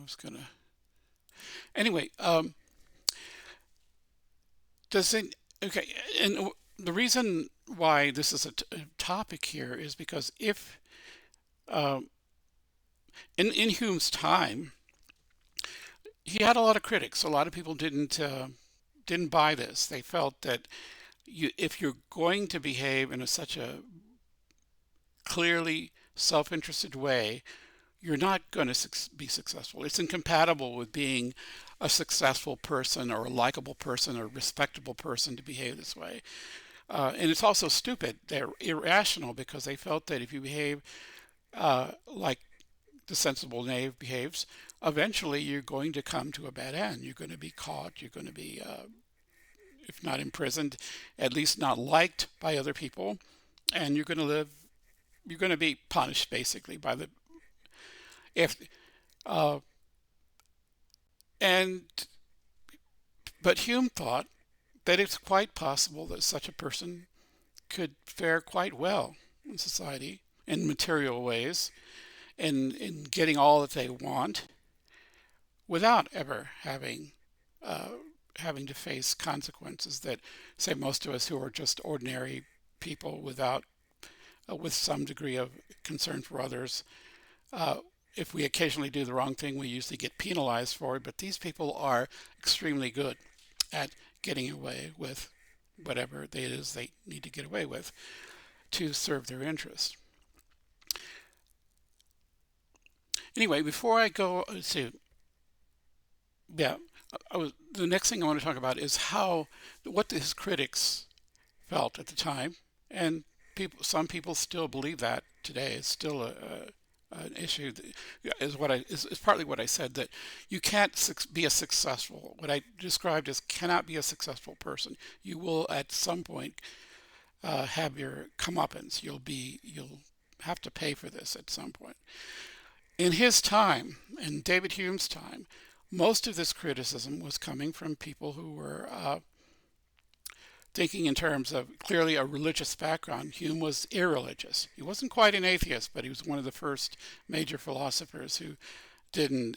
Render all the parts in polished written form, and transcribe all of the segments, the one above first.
was gonna. Anyway, does it? Okay, and the reason why this is a topic here is because if um, in Hume's time, he had a lot of critics. A lot of people didn't buy this. They felt that if you're going to behave in such a clearly self-interested way, you're not going to be successful. It's incompatible with being a successful person or a likable person or a respectable person to behave this way. And it's also stupid. They're irrational because they felt that if you behave like the sensible knave behaves, eventually you're going to come to a bad end. You're going to be caught. You're going to be, if not imprisoned, at least not liked by other people, and you're going to live. You're going to be punished basically by the if uh, and but Hume thought that it's quite possible that such a person could fare quite well in society in material ways and in getting all that they want without ever uh, having to face consequences that, say, most of us who are just ordinary people without with some degree of concern for others, uh, if we occasionally do the wrong thing, we usually get penalized for it. But these people are extremely good at getting away with whatever it is they need to get away with to serve their interest. Anyway, before I go to, yeah, the next thing I want to talk about is what his critics felt at the time, and some people still believe that today. It's still an issue. Is partly what I said, that you can't be a successful. What I described as cannot be a successful person. You will at some point have your comeuppance. You'll have to pay for this at some point. In his time, in David Hume's time, most of this criticism was coming from people who were thinking in terms of clearly a religious background. Hume was irreligious. He wasn't quite an atheist, but he was one of the first major philosophers who didn't,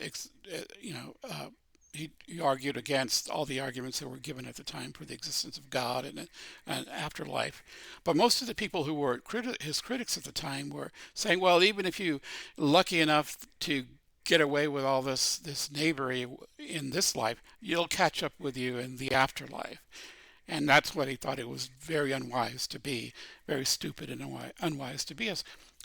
he argued against all the arguments that were given at the time for the existence of God and an afterlife. But most of the people who were his critics at the time were saying, well, even if you're lucky enough to get away with all this knavery in this life, you'll catch up with you in the afterlife. And that's what he thought it was very unwise to be, very stupid and unwise to be a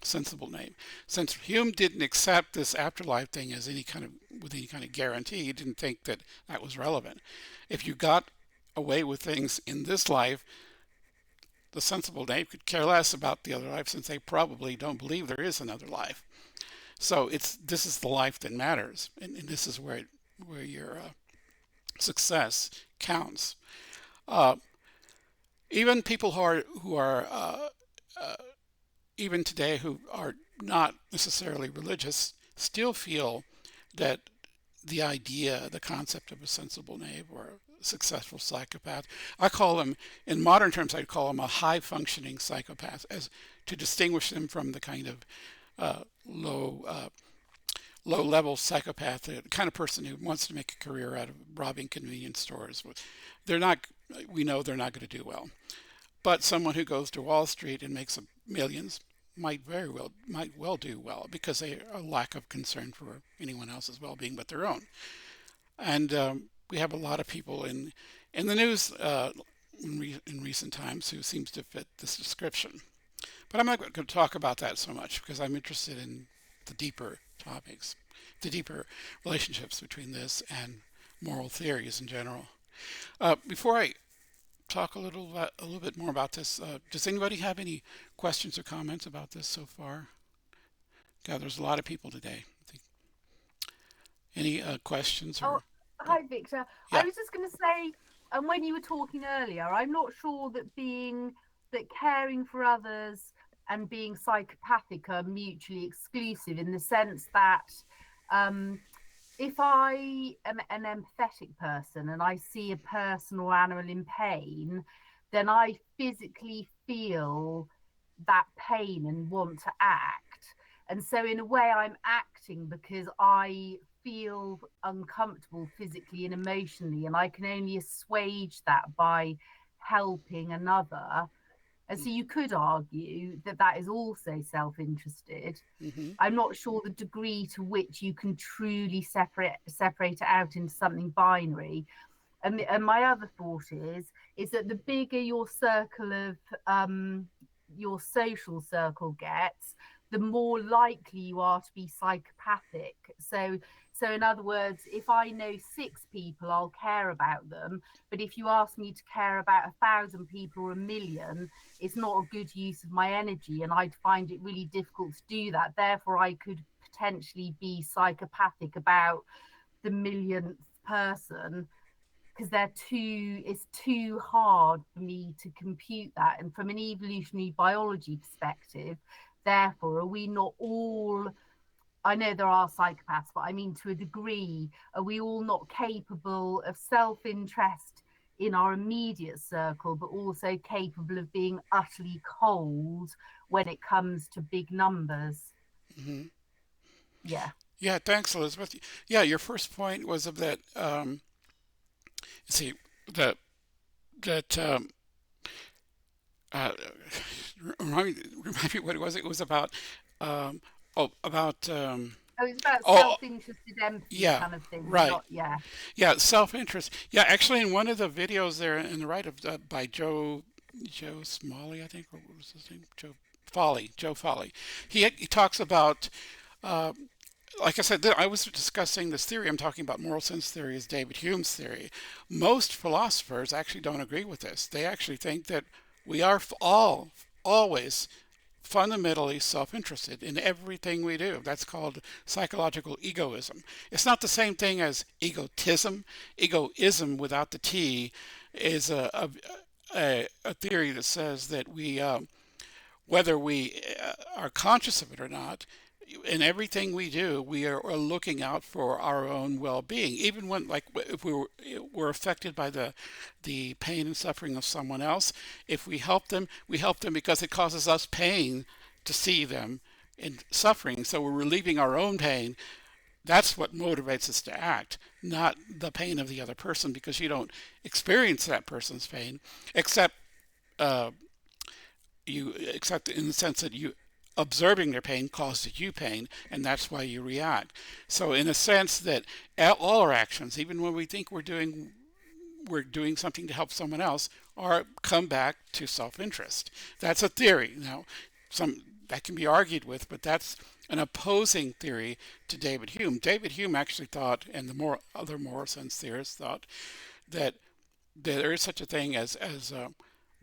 sensible name. Since Hume didn't accept this afterlife thing as with any kind of guarantee, he didn't think that that was relevant. If you got away with things in this life, the sensible name could care less about the other life, since they probably don't believe there is another life. So this is the life that matters, and this is where your success counts. Uh, Even people who are even today who are not necessarily religious still feel that the concept of a sensible knave or a successful psychopath, I call them, in modern terms, I'd call them a high functioning psychopath, as to distinguish them from the kind of uh, low low level psychopath, the kind of person who wants to make a career out of robbing convenience stores. They're not, we know they're not going to do well. But someone who goes to Wall Street and makes millions might well do well because they are a lack of concern for anyone else's well-being but their own. And we have a lot of people in the news in recent times who seems to fit this description. But I'm not going to talk about that so much because I'm interested in the deeper topics, the deeper relationships between this and moral theories in general. Before I talk a little bit more about this, does anybody have any questions or comments about this so far? God, there's a lot of people today. Any questions Oh, or oh, hi, Victor. I yeah. was just going to say, and when you were talking earlier, I'm not sure that caring for others and being psychopathic are mutually exclusive in the sense that um, if I am an empathetic person and I see a person or animal in pain, then I physically feel that pain and want to act. And so, in a way, I'm acting because I feel uncomfortable physically and emotionally, and I can only assuage that by helping another. And so you could argue that that is also self-interested. Hmm. I'm not sure the degree to which you can truly separate it out into something binary. And my other thought is that the bigger your circle of your social circle gets, the more likely you are to be psychopathic. So in other words, if I know 6 people, I'll care about them. But if you ask me to care about 1,000 people or 1 million, it's not a good use of my energy, and I'd find it really difficult to do that. Therefore, I could potentially be psychopathic about the millionth person, because it's too hard for me to compute that. And from an evolutionary biology perspective, therefore, are we not all, I know there are psychopaths, but I mean to a degree, are we all not capable of self-interest in our immediate circle, but also capable of being utterly cold when it comes to big numbers? Hmm. Yeah. Yeah, thanks, Elizabeth. Yeah, your first point was of that. Let's see, that that uh, remind me what it was. It was about. Um, about. Oh, it's about Oh, self-interested empathy yeah, kind of thing, right. not, yeah. Yeah, self-interest. Yeah, actually, in one of the videos there in the right of by Joe Smalley, I think, or what was his name? Joe Foley. He talks about. Uh, like I said, I was discussing this theory. I'm talking about moral sense theory as David Hume's theory. Most philosophers actually don't agree with this. They actually think that we are all always fundamentally self-interested in everything we do. That's called psychological egoism. It's not the same thing as egotism. Egoism without the T is a theory that says that whether we are conscious of it or not, in everything we do, are looking out for our own well-being. Even when, like, if we're affected by the pain and suffering of someone else, if we help them because it causes us pain to see them in suffering. So we're relieving our own pain. That's what motivates us to act, not the pain of the other person, because you don't experience that person's pain, except uh, you accept it in the sense that you observing their pain causes you pain, and that's why you react. So in a sense that all our actions, even when we think we're doing something to help someone else, are come back to self-interest. That's a theory. Now, some that can be argued with, but that's an opposing theory to David Hume. David Hume actually thought, and the more other moral sense theorists thought, that there is such a thing as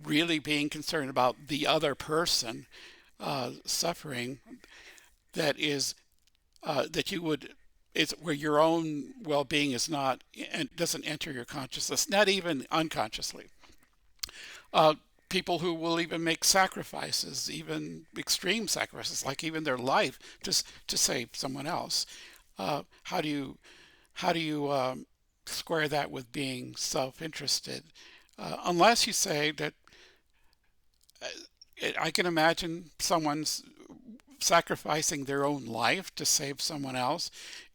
really being concerned about the other person suffering. That is that you would it's where your own well-being is not and doesn't enter your consciousness, not even unconsciously. Uh, People who will even make sacrifices, even extreme sacrifices, like even their life, just to save someone else. How do you square that with being self-interested? Unless you say that I can imagine someone's sacrificing their own life to save someone else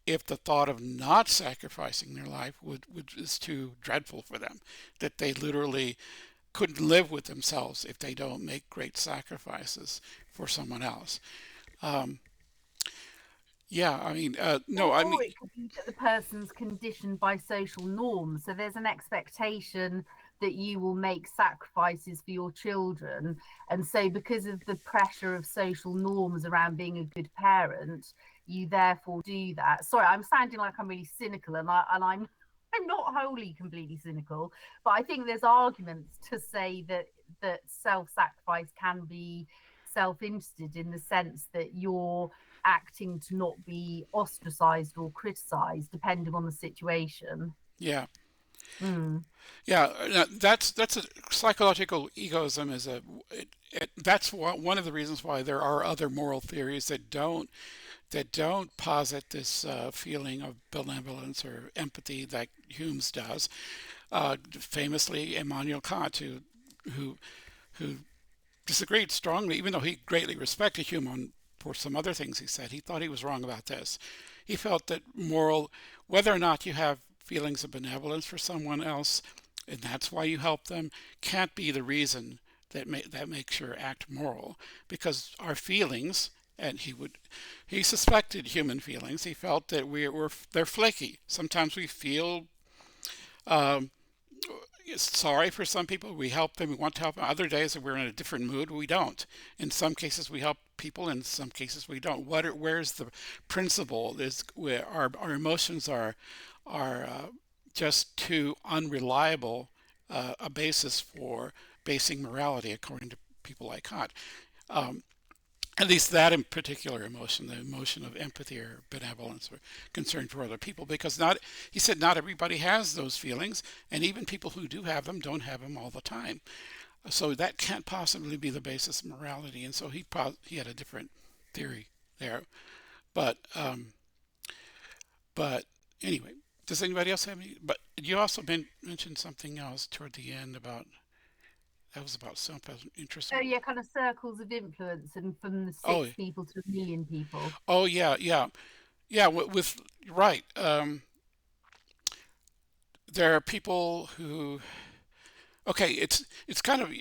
if the thought of not sacrificing their life is too dreadful for them, that they literally couldn't live with themselves if they don't make great sacrifices for someone else. Um, yeah, I mean, no, I mean, Or it could be that the person's conditioned by social norms. So there's an expectation that you will make sacrifices for your children. And so, because of the pressure of social norms around being a good parent, you therefore do that. Sorry, I'm sounding like I'm really cynical, I'm not wholly completely cynical, but I think there's arguments to say that self-sacrifice can be self-interested, in the sense that you're acting to not be ostracized or criticized, depending on the situation. yeah, Mm. yeah, that's a psychological egoism is that's one of the reasons why there are other moral theories that don't posit this feeling of benevolence or empathy like Hume's does. Famously, Immanuel Kant, who who disagreed strongly, even though he greatly respected Hume for some other things he said. He thought he was wrong about this. He felt that moral, whether or not you have feelings of benevolence for someone else, and that's why you help them, can't be the reason that makes your act moral, because our feelings, and he suspected human feelings. He felt that they're flaky. Sometimes we feel um, sorry for some people. We help them. We want to help them. Other days we're in a different mood. We don't. In some cases we help people. In some cases we don't. Where's the principle? Is where our emotions are just too unreliable a basis for basing morality, according to people like Kant. Um, at least that in particular emotion, the emotion of empathy or benevolence or concern for other people, because he said not everybody has those feelings, and even people who do have them don't have them all the time. So that can't possibly be the basis of morality, and so he had a different theory there. But but anyway, does anybody else have any? But you also mentioned something else toward the end about that was about self-interest. Oh yeah, kind of circles of influence, and from the Oh, 6 people to 1 million people. oh yeah, yeah, yeah. With right. There are people who okay, it's kind of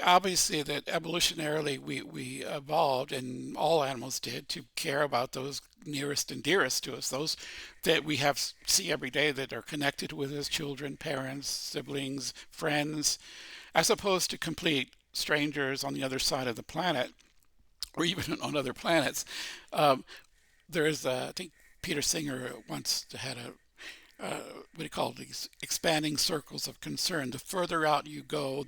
obviously that evolutionarily we evolved, and all animals did, to care about those nearest and dearest to us, those that we see every day, that are connected with us: children, parents, siblings, friends, as opposed to complete strangers on the other side of the planet, or even on other planets. Um, there's I think Peter Singer once had a what do you call these expanding circles of concern. The further out you go,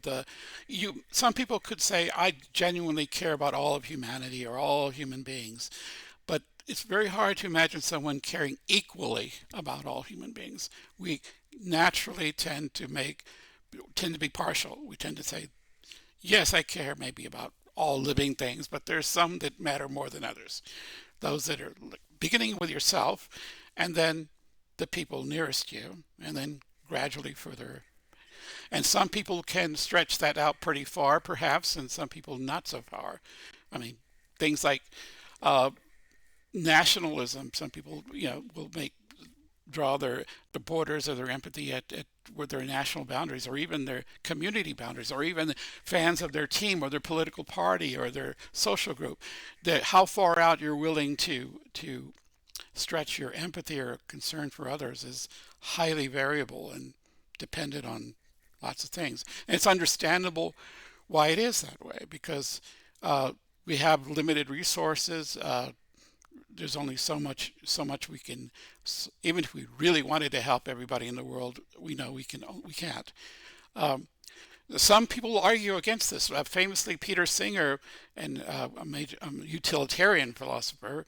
some people could say, I genuinely care about all of humanity or all human beings, but it's very hard to imagine someone caring equally about all human beings. We naturally tend to be partial. We tend to say, yes, I care maybe about all living things, but there's some that matter more than others. Those that are beginning with yourself, and then the people nearest you, and then gradually further. And some people can stretch that out pretty far, perhaps, and some people not so far. I mean, things like uh, nationalism. Some people, will draw the borders of their empathy at with their national boundaries, or even their community boundaries, or even fans of their team or their political party or their social group. That how far out you're willing to stretch your empathy or concern for others is highly variable and dependent on lots of things. And it's understandable why it is that way, because uh, we have limited resources. There's only so much we can. Even if we really wanted to help everybody in the world, we know we can't. Um, some people argue against this. Famously, Peter Singer, and a utilitarian philosopher,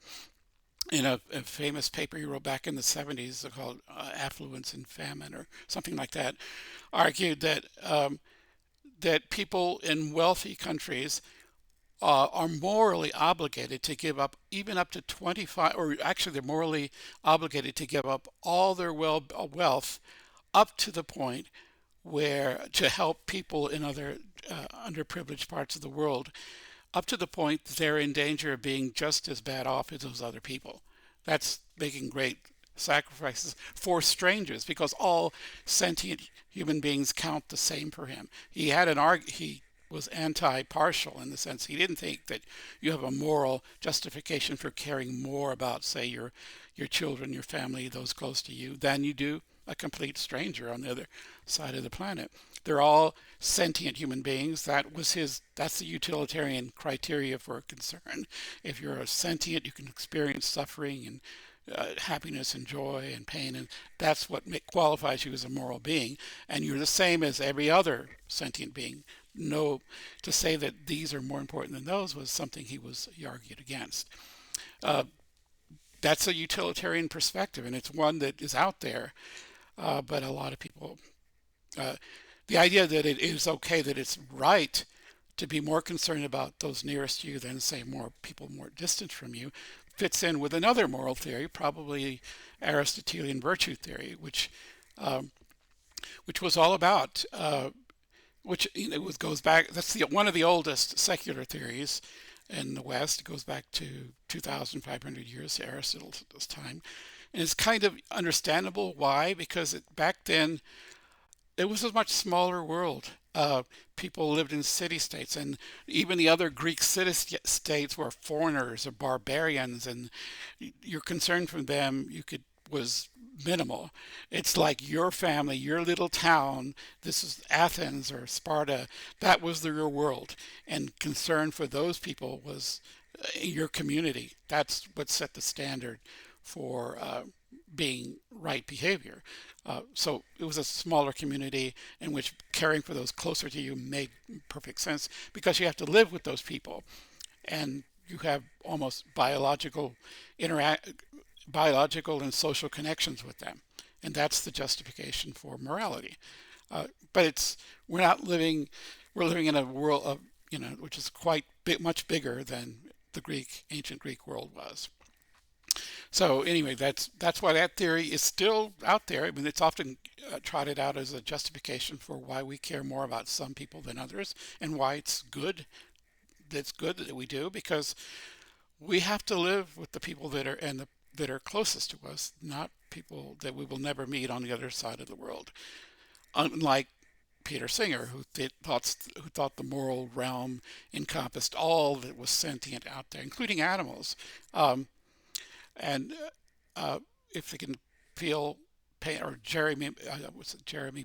in a famous paper he wrote back in the 70s called Affluence and Famine or something like that, argued that people in wealthy countries are morally obligated to give up even up to 25, or actually they're morally obligated to give up all their wealth up to the point where to help people in other underprivileged parts of the world, up to the point that they're in danger of being just as bad off as those other people. That's making great sacrifices for strangers, because all sentient human beings count the same for him. He was anti-partial, in the sense he didn't think that you have a moral justification for caring more about, say, your children, your family, those close to you, than you do a complete stranger on the other side of the planet. They're all sentient human beings. That's the utilitarian criteria for concern. If you're a sentient, you can experience suffering and happiness and joy and pain, and that's what qualifies you as a moral being. And you're the same as every other sentient being. No, to say that these are more important than those was something he argued against. Uh, that's a utilitarian perspective, and it's one that is out there, but a lot of people, uh, the idea that it is okay, that it's right to be more concerned about those nearest you than, say, more people more distant from you, fits in with another moral theory, probably Aristotelian virtue theory, which was all about which goes back. That's one of the oldest secular theories. In the West, it goes back to 2,500 years, to Aristotle's time. And it's kind of understandable why, because back then it was a much smaller world. People lived in city-states, and even the other Greek city-states were foreigners or barbarians, and your concern from them was minimal. It's like your family, your little town. This is Athens or Sparta. That was your world, and concern for those people was your community. That's what set the standard for being right behavior. So it was a smaller community in which caring for those closer to you made perfect sense because you have to live with those people and you have almost biological and social connections with them. And that's the justification for morality. But we're not living, we're living in a world of, which is quite much bigger than the ancient Greek world was. So anyway, that's why that theory is still out there. I mean, it's often trotted out as a justification for why we care more about some people than others, and why it's good. That's good that we do because we have to live with the people that are closest to us, not people that we will never meet on the other side of the world. Unlike Peter Singer, who thought the moral realm encompassed all that was sentient out there, including animals. And if they can feel pain, or Jeremy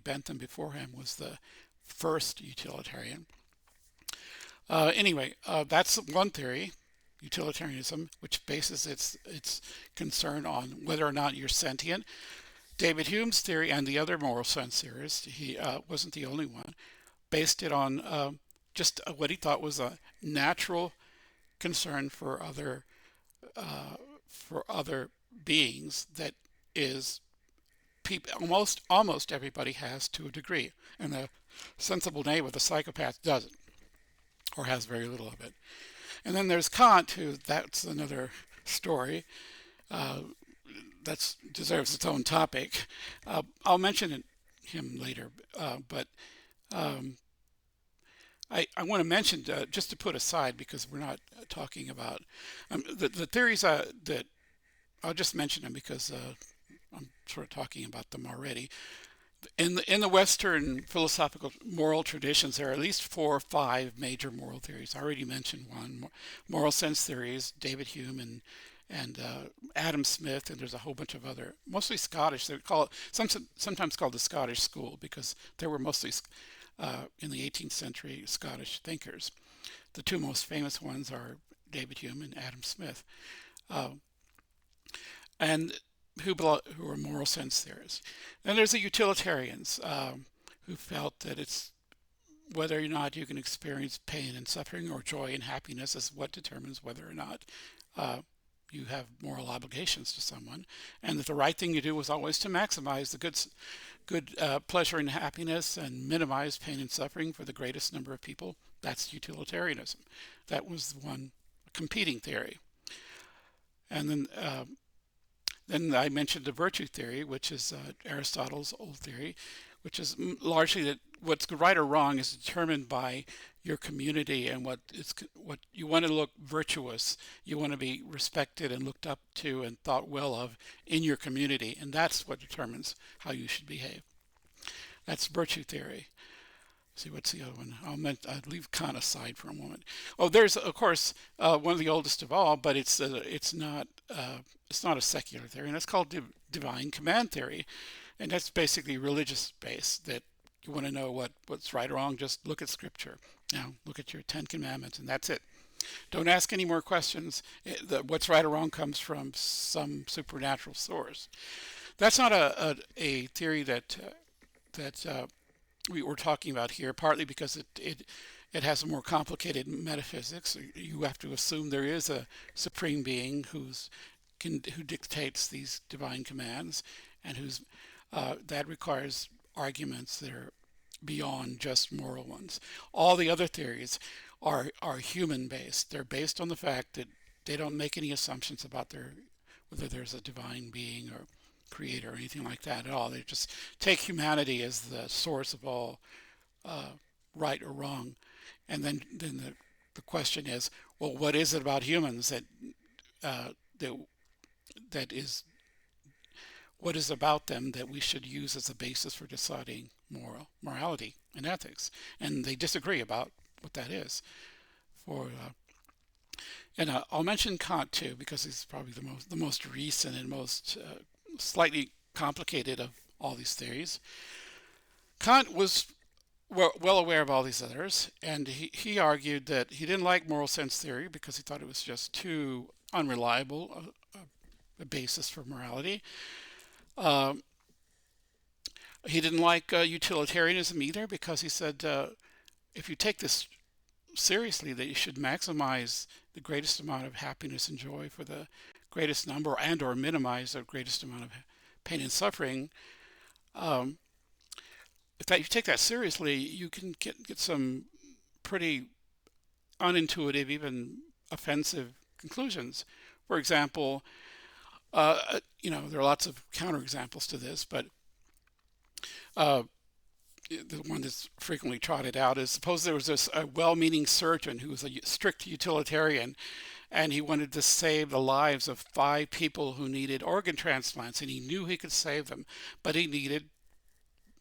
Bentham before him was the first utilitarian. Anyway, that's one theory, utilitarianism, which bases its concern on whether or not you're sentient. David Hume's theory and the other moral sense theorists, he wasn't the only one, based it on just what he thought was a natural concern for other beings that is people almost everybody has to a degree, and the sensible knave of the psychopath doesn't, or has very little of it. And then there's Kant, who that's another story. That deserves its own topic. I'll mention him later, but I want to mention, just to put aside, because we're not talking about the theories that I'll just mention them because I'm sort of talking about them already. In the Western philosophical moral traditions, there are at least 4 or 5 major moral theories. I already mentioned one, moral sense theories, David Hume and Adam Smith, and there's a whole bunch of other, mostly Scottish. They call it sometimes called the Scottish school because there were mostly in the 18th century Scottish thinkers. The 2 most famous ones are David Hume and Adam Smith, and who are moral sense theorists. Then there's the utilitarians, who felt that it's whether or not you can experience pain and suffering or joy and happiness is what determines whether or not you have moral obligations to someone, and that the right thing to do was always to maximize the good pleasure and happiness and minimize pain and suffering for the greatest number of people. That's utilitarianism. That was one competing theory. And then I mentioned the virtue theory, which is Aristotle's old theory, which is largely that what's right or wrong is determined by your community and what you want to look virtuous. You want to be respected and looked up to and thought well of in your community, and that's what determines how you should behave. That's virtue theory. See, what's the other one? I'll leave Kant aside for a moment. Oh, there's of course one of the oldest of all, but it's not a secular theory, and it's called divine command theory, and that's basically religious based. That you want to know what's right or wrong, just look at Scripture. Now, look at your 10 Commandments, and that's it. Don't ask any more questions. What's right or wrong comes from some supernatural source. That's not a theory that we were talking about here, partly because it has a more complicated metaphysics. You have to assume there is a supreme being who dictates these divine commands, and that requires arguments that are beyond just moral ones. All the other theories are human based. They're based on the fact that they don't make any assumptions about whether there's a divine being or creator or anything like that at all. They just take humanity as the source of all right or wrong, and then the question is, well, what is it about humans uh, that that is what is about them that we should use as a basis for deciding morality and ethics? And they disagree about what that is. For and I'll mention Kant too because he's probably the most recent and most slightly complicated of all these theories. Kant was well aware of all these others, and he argued that he didn't like moral sense theory because he thought it was just too unreliable a basis for morality. Um, he didn't like utilitarianism either because he said if you take this seriously, that you should maximize the greatest amount of happiness and joy for the greatest number and or minimize the greatest amount of pain and suffering. Um, if you take that seriously, you can get some pretty unintuitive, even offensive conclusions. For example, there are lots of counterexamples to this, but uh, the one that's frequently trotted out is suppose there was a well-meaning surgeon who was a strict utilitarian and he wanted to save the lives of 5 people who needed organ transplants and he knew he could save them, but he needed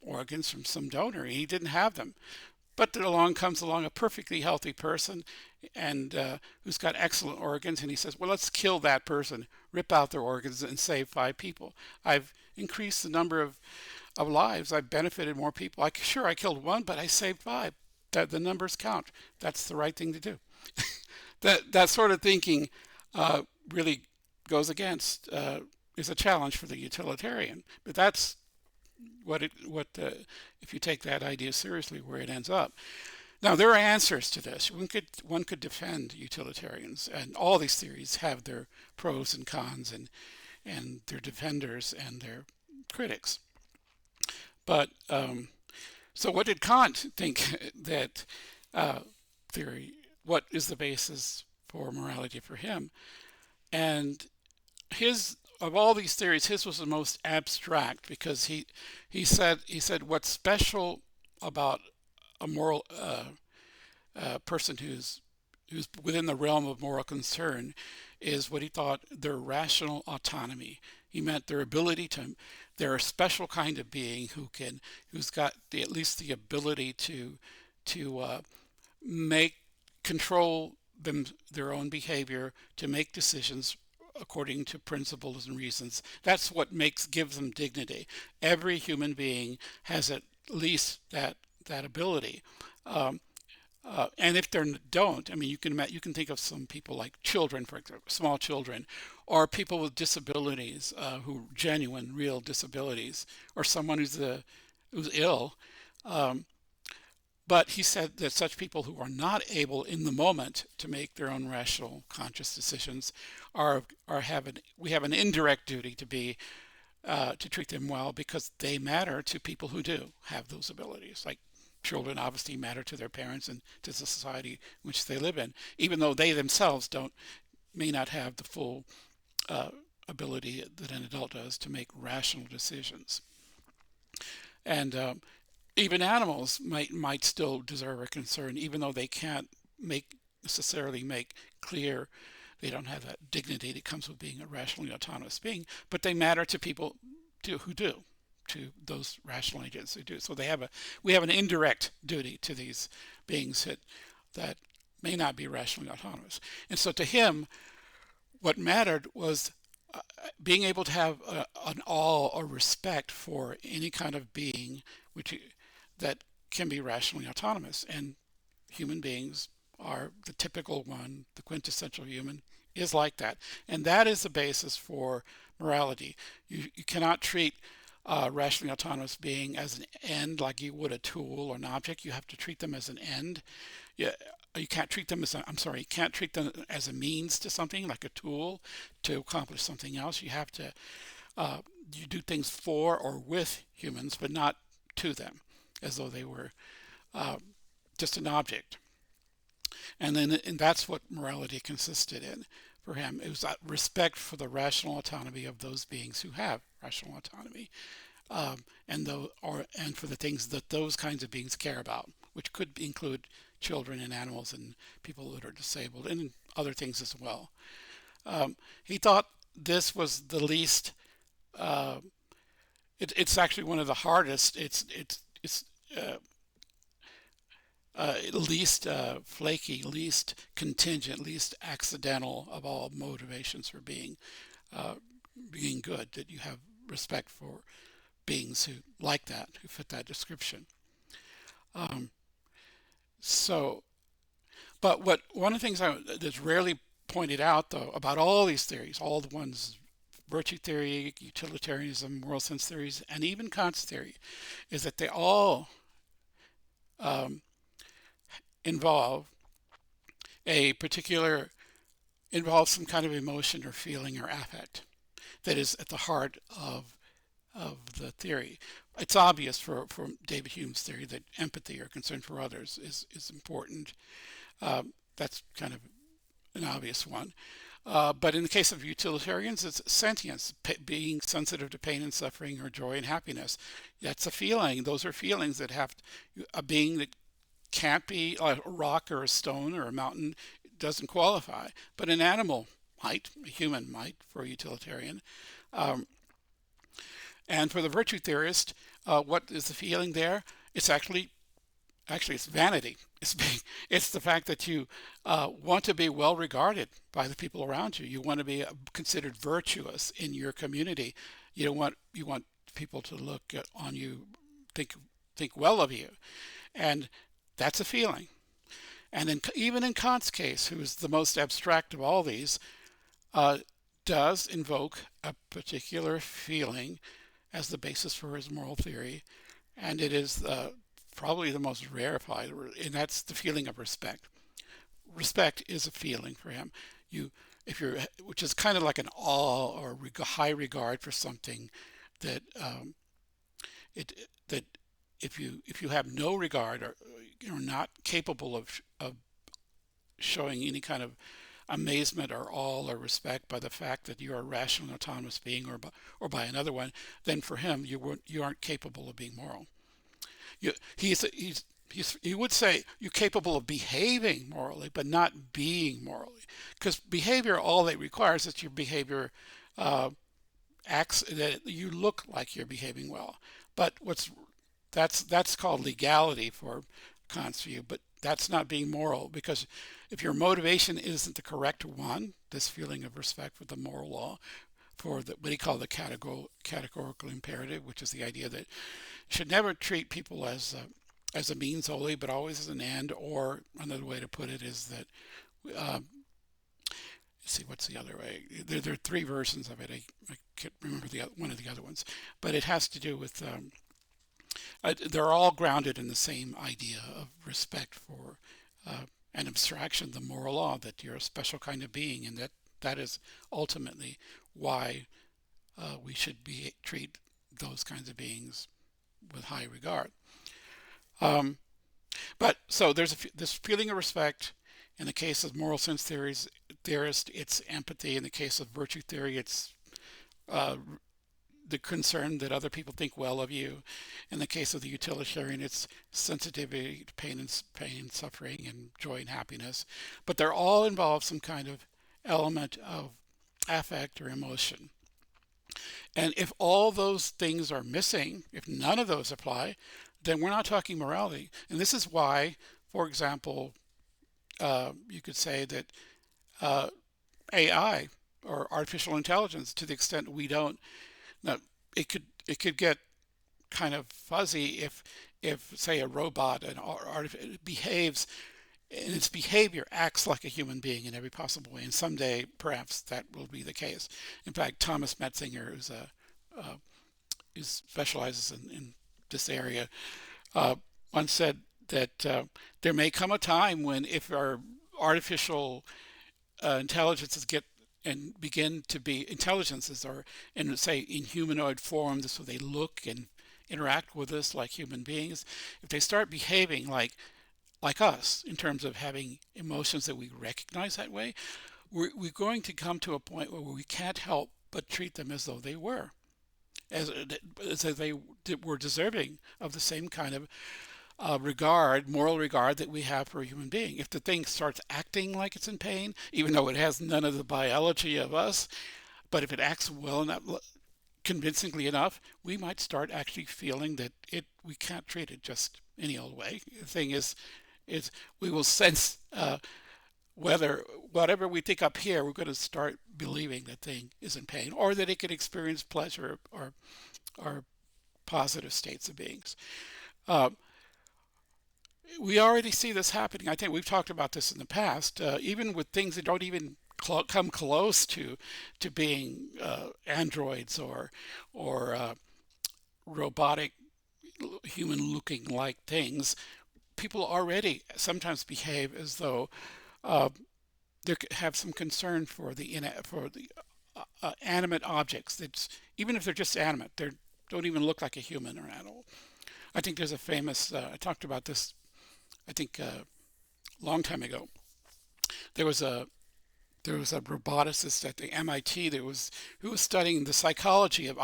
organs from some donor and he didn't have them. But comes along a perfectly healthy person and who's got excellent organs, and he says, well, let's kill that person, rip out their organs, and save 5 people. I've increased the number of lives. I've benefited more people. Sure, I killed one, but I saved 5. That the numbers count. That's the right thing to do. That sort of thinking really goes against is a challenge for the utilitarian. But that's if you take that idea seriously, where it ends up. Now there are answers to this. One could defend utilitarians, and all these theories have their pros and cons, and their defenders and their critics. But so, what did Kant think that theory? What is the basis for morality for him? And his of all these theories, his was the most abstract because he said what's special about a moral person who's within the realm of moral concern is what he thought their rational autonomy. He meant their ability to. They're a special kind of being who's got at least the ability to make control their own behavior, to make decisions according to principles and reasons. That's what gives them dignity. Every human being has at least that ability. And if they don't, I mean, you can think of some people like children, for example, small children, or people with disabilities, who genuine, real disabilities, or someone who's ill. But he said that such people who are not able in the moment to make their own rational, conscious decisions we have an indirect duty to treat them well because they matter to people who do have those abilities. Like children obviously matter to their parents and to the society in which they live in, even though they themselves may not have the full ability that an adult does to make rational decisions. And even animals might still deserve a concern, even though they can't necessarily make clear. They don't have that dignity that comes with being a rationally autonomous being, but they matter to people who do, to those rational agents who do. So we have an indirect duty to these beings that may not be rationally autonomous. And so to him, what mattered was being able to have an awe or respect for any kind of being that can be rationally autonomous. And human beings are the typical one, the quintessential human is like that. And that is the basis for morality. You cannot treat a rationally autonomous being as an end like you would a tool or an object. You have to treat them as an end. You can't treat them you can't treat them as a means to something, like a tool to accomplish something else. You have to, you do things for or with humans, but not to them, as though they were just an object. And that's what morality consisted in for him. It was that respect for the rational autonomy of those beings who have rational autonomy, and for the things that those kinds of beings care about, which could include children and animals and people that are disabled and other things as well. He thought this was the least. It's actually one of the hardest. It's least flaky, least contingent, least accidental of all motivations for being good. That you have respect for beings who like that, who fit that description. Um, so, but what one of the things that's rarely pointed out though about all these theories, all the ones virtue theory, utilitarianism, moral sense theories, and even Kant's theory, is that they all um, involve a particular involve some kind of emotion or feeling or affect that is at the heart of the theory. It's obvious for David Hume's theory that empathy or concern for others is important. That's kind of an obvious one. But in the case of utilitarians, it's sentience, being sensitive to pain and suffering or joy and happiness. That's a feeling. Those are feelings that have a being that can't be a rock or a stone or a mountain doesn't qualify, but an animal might, a human might for a utilitarian. Um, and for the virtue theorist, what is the feeling there? It's actually it's vanity. It's the fact that you want to be well regarded by the people around you. You want to be considered virtuous in your community. You want people to look on you, think well of you, and that's a feeling. And even in Kant's case, who is the most abstract of all these, uh, does invoke a particular feeling as the basis for his moral theory, and it is probably the most rarefied, and that's the feeling of respect. Respect is a feeling for him. You, if you're, which is kind of like an awe or high regard for something that that if you have no regard or you're not capable of showing any kind of amazement or awe or respect by the fact that you're a rational and autonomous being or by another one, then for him you aren't capable of being moral. He would say you're capable of behaving morally, but not being morally, because behavior all it requires is your behavior acts that you look like you're behaving well. But that's called legality for Kant's view, but that's not being moral, because if your motivation isn't the correct one, this feeling of respect for the moral law, for what he called the categorical imperative, which is the idea that you should never treat people as a means only, but always as an end. Or another way to put it is that, let's see, what's the other way? There are three versions of it. I can't remember one of the other ones, but it has to do with they're all grounded in the same idea of respect for an abstraction, the moral law, that you're a special kind of being, and that is ultimately why we should treat those kinds of beings with high regard. But so there's this feeling of respect. In the case of moral sense theorist, it's empathy. In the case of virtue theory, it's the concern that other people think well of you. In the case of the utilitarian, it's sensitivity to pain, suffering, and joy and happiness. But they're all involve some kind of element of affect or emotion. And if all those things are missing, if none of those apply, then we're not talking morality. And this is why, for example, you could say that AI or artificial intelligence, to the extent we don't, now it could get kind of fuzzy if say a robot behaves, and its behavior acts like a human being in every possible way. And someday, perhaps that will be the case. In fact, Thomas Metzinger, who specializes in this area, once said that there may come a time when, if our artificial intelligences begin to be intelligences, or in say in humanoid form, so they look and interact with us like human beings, if they start behaving like us in terms of having emotions that we recognize that way, we're going to come to a point where we can't help but treat them as though they were, as if they were deserving of the same kind of moral regard that we have for a human being. If the thing starts acting like it's in pain, even though it has none of the biology of us, but if it acts well enough, convincingly enough, we might start actually feeling that we can't treat it just any old way. The thing is we will sense whether whatever we think up here, we're going to start believing that thing is in pain, or that it can experience pleasure or positive states of beings. Uh, we already see this happening. I think we've talked about this in the past, even with things that don't even come close to being androids or robotic human-looking like things. People already sometimes behave as though they have some concern for the animate objects. That's even if they're just animate, they don't even look like a human or an animal. I think there's a famous. I talked about this. I think a long time ago. There was a there was a roboticist at the MIT who was studying the psychology of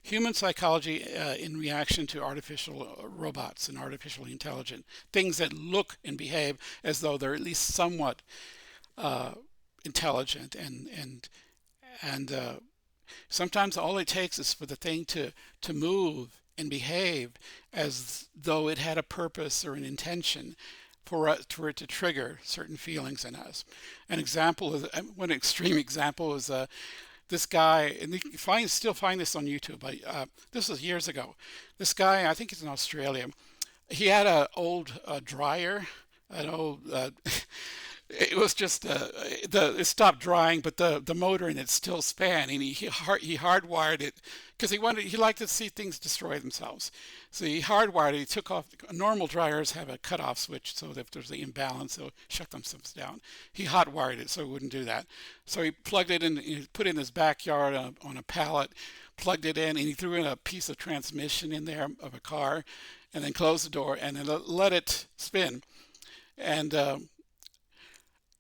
human psychology in reaction to artificial robots and artificially intelligent things that look and behave as though they're at least somewhat uh, intelligent and sometimes all it takes is for the thing to move and behave as though it had a purpose or an intention for it to trigger certain feelings in us. An example is one extreme example is this guy, and you can still find this on YouTube. This was years ago. This guy, I think he's in Australia. He had an old dryer, an old it was just it stopped drying, but the motor in it still span, and he hardwired it because he liked to see things destroy themselves. So he hardwired it. He took off. Normal dryers have a cutoff switch, so that if there's an imbalance, they'll shut themselves down. He hotwired it so it wouldn't do that. So he plugged it in. He put it in his backyard on a pallet, plugged it in, and he threw in a piece of transmission in there of a car, and then closed the door and then let it spin. And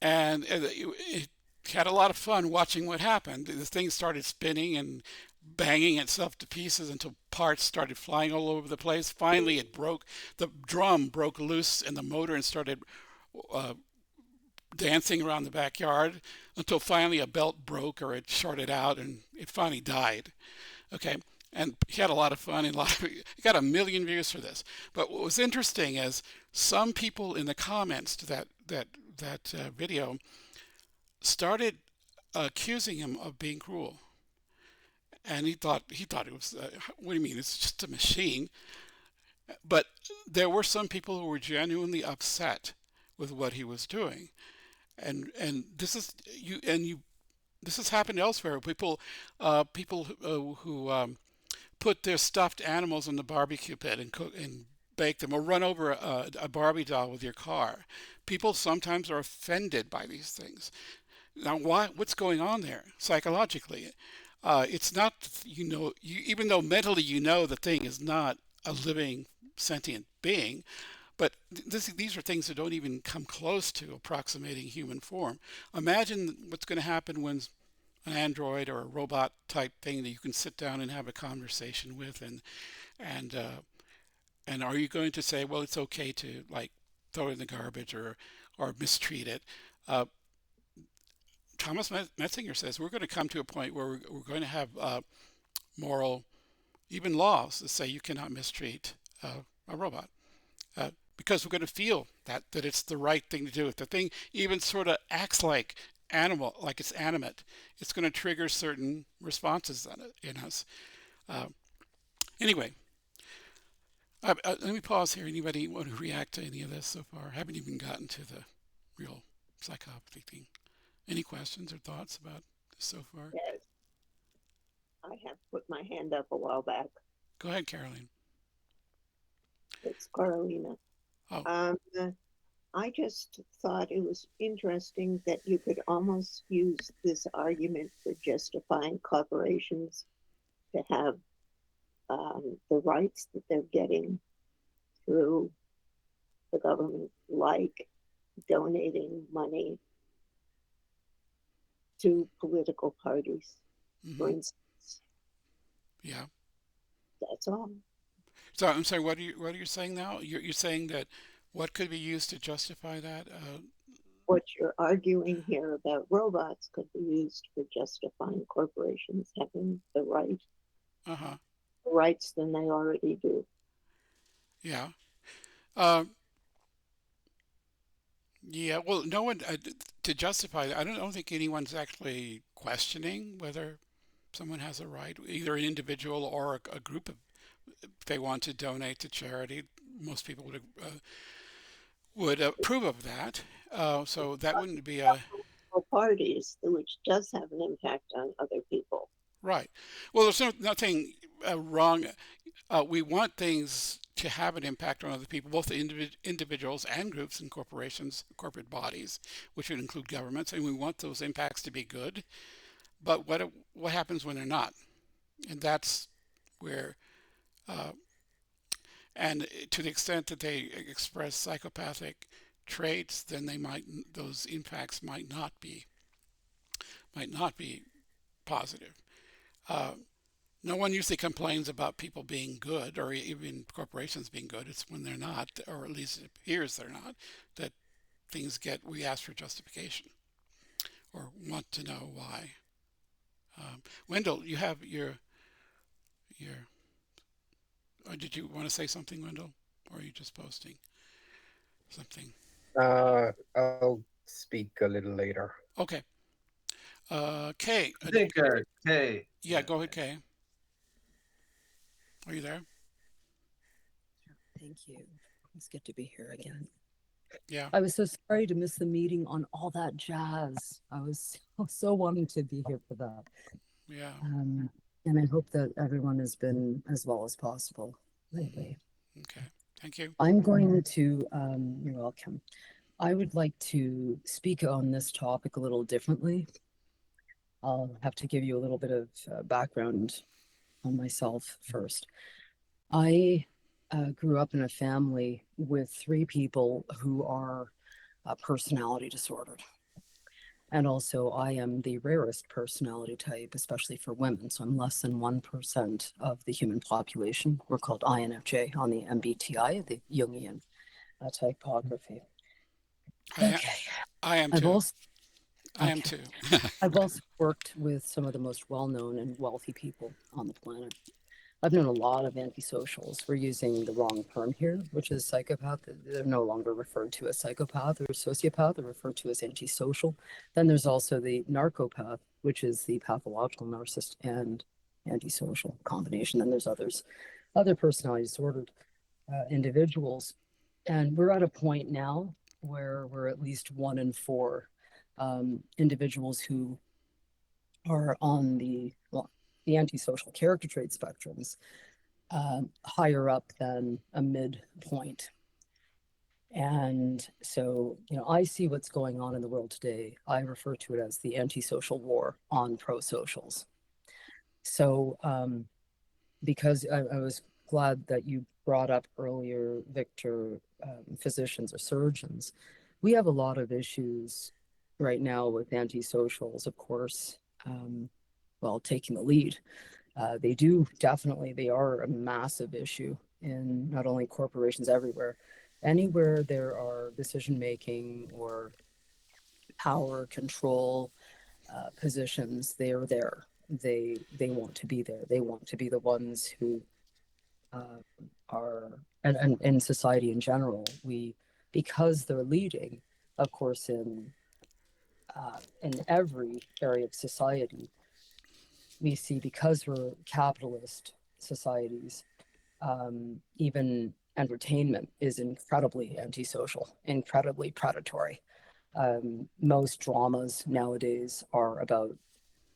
it had a lot of fun watching what happened. The thing started spinning and banging itself to pieces until parts started flying all over the place. Finally, it broke. The drum broke loose and the motor and started uh, dancing around the backyard until finally a belt broke or it shorted out and it finally died. Okay. And he had a lot of fun and he got 1 million views for this. But what was interesting is some people in the comments to that video started accusing him of being cruel, and he thought it was what do you mean? It's just a machine. But there were some people who were genuinely upset with what he was doing, and this has happened elsewhere. People who put their stuffed animals in the barbecue pit and cook and bake them, or run over a Barbie doll with your car. People sometimes are offended by these things. Now, why? What's going on there psychologically? It's not, even though mentally the thing is not a living sentient being, but these are things that don't even come close to approximating human form. Imagine what's going to happen when an android or a robot type thing that you can sit down and have a conversation with, and and are you going to say, well, it's okay to like throw it in the garbage or mistreat it? Uh, Thomas Metzinger says we're going to come to a point where we're going to have moral, even laws that say you cannot mistreat a robot. Because we're going to feel that it's the right thing to do. If the thing even sort of acts like like it's animate, it's going to trigger certain responses in us. Uh, anyway, let me pause here. Anybody want to react to any of this so far? I haven't even gotten to the real psychopathy thing. Any questions or thoughts about this so far? Yes, I have put my hand up a while back. Go ahead, Caroline. It's Carolina. Oh, I just thought it was interesting that you could almost use this argument for justifying corporations to have the rights that they're getting through the government, like donating money to political parties, for instance. yeah. That's all. So I'm sorry, what are you saying now? You're saying that what could be used to justify that? What you're arguing here about robots could be used for justifying corporations having Uh-huh. rights than they already do. Yeah. Um, yeah. Well, no one to justify. I don't think anyone's actually questioning whether someone has a right, either an individual or a group of. If they want to donate to charity, most people would approve of that. So that wouldn't be a Parties, which does have an impact on other people. right. Well, there's nothing wrong. We want things to have an impact on other people, both individuals and groups and corporations, corporate bodies, which would include governments, and we want those impacts to be good. But what happens when they're not? And that's where, uh, and to the extent that they express psychopathic traits, then those impacts might not be positive. Uh, No one usually complains about people being good or even corporations being good. It's when they're not, or at least it appears they're not, that we ask for justification or want to know why. Wendell, you have your, or did you want to say something, Wendell? Or are you just posting something? I'll speak a little later. Okay. Kay. I think Kay. Yeah, go ahead, Kay. Are you there? Thank you. It's good to be here again. Yeah. I was so sorry to miss the meeting on all that jazz. I was so wanting to be here for that. Yeah. And I hope that everyone has been as well as possible lately. Okay. Thank you. I'm going to, you're welcome. I would like to speak on this topic a little differently. I'll have to give you a little bit of background on myself first. I grew up in a family with 3 people who are personality disordered. And also, I am the rarest personality type, especially for women. So I'm less than 1% of the human population. We're called INFJ on the MBTI, the Jungian typography. Okay. I am I've too. also, I am okay. too. I've also worked with some of the most well-known and wealthy people on the planet. I've known a lot of antisocials. We're using the wrong term here, which is psychopath. They're no longer referred to as psychopath or sociopath. They're referred to as antisocial. Then there's also the narcopath, which is the pathological narcissist and antisocial combination. Then there's other personality disordered individuals. And we're at a point now where we're at least 1 in 4 individuals who are on the antisocial character trait spectrums higher up than a midpoint. And so, I see what's going on in the world today. I refer to it as the antisocial war on pro-socials. So, because I was glad that you brought up earlier, Victor, physicians or surgeons, we have a lot of issues right now with antisocials, of course, taking the lead. They are a massive issue in not only corporations everywhere, anywhere there are decision-making or power control positions, they are there. They want to be there. They want to be the ones who are, and in society in general, because they're leading, of course, in every area of society, we see, because we're capitalist societies, even entertainment is incredibly antisocial, incredibly predatory. Most dramas nowadays are about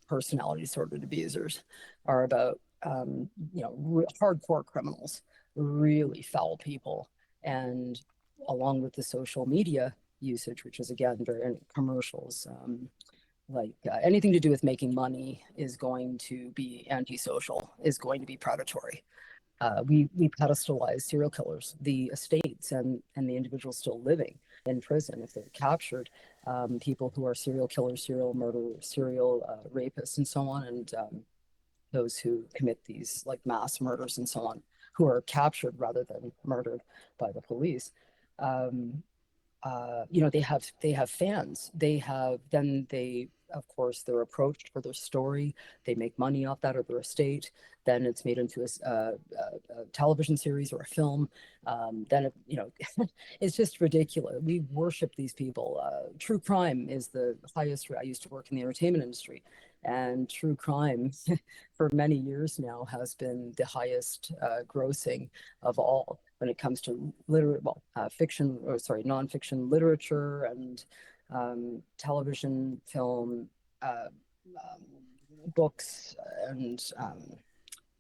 personality disordered abusers, are about hardcore criminals, really foul people, and along with the social media usage, which is again very commercials. Anything to do with making money is going to be antisocial, is going to be predatory. We pedestalize serial killers, the estates and the individuals still living in prison if they're captured, people who are serial killers, serial murderers, serial rapists, and so on, and those who commit these mass murders and so on. who are captured rather than murdered by the police. You know, they have fans. They of course they're approached for their story. They make money off that or their estate. Then it's made into a television series or a film. Then it, you know, it's just ridiculous. We worship these people. True crime is the highest. I used to work in the entertainment industry, and true crime for many years now has been the highest grossing of all when it comes to fiction, or sorry, nonfiction literature and television, film, books, and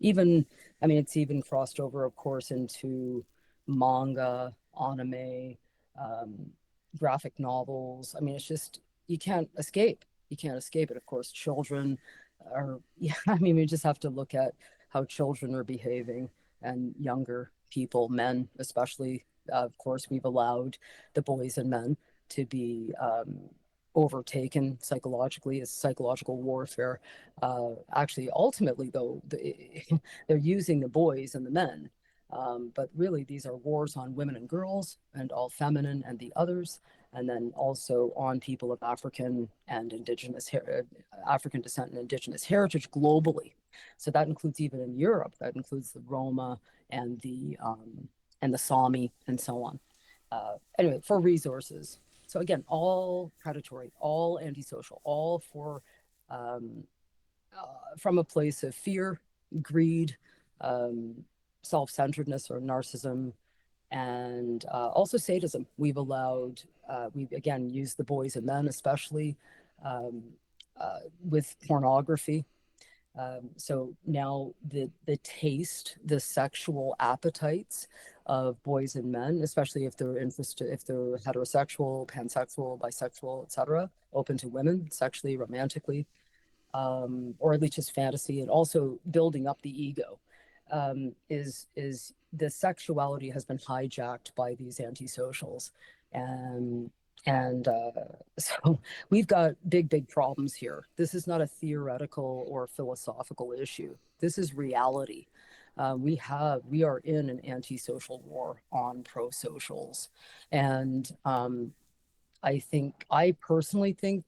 even, I mean, it's even crossed over, of course, into manga, anime, um, graphic novels. I mean, it's just, you can't escape. You can't escape it. Of course, children are, yeah, I mean, we just have to look at how children are behaving and younger people, men especially. Of course, we've allowed the boys and men to be overtaken psychologically as psychological warfare. Actually, ultimately, though, they're using the boys and the men. But really, these are wars on women and girls and all feminine and the others, and then also on people of African and African descent and indigenous heritage globally. So that includes even in Europe. That includes the Roma and the Sami and so on. Anyway, for resources. So again, all predatory, all antisocial, all for from a place of fear, greed, self-centeredness or narcissism, and also sadism. We've again used the boys and men, especially um, with pornography. So now the taste, the sexual appetites of boys and men, especially if they're interested, if they're heterosexual, pansexual, bisexual, etc., open to women sexually, romantically, or at least just fantasy, and also building up the ego, is the sexuality has been hijacked by these antisocials, and so we've got big problems here. This is not a theoretical or philosophical issue. This is reality. We are in an antisocial war on pro-socials, and I personally think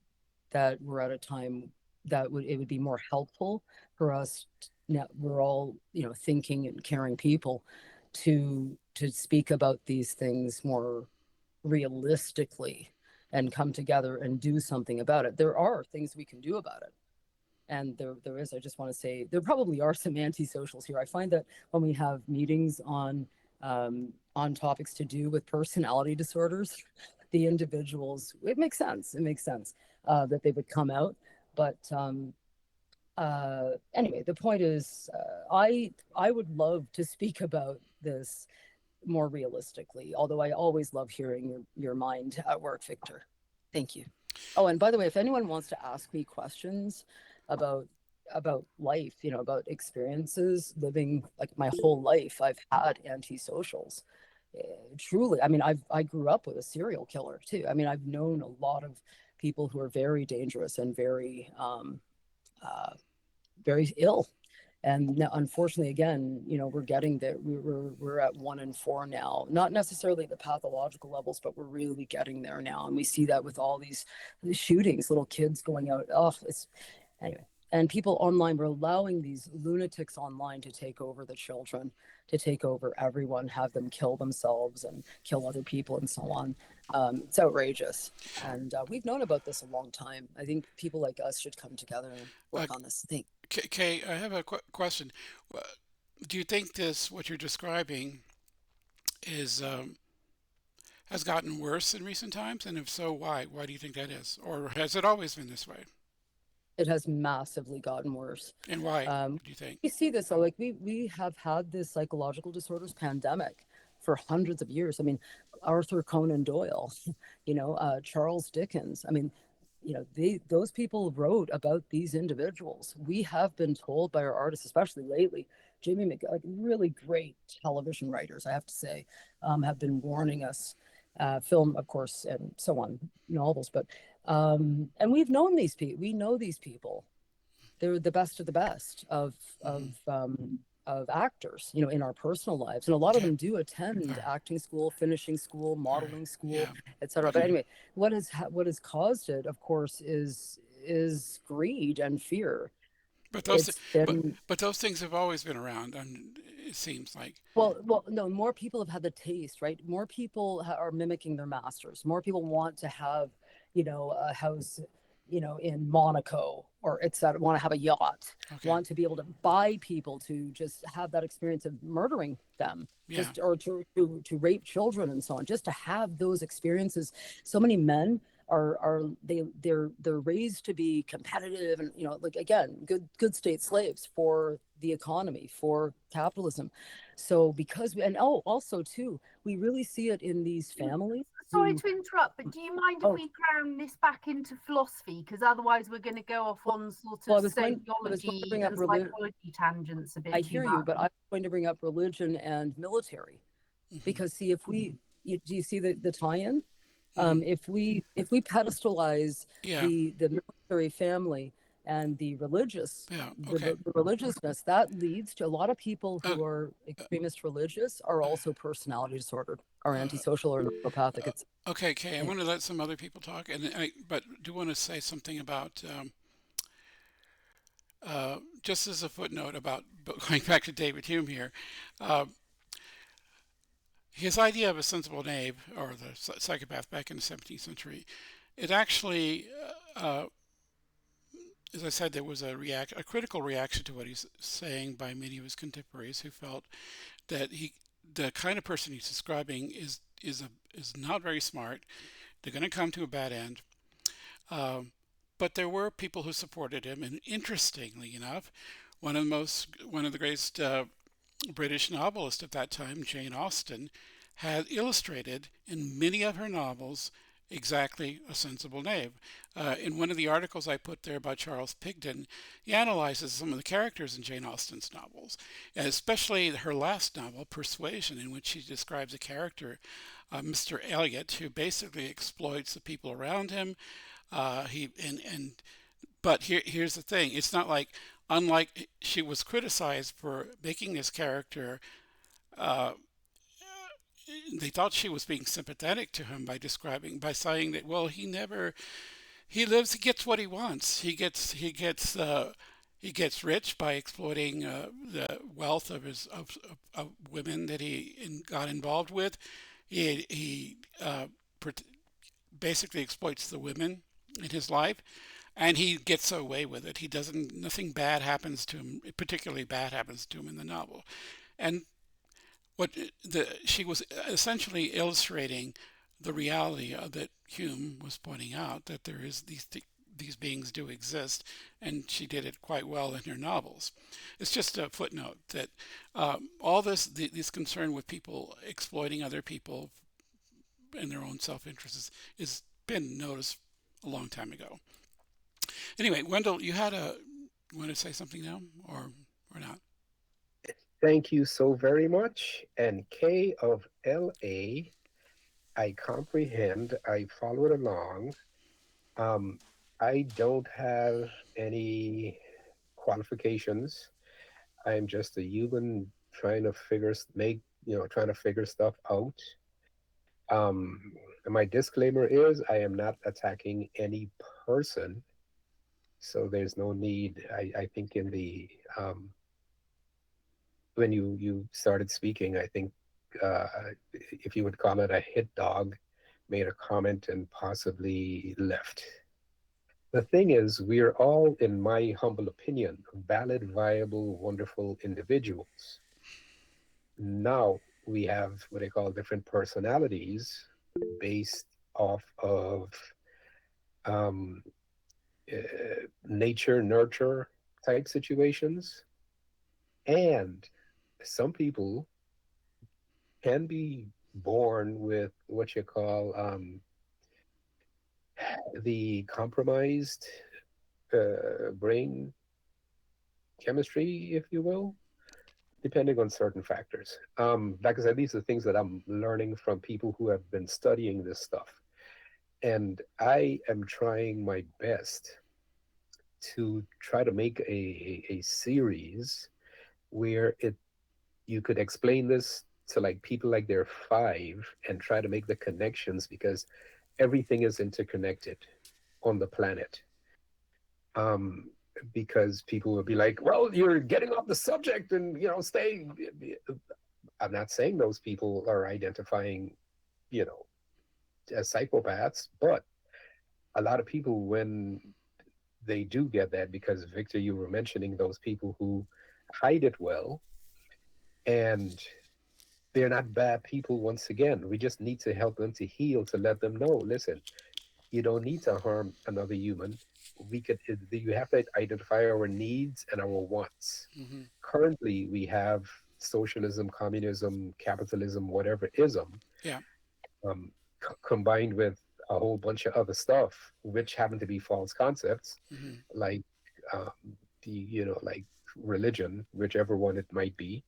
that we're at a time that it would be more helpful for us. Now we're all, you know, thinking and caring people to speak about these things more realistically and come together and do something about it. There are things we can do about it. And there is, I just want to say, there probably are some anti-socials here. I find that when we have meetings on topics to do with personality disorders, the individuals, it makes sense. It makes sense that they would come out. But anyway, the point is, I would love to speak about this more realistically, although I always love hearing your mind at work, Victor. Thank you. Oh, and by the way, if anyone wants to ask me questions about life, you know, about experiences living, like my whole life, I've had antisocials. Truly, I mean, I grew up with a serial killer too. I mean, I've known a lot of people who are very dangerous and very very ill. And now, unfortunately, again, you know, we're getting there. We're at 1 in 4 now. Not necessarily the pathological levels, but we're really getting there now. And we see that with all these shootings, little kids going out. Oh, it's anyway. And people online, we're allowing these lunatics online to take over the children, to take over everyone, have them kill themselves and kill other people and so on. It's outrageous. And we've known about this a long time. I think people like us should come together and work on this thing. Kay, I have a question. Do you think what you're describing, has gotten worse in recent times? And if so, why? Why do you think that is? Or has it always been this way? It has massively gotten worse. And why do you think? We see this, so like we have had this psychological disorders pandemic for hundreds of years. I mean, Arthur Conan Doyle, you know, Charles Dickens. I mean, you know, those people wrote about these individuals. We have been told by our artists, especially lately, like really great television writers, I have to say, have been warning us, film, of course, and so on, novels, but and we've known these people. We know these people. They're the best of the best of of actors, in our personal lives, and a lot of Yeah. them do attend Right. acting school, finishing school, Right. modeling school, Yeah. etc. But anyway, what has caused it, of course, is greed and fear. But those, It's but been but those things have always been around, and it seems like. no, more people have had the taste, right? More people are mimicking their masters. More people want to have, a house, in Monaco, or etc. Want to have a yacht. Okay. Want to be able to buy people to just have that experience of murdering them, Yeah. just or to rape children and so on. Just to have those experiences. So many men they're raised to be competitive, and like, again, good state slaves for the economy, for capitalism. So because and also too, we really see it in these families Sorry who, to interrupt, but do you mind if oh, we crown this back into philosophy? Because otherwise we're going to go off on sort well, of I was going to sociology bring up and psychology tangents a I bit too hear you, much. but I'm going to bring up religion and military, Hmm. because see, if do you see the tie-in? Hmm. If we pedestalize Yeah. the military family and Yeah. the, Okay. the religiousness, that leads to a lot of people Uh, who are uh, extremist religious are also personality disordered, are uh, antisocial or neuropathic. It's okay. Kay, I yeah. want to let some other people talk, but do want to say something about just as a footnote about going back to David Hume here. Uh, his idea of a sensible knave, or the psychopath back in the 17th century, it actually, as I said, there was a critical reaction to what he's saying by many of his contemporaries, who felt that the kind of person he's describing is not very smart. They're going to come to a bad end. Um, but there were people who supported him, and interestingly enough, one of the greatest British novelists at that time, Jane Austen, had illustrated in many of her novels exactly a sensible knave. In one of the articles I put there about Charles Pigden, he analyzes some of the characters in Jane Austen's novels, especially her last novel, Persuasion, in which she describes a character, Mr. Elliot, who basically exploits the people around him. He and But here's the thing: it's not like, unlike, she was criticized for making this character. Uh, they thought she was being sympathetic to him by saying that, well, he gets what he wants. He gets rich by exploiting the wealth of women that got involved with. He basically exploits the women in his life, and he gets away with it. He doesn't. Nothing bad happens to him. Particularly bad happens to him in the novel, and what she was essentially illustrating the reality that Hume was pointing out, that there is these beings do exist, and she did it quite well in her novels. It's just a footnote that all this concern with people exploiting other people in their own self-interest is been noticed a long time ago. Anyway, Wendell, you want to say something now, or not? Thank you so very much. And K of LA, I comprehend, I followed along. Um, I don't have any qualifications. I'm just a human trying to trying to figure stuff out. Um, my disclaimer is I am not attacking any person, so there's no need. I think in the when you started speaking, I think uh, if you would call it a hit dog, made a comment and possibly left. The thing is, we're all, in my humble opinion, valid, viable, wonderful individuals. Now we have what I call different personalities based off of um, nature, nurture type situations. And some people can be born with what you call the compromised brain chemistry, if you will, depending on certain factors. Like I said, these are things that I'm learning from people who have been studying this stuff. And I am trying my best to try to make a series where it you could explain this to like people like they're five and try to make the connections because everything is interconnected on the planet. Um, because people will be like, "Well, you're getting off the subject, and stay." I'm not saying those people are identifying, you know, as psychopaths, but a lot of people, when they do get that, because Victor, you were mentioning those people who hide it well, and they're not bad people. Once again, we just need to help them to heal, to let them know, listen, you don't need to harm another human. You have to identify our needs and our wants. Hmm. Currently, we have socialism, communism, capitalism, whatever ism, Yeah. um, combined with a whole bunch of other stuff, which happen to be false concepts, Hmm. like um, like religion, whichever one it might be,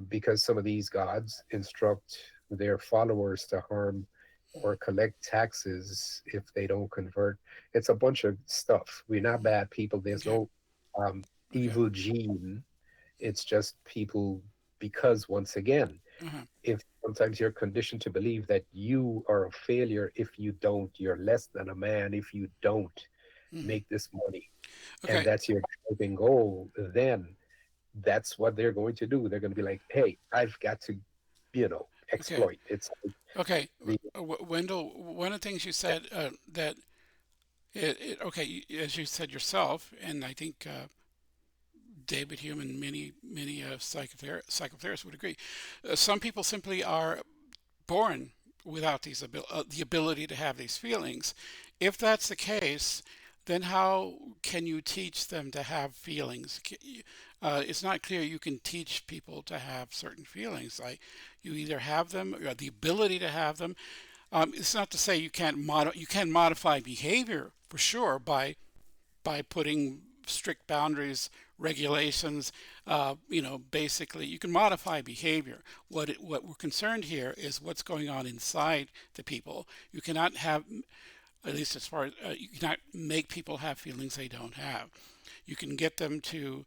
because some of these gods instruct their followers to harm or collect taxes if they don't convert. It's a bunch of stuff. We're not bad people. There's Okay. no Okay. evil gene. It's just people, because once again, Uh-huh. if sometimes you're conditioned to believe that you are a failure if you don't, you're less than a man if you don't Hmm. make this money, and Okay. that's your driving goal, then that's what they're going to do. They're going to be like, hey, I've got to, Okay. exploit. It's like Okay. the, Wendell, one of the things you said that okay, as you said yourself, and I think David Hume and many psychotherapists would agree. Some people simply are born without the ability to have these feelings. If that's the case, then how can you teach them to have feelings? It's not clear you can teach people to have certain feelings. Like you either have them or the ability to have them. It's not to say you can modify behavior for sure by putting strict boundaries, regulations. Basically, you can modify behavior. What we're concerned here is what's going on inside the people. You cannot have, at least as far as you cannot make people have feelings they don't have. You can get them to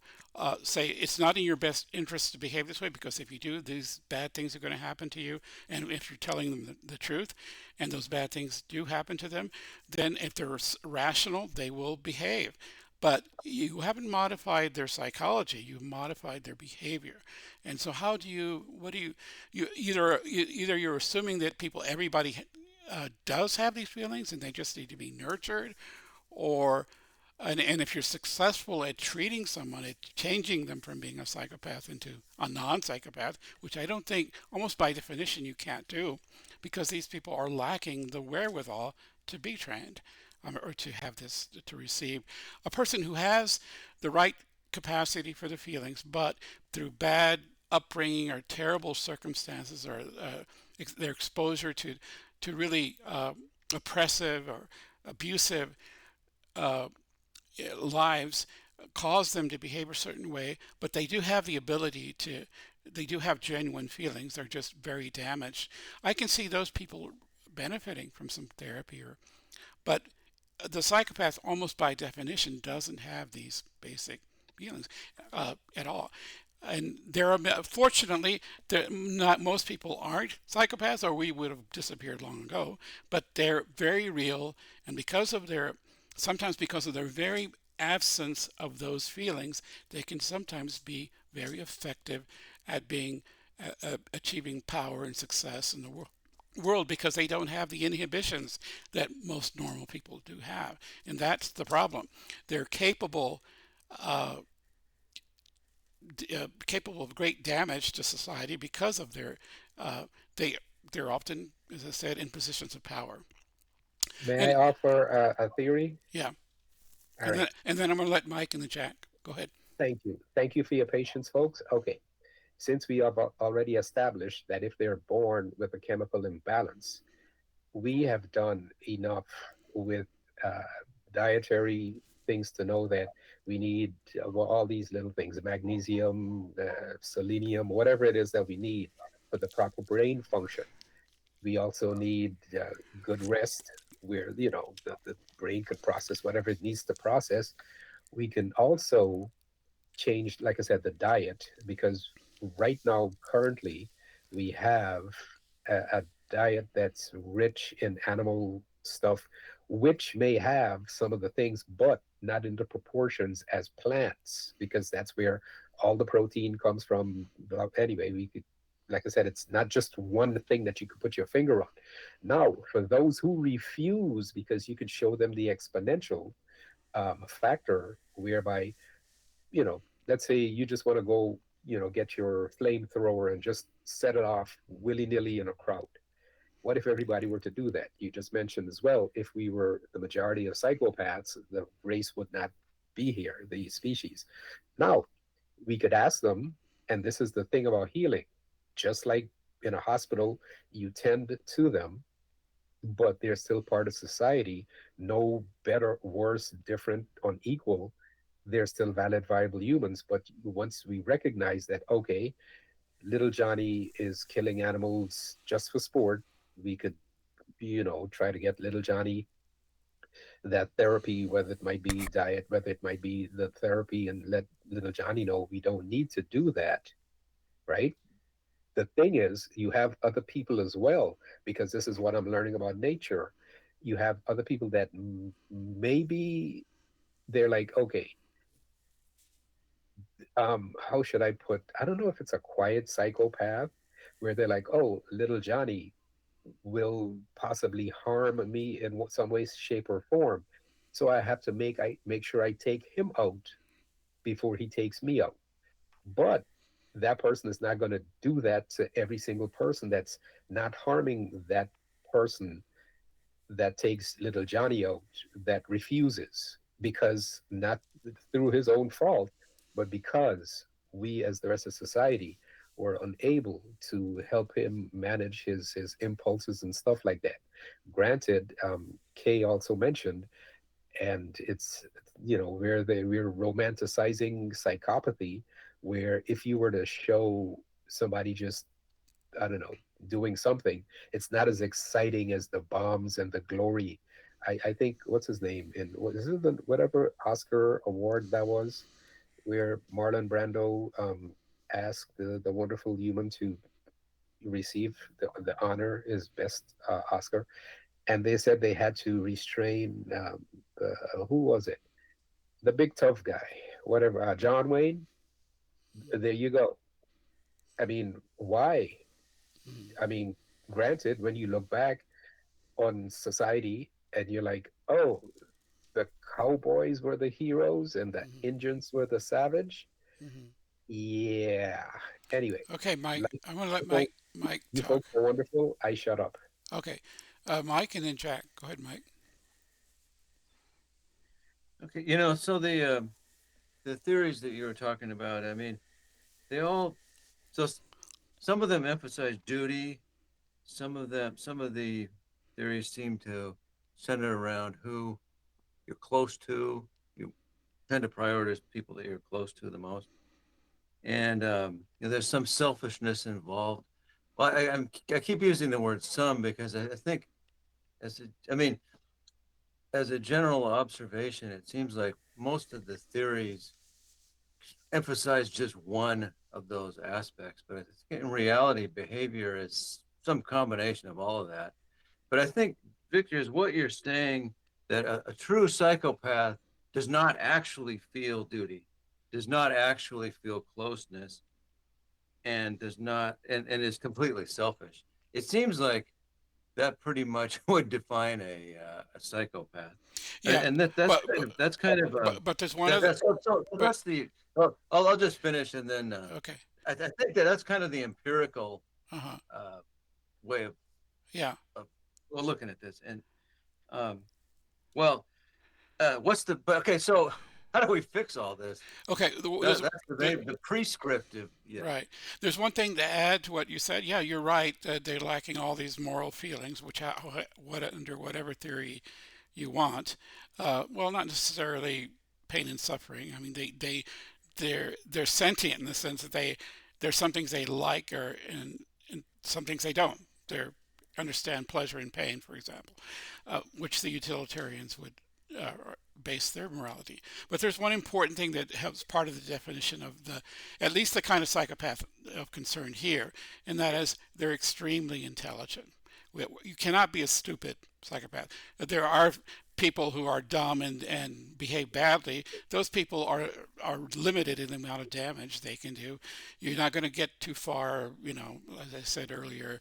say it's not in your best interest to behave this way because if you do, these bad things are going to happen to you. And if you're telling them the truth and those bad things do happen to them, then if they're rational, they will behave. But you haven't modified their psychology, you've modified their behavior. And so what do you either you're assuming that everybody does have these feelings and they just need to be nurtured, or and if you're successful at treating someone, at changing them from being a psychopath into a non-psychopath, which I don't think, almost by definition, you can't do, because these people are lacking the wherewithal to be trained, or to have this, to receive. A person who has the right capacity for the feelings, but through bad upbringing or terrible circumstances, or their exposure to really oppressive or abusive uh, lives cause them to behave a certain way, but they do have the ability to, they do have genuine feelings. They're just very damaged. I can see those people benefiting from some therapy, but the psychopath, almost by definition, doesn't have these basic feelings at all. And there are, fortunately, not most people aren't psychopaths, or we would have disappeared long ago. But they're very real, and sometimes because of their very absence of those feelings, they can sometimes be very effective at achieving power and success in the world because they don't have the inhibitions that most normal people do have, and that's the problem. They're uh, capable of great damage to society because of uh, they they're often, as I said, in positions of power. may And I offer a theory? yeah, All right. and then I'm going to let Mike and the Jack go ahead. Thank you. Thank you for your patience, folks. Okay. Since we have already established that if they're born with a chemical imbalance, we have done enough with uh, dietary things to know that we need well, all these little things, magnesium, selenium, whatever it is that we need for the proper brain function. We also need good rest where, the brain could process whatever it needs to process. We can also change, like I said, the diet, because right now, currently, we have a diet that's rich in animal stuff, which may have some of the things, but not in the proportions as plants, because that's where all the protein comes from. Well, anyway, we could, like I said, it's not just one thing that you could put your finger on. Now, for those who refuse, because you could show them the exponential factor, whereby, let's say you just want to go, get your flamethrower and just set it off willy nilly in a crowd. What if everybody were to do that? You just mentioned as well, if we were the majority of psychopaths, the race would not be here, the species. Now, we could ask them, and this is the thing about healing, just like in a hospital, you tend to them, but they're still part of society, no better, worse, different, unequal. They're still valid, viable humans. But once we recognize that, okay, little Johnny is killing animals just for sport, we could, try to get little Johnny that therapy, whether it might be diet, whether it might be the therapy, and let little Johnny know we don't need to do that, right? The thing is, you have other people as well, because this is what I'm learning about nature. You have other people that maybe they're like, okay, how should I put? I don't know if it's a quiet psychopath, where they're like, oh, little Johnny will possibly harm me in some way, shape, or form. So I have to make sure I take him out before he takes me out. But that person is not going to do that to every single person that's not harming that person that takes little Johnny out, that refuses, because not through his own fault, but because we, as the rest of society, were unable to help him manage his impulses and stuff like that. Granted, Kay also mentioned, and it's, we're romanticizing psychopathy, where if you were to show somebody just, I don't know, doing something, it's not as exciting as the bombs and the glory. I think, what's his name, in what is it, the whatever Oscar award that was, where Marlon Brando asked the wonderful human to receive the honor, his best Oscar, and they said they had to restrain, who was it, the big tough guy, whatever, John Wayne. There you go. I mean, why? Mhm. I mean, granted, when you look back on society and you're like, oh, the cowboys were the heroes and the Mhm. Indians were the savage. Mhm. Yeah. Anyway, Okay, Mike. like, I'm going to let you folks, Mike you talk. folks are wonderful. I shut up. Okay, Mike and then Jack. Go ahead, Mike. Okay, so the theories that you were talking about, I mean, they all so some of them emphasize duty, some of the theories seem to center around who you're close to. You tend to prioritize people that you're close to the most, and there's some selfishness involved. Well, I keep using the word some because I think I mean, as a general observation, it seems like most of the theories emphasize just one of those aspects, but I think in reality, behavior is some combination of all of that. But I think, Victor, is what you're saying, that a true psychopath does not actually feel duty, does not actually feel closeness, and does not, and is completely selfish. It seems like that pretty much would define a psychopath, Yeah, and but that's kind of but there's one that other. that's so But that's the. Well, I'll just finish and then okay. I think that's kind of the empirical Uh-huh. uh, way Yeah. of well, looking at this. And um, well, what's the but okay? So how do we fix all this? Okay. That's the prescriptive. Yeah. Right. There's one thing to add to what you said. Yeah, you're right. They're lacking all these moral feelings, which what under whatever theory you want. Well, not necessarily pain and suffering. I mean, they're sentient in the sense that there's some things they like, and some things they don't. They understand pleasure and pain, for example, which the utilitarians would base their morality. But there's one important thing that helps part of the definition of at least the kind of psychopath of concern here, and that is they're extremely intelligent. You cannot be a stupid psychopath. There are people who are dumb and behave badly. Those people are limited in the amount of damage they can do. You're not going to get too far, as I said earlier,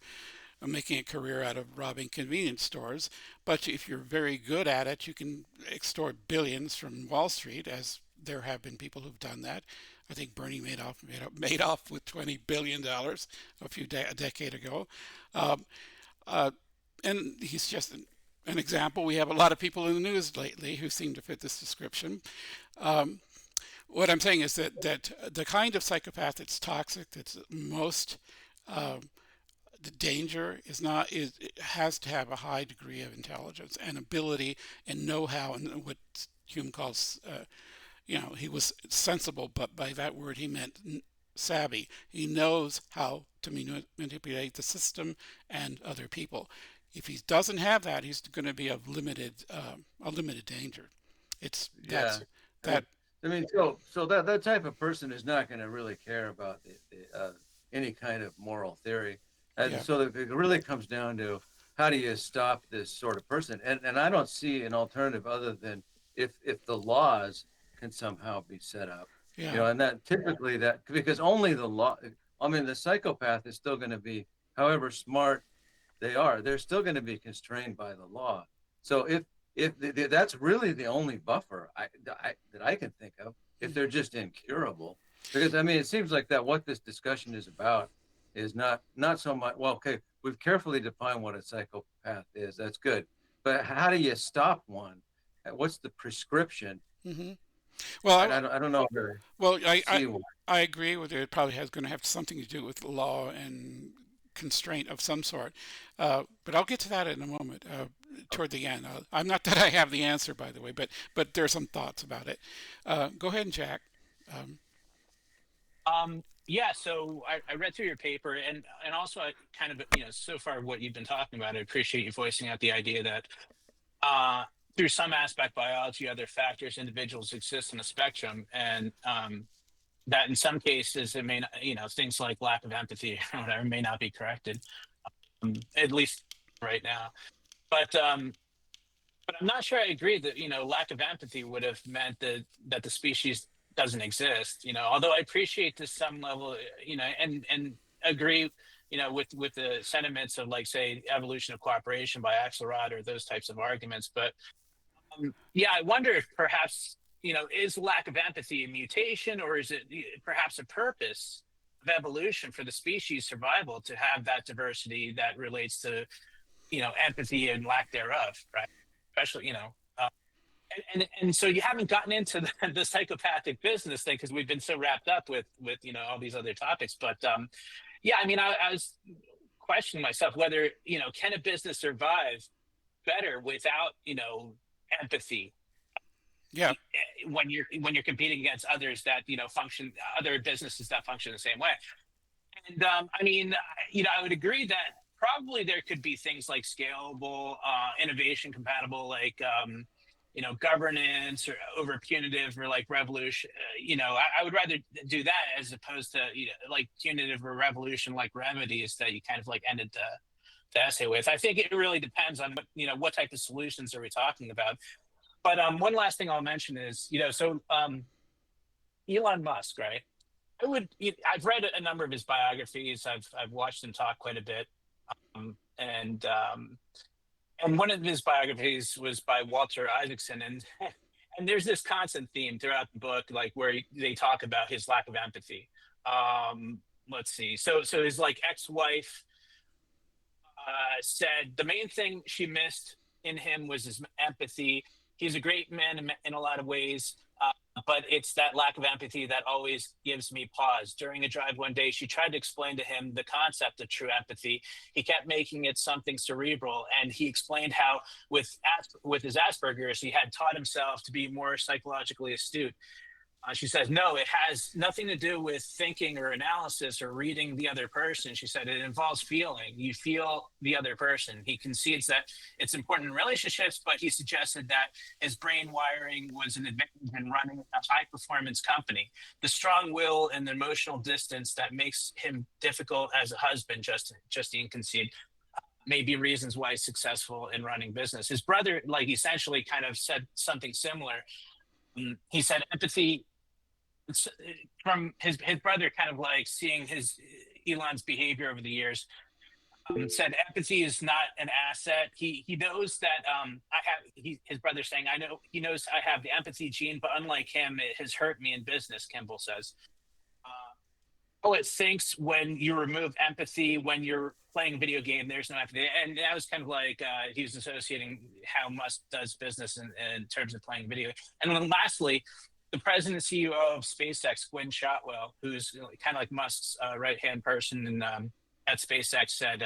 making a career out of robbing convenience stores. But if you're very good at it, you can extort billions from Wall Street, as there have been people who've done that. I think Bernie Madoff with $20 billion a decade ago. And he's just an example. We have a lot of people in the news lately who seem to fit this description. What I'm saying is that the kind of psychopath that's toxic, that's most the danger it has to have a high degree of intelligence and ability and know-how, and what Hume calls, he was sensible, but by that word he meant savvy. He knows how to manipulate the system and other people. If he doesn't have that, he's going to be of limited danger. I mean, so that type of person is not going to really care about any kind of moral theory. So it really comes down to, how do you stop this sort of person? And I don't see an alternative other than if the laws can somehow be set up. And that typically because only the law. I mean, the psychopath is still going to be, however smart they are, they're still going to be constrained by the law. So if that's really the only buffer that I can think of, if they're just incurable. Because I mean, it seems like that what this discussion is about is not so much, well, okay, we've carefully defined what a psychopath is. That's good. But how do you stop one? What's the prescription? Mm-hmm. Well, I don't know. Well, I agree with you. It probably going to have something to do with law and constraint of some sort. But I'll get to that in a moment, toward the end. I'm not that I have the answer, by the way, but there are some thoughts about it. Go ahead, Jack. Yeah, so I read through your paper, and also I kind of, so far what you've been talking about, I appreciate you voicing out the idea that through some aspect, biology, other factors, individuals exist on a spectrum, and that in some cases it may not, things like lack of empathy or whatever may not be corrected, at least right now. But I'm not sure I agree that, lack of empathy would have meant that the species doesn't exist, although I appreciate to some level, and agree, with the sentiments of, like, say, evolution of cooperation by Axelrod or those types of arguments. But I wonder if perhaps, is lack of empathy a mutation, or is it perhaps a purpose of evolution for the species survival to have that diversity that relates to, empathy and lack thereof, right? Especially, and so you haven't gotten into the psychopathic business thing because we've been so wrapped up with all these other topics. But I mean, I was questioning myself whether can a business survive better without empathy? Yeah. When you're competing against others that function, other businesses that function the same way. And I mean, I would agree that probably there could be things like scalable, innovation compatible, like governance, or over punitive, or like revolution. I would rather do that as opposed to like punitive or revolution like remedies that you kind of like ended the essay with. I think it really depends on what type of solutions are we talking about. But one last thing I'll mention is Elon Musk, right? I've read a number of his biographies. I've watched him talk quite a bit, and one of his biographies was by Walter Isaacson, and there's this constant theme throughout the book, like where they talk about his lack of empathy. Let's see. So his like ex-wife said the main thing she missed in him was his empathy. He's a great man in a lot of ways, but it's that lack of empathy that always gives me pause. During a drive one day, she tried to explain to him the concept of true empathy. He kept making it something cerebral, and he explained how with his Asperger's, he had taught himself to be more psychologically astute. She says, no, it has nothing to do with thinking or analysis or reading the other person. She said it involves feeling. You feel the other person. He concedes that it's important in relationships, but he suggested that his brain wiring was an advantage in running a high performance company. The strong will and the emotional distance that makes him difficult as a husband, Justine conceded, may be reasons why he's successful in running business. His brother, like, essentially kind of said something similar. He said empathy from his brother, kind of like seeing his Elon's behavior over the years. Said empathy is not an asset. He knows that his brother saying, I know he knows I have the empathy gene, but unlike him, it has hurt me in business. Kimball says. It thinks when you remove empathy when you're playing a video game, there's no empathy, and that was kind of like he was associating how Musk does business in terms of playing video. And then lastly, the president and CEO of SpaceX, Gwynne Shotwell, who's kind of like Musk's right-hand person at SpaceX, said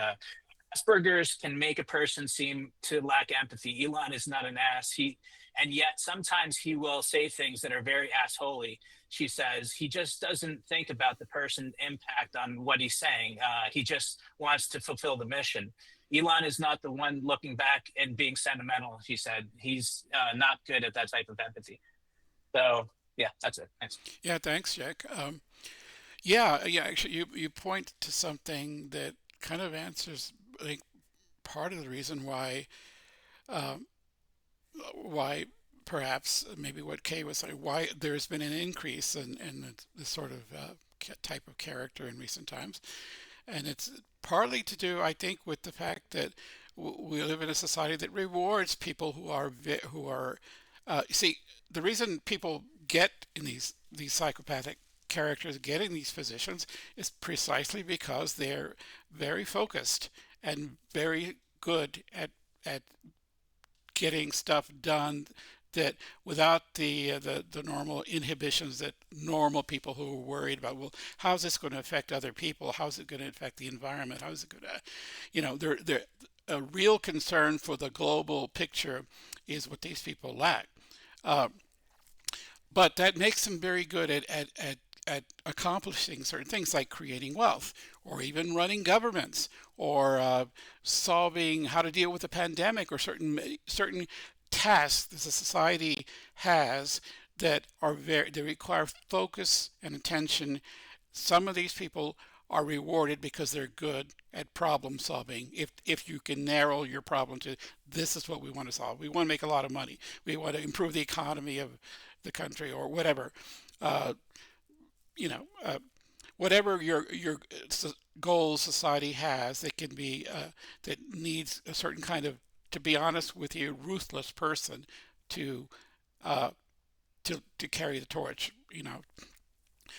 Asperger's can make a person seem to lack empathy. Elon is not an ass. And yet sometimes he will say things that are very assholey. She says he just doesn't think about the person impact on what he's saying. He just wants to fulfill the mission. Elon is not the one looking back and being sentimental. She said he's not good at that type of empathy. So yeah, that's it. Thanks. Yeah, thanks, Jack. Actually, you point to something that kind of answers, I think, part of the reason why perhaps maybe what Kay was saying, why there's been an increase in the sort of type of character in recent times. And it's partly to do, I think, with the fact that we live in a society that rewards people who are see, the reason people get in these psychopathic characters getting these positions is precisely because they're very focused and very good at getting stuff done that without the normal inhibitions that normal people who are worried about, well, how's this going to affect other people? How's it going to affect the environment? How's it going to, they're a real concern for the global picture is what these people lack. But that makes them very good at accomplishing certain things like creating wealth or even running governments or solving how to deal with a pandemic or certain tasks that the society has that they require focus and attention. Some of these people are rewarded because they're good at problem solving. If you can narrow your problem to this is what we want to solve. We want to make a lot of money. We want to improve the economy of the country or whatever. Whatever your goals society has that can be that needs a certain kind of, to be honest with you, ruthless person to carry the torch.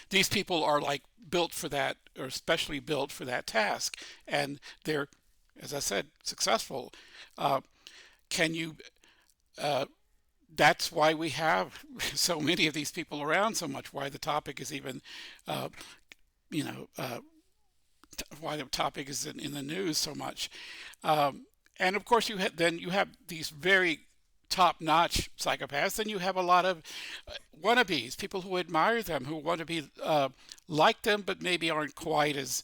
These people are like built for that, or especially built for that task, and they're, as I said, successful. Can you? That's why we have so many of these people around so much. Why the topic is even, why the topic is in the news so much. And of course, you have these very top-notch psychopaths. Then you have a lot of wannabes, people who admire them, who want to be like them, but maybe aren't quite as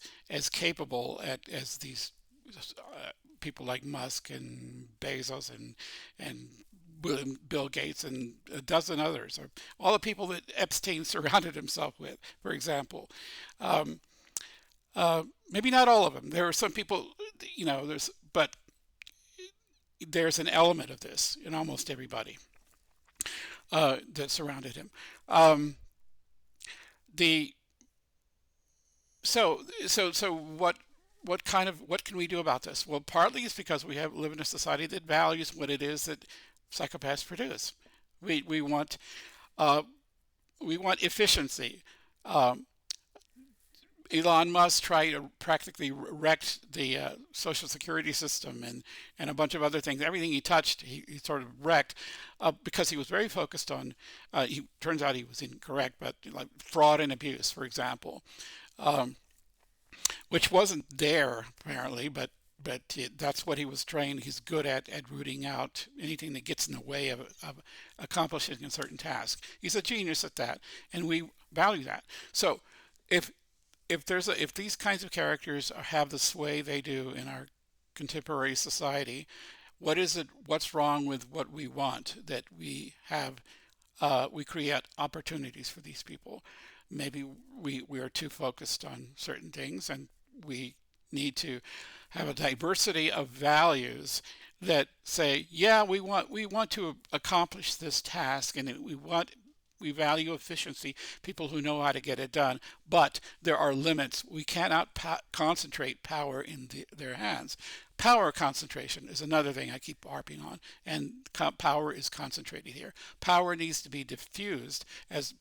capable as these people like Musk and Bezos and Bill Gates and a dozen others, or all the people that Epstein surrounded himself with, for example. Maybe not all of them. There are some people, but there's an element of this in almost everybody that surrounded him. So what can we do about this? Well, partly it's because we live in a society that values what it is that psychopaths produce. We want efficiency. Elon Musk tried to practically wreck the Social Security system and a bunch of other things. Everything he touched, he sort of wrecked because he was very focused on. Turns out he was incorrect, but like fraud and abuse, for example, which wasn't there apparently, but that's what he was trained. He's good at rooting out anything that gets in the way of accomplishing a certain task. He's a genius at that, and we value that. So if if these kinds of characters have the sway they do in our contemporary society, what is it? What's wrong with what we want that we have? We create opportunities for these people. Maybe we are too focused on certain things, and we need to have a diversity of values that say, yeah, we want to accomplish this task, and we value efficiency, people who know how to get it done, but there are limits. We cannot concentrate power in their hands. Power concentration is another thing I keep harping on, and power is concentrated here. Power needs to be diffused as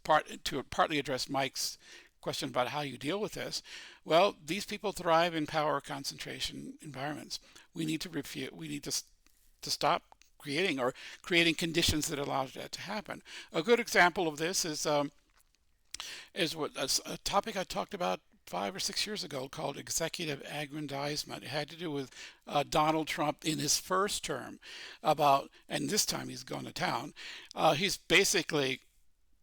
to partly address Mike's question about how you deal with this. Well, these people thrive in power concentration environments. We need to to stop creating conditions that allow that to happen. A good example of this is what a topic I talked about 5 or 6 years ago called executive aggrandizement. It had to do with Donald Trump in his first term and this time he's going to town. He's basically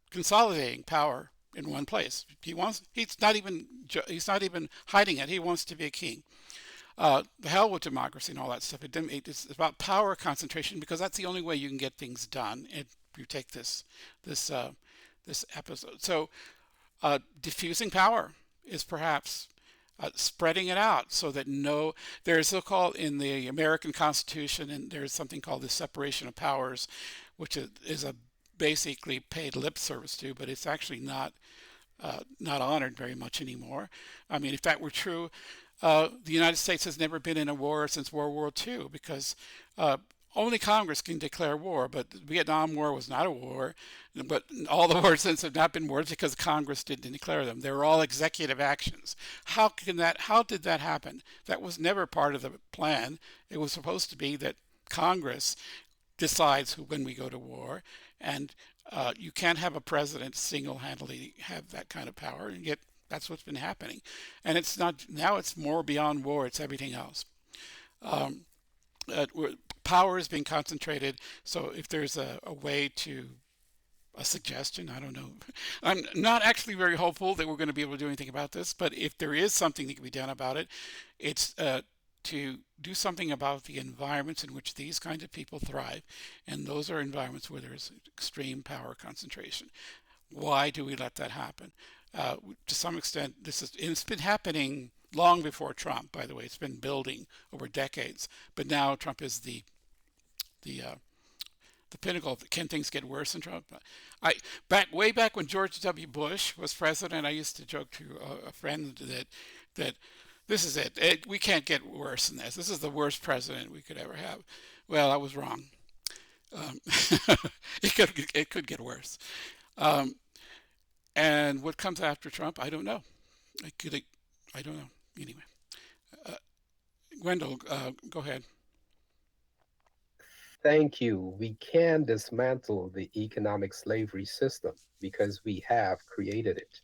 consolidating power in one place. He's not even hiding it. He wants to be a king. The hell with democracy and all that stuff. It's about power concentration because that's the only way you can get things done. If you take this episode, so diffusing power is perhaps spreading it out so that there's so-called in the American Constitution, and there's something called the separation of powers, which is a basically paid lip service to, but it's actually not honored very much anymore. I mean, if that were true, the United States has never been in a war since World War II because only Congress can declare war, but the Vietnam War was not a war, but all the wars since have not been wars because Congress didn't declare them. They were all executive actions. How did that happen? That was never part of the plan. It was supposed to be that Congress decides when we go to war, and you can't have a president single-handedly have that kind of power, and yet that's what's been happening. And it's not now; it's more beyond war; it's everything else. Power is being concentrated. So if there's a way to a suggestion, I don't know. I'm not actually very hopeful that we're going to be able to do anything about this, but if there is something that can be done about it, it's to do something about the environments in which these kinds of people thrive. And those are environments where there's extreme power concentration. Why do we let that happen? To some extent, it's been happening long before Trump, by the way. It's been building over decades, but now Trump is the pinnacle. Can things get worse than Trump? Way back when George W. Bush was president, I used to joke to a friend that this is it. We can't get worse than this. This is the worst president we could ever have. Well, I was wrong. It could get worse. And what comes after Trump, I don't know. I don't know. Anyway, Wendell, go ahead. Thank you. We can dismantle the economic slavery system because we have created it.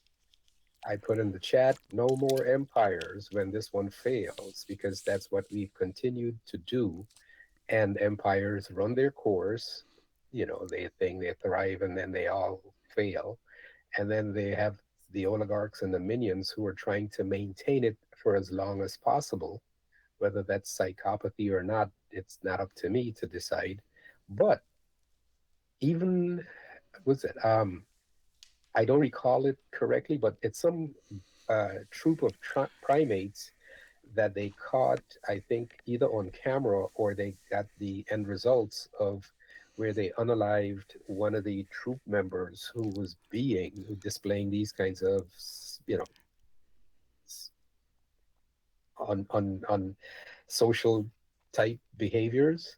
I put in the chat, no more empires when this one fails, because that's what we've continued to do. And empires run their course. They think they thrive and then they all fail. And then they have the oligarchs and the minions who are trying to maintain it for as long as possible. Whether that's psychopathy or not, it's not up to me to decide. But even, I don't recall it correctly, but it's some troop of primates that they caught, I think, either on camera or they got the end results of where they unalived one of the troop members who was displaying these kinds of, on social type behaviors,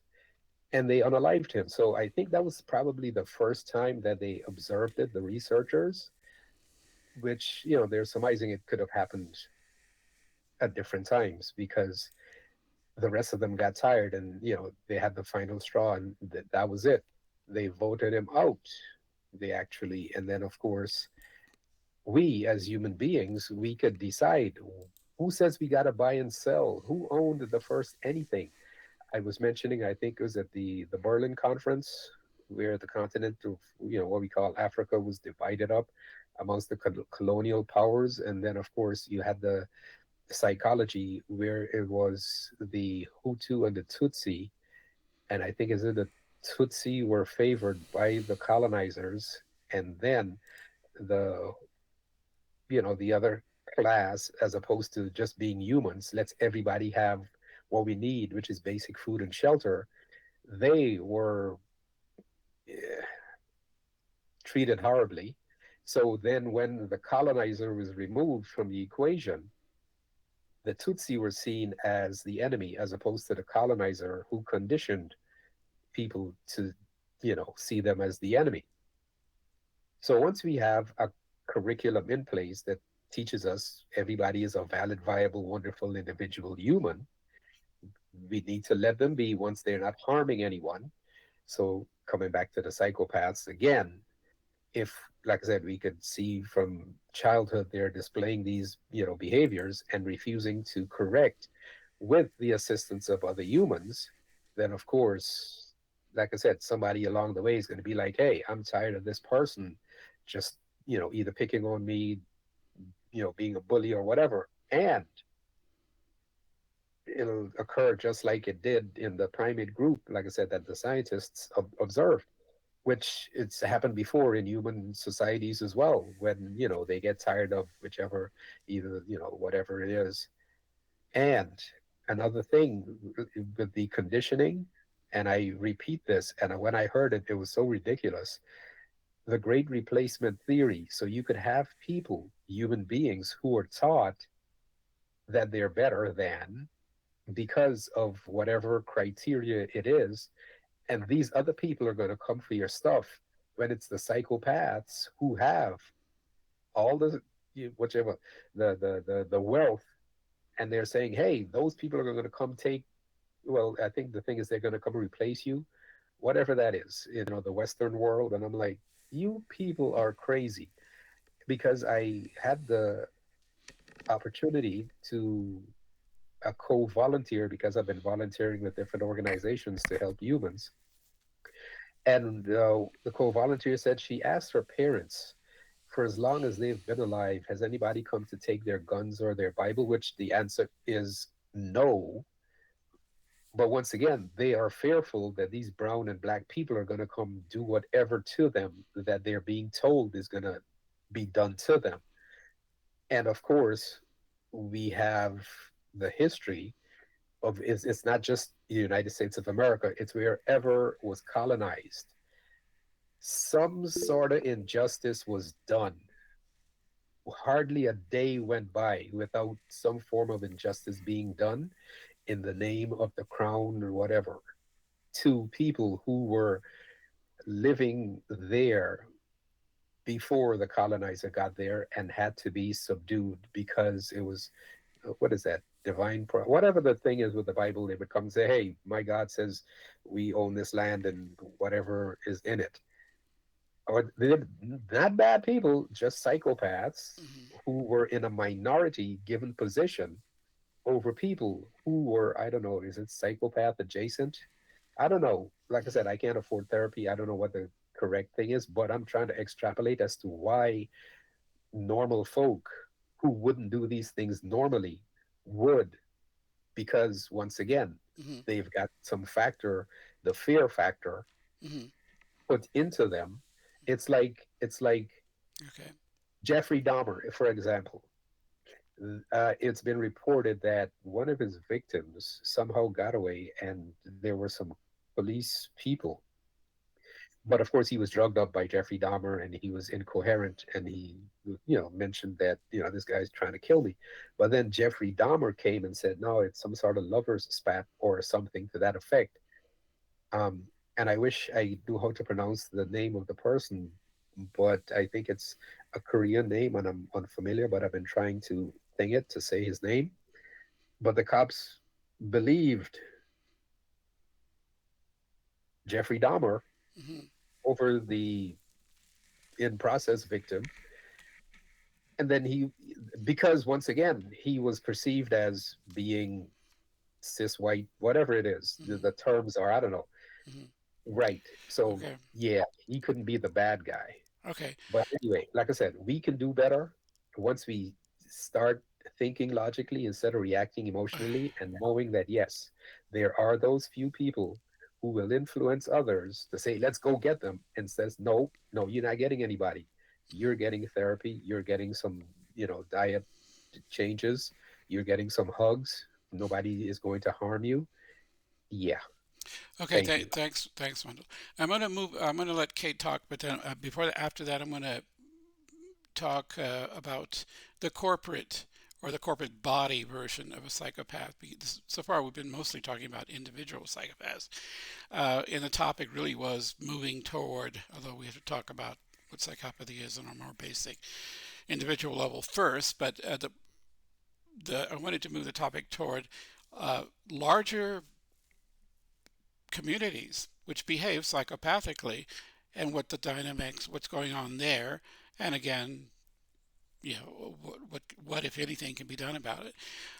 and they unalived him. So I think that was probably the first time that they observed it, the researchers, which, they're surmising it could have happened at different times because the rest of them got tired and, they had the final straw and that was it. They voted him out. And then of course, we as human beings, we could decide Who says we got to buy and sell? Who owned the first anything? I was mentioning, I think it was at the Berlin conference, where the continent of, what we call Africa was divided up amongst the colonial powers. And then, of course, you had the psychology where it was the Hutu and the Tutsi. And I think is it the Tutsi were favored by the colonizers, and then the the other class, as opposed to just being humans, lets everybody have what we need, which is basic food and shelter. They were eh, treated horribly. So then, when the colonizer was removed from the equation, the Tutsi were seen as the enemy, as opposed to the colonizer who conditioned people to, see them as the enemy. So once we have a curriculum in place that teaches us everybody is a valid, viable, wonderful individual human, we need to let them be once they're not harming anyone. So coming back to the psychopaths again, if, like I said, we could see from childhood they're displaying these, behaviors and refusing to correct with the assistance of other humans, then of course, like I said, somebody along the way is going to be like, hey, I'm tired of this person just, either picking on me, being a bully or whatever. And it'll occur just like it did in the primate group, like I said, that the scientists observed, which it's happened before in human societies as well, when, they get tired of whichever, either, whatever it is. And another thing with the conditioning, and I repeat this, and when I heard it, it was so ridiculous. The great replacement theory. So you could have people, human beings, who are taught that they're better than because of whatever criteria it is. And these other people are going to come for your stuff when it's the psychopaths who have all the whichever the wealth, and they're saying, hey, those people are going to come take, well, I think the thing is they're going to come replace you, whatever that is, the Western world. And I'm like, you people are crazy. Because I had the opportunity to co-volunteer, because I've been volunteering with different organizations to help humans. And the co-volunteer said she asked her parents, for as long as they've been alive, has anybody come to take their guns or their Bible? Which the answer is no. But once again, they are fearful that these brown and black people are going to come do whatever to them that they're being told is going to be done to them. And of course, we have the history of it's not just the United States of America, it's wherever was colonized. Some sort of injustice was done. Hardly a day went by without some form of injustice being done in the name of the crown or whatever to people who were living there before the colonizer got there and had to be subdued because it was, what is that, divine whatever the thing is with the Bible. They would come and say, hey, my God says we own this land and whatever is in it. Or they're not bad people, just psychopaths who were in a minority given position over people who were, I don't know, is it psychopath adjacent? I don't know. Like I said, I can't afford therapy. I don't know what the correct thing is, but I'm trying to extrapolate as to why normal folk who wouldn't do these things normally would, because once again, Mm-hmm. they've got some factor, the fear factor Mm-hmm. put into them. It's like Okay. Jeffrey Dahmer, for example. It's been reported that one of his victims somehow got away, and there were some police people. But of course, he was drugged up by Jeffrey Dahmer, and he was incoherent, and he, mentioned that this guy's trying to kill me. But then Jeffrey Dahmer came and said, no, it's some sort of lover's spat or something to that effect. Um, and I wish I knew how to pronounce the name of the person, but I think it's a Korean name, and I'm unfamiliar. But I've been trying to thing it to say his name. But the cops believed Jeffrey Dahmer Mm-hmm. over the in process victim. and then because once again, he was perceived as being cis white, whatever it is, the terms are, I don't know. Mhm. Right. So Okay. yeah, he couldn't be the bad guy. Okay. But anyway, like I said, we can do better once we start thinking logically instead of reacting emotionally, and knowing that yes, there are those few people who will influence others to say, let's go get them, and says, no, no, you're not getting anybody. You're getting therapy, you're getting some, diet changes, you're getting some hugs. Nobody is going to harm you. Yeah, Okay. thank you. Thanks, Wendell. I'm gonna let Kate talk, but then after that, I'm gonna talk about the corporate or the corporate body version of a psychopath. So far, we've been mostly talking about individual psychopaths. And the topic really was moving toward, although we have to talk about what psychopathy is on a more basic individual level first, but I wanted to move the topic toward larger communities which behave psychopathically, and what the dynamics, what's going on there, and again, what if anything can be done about it.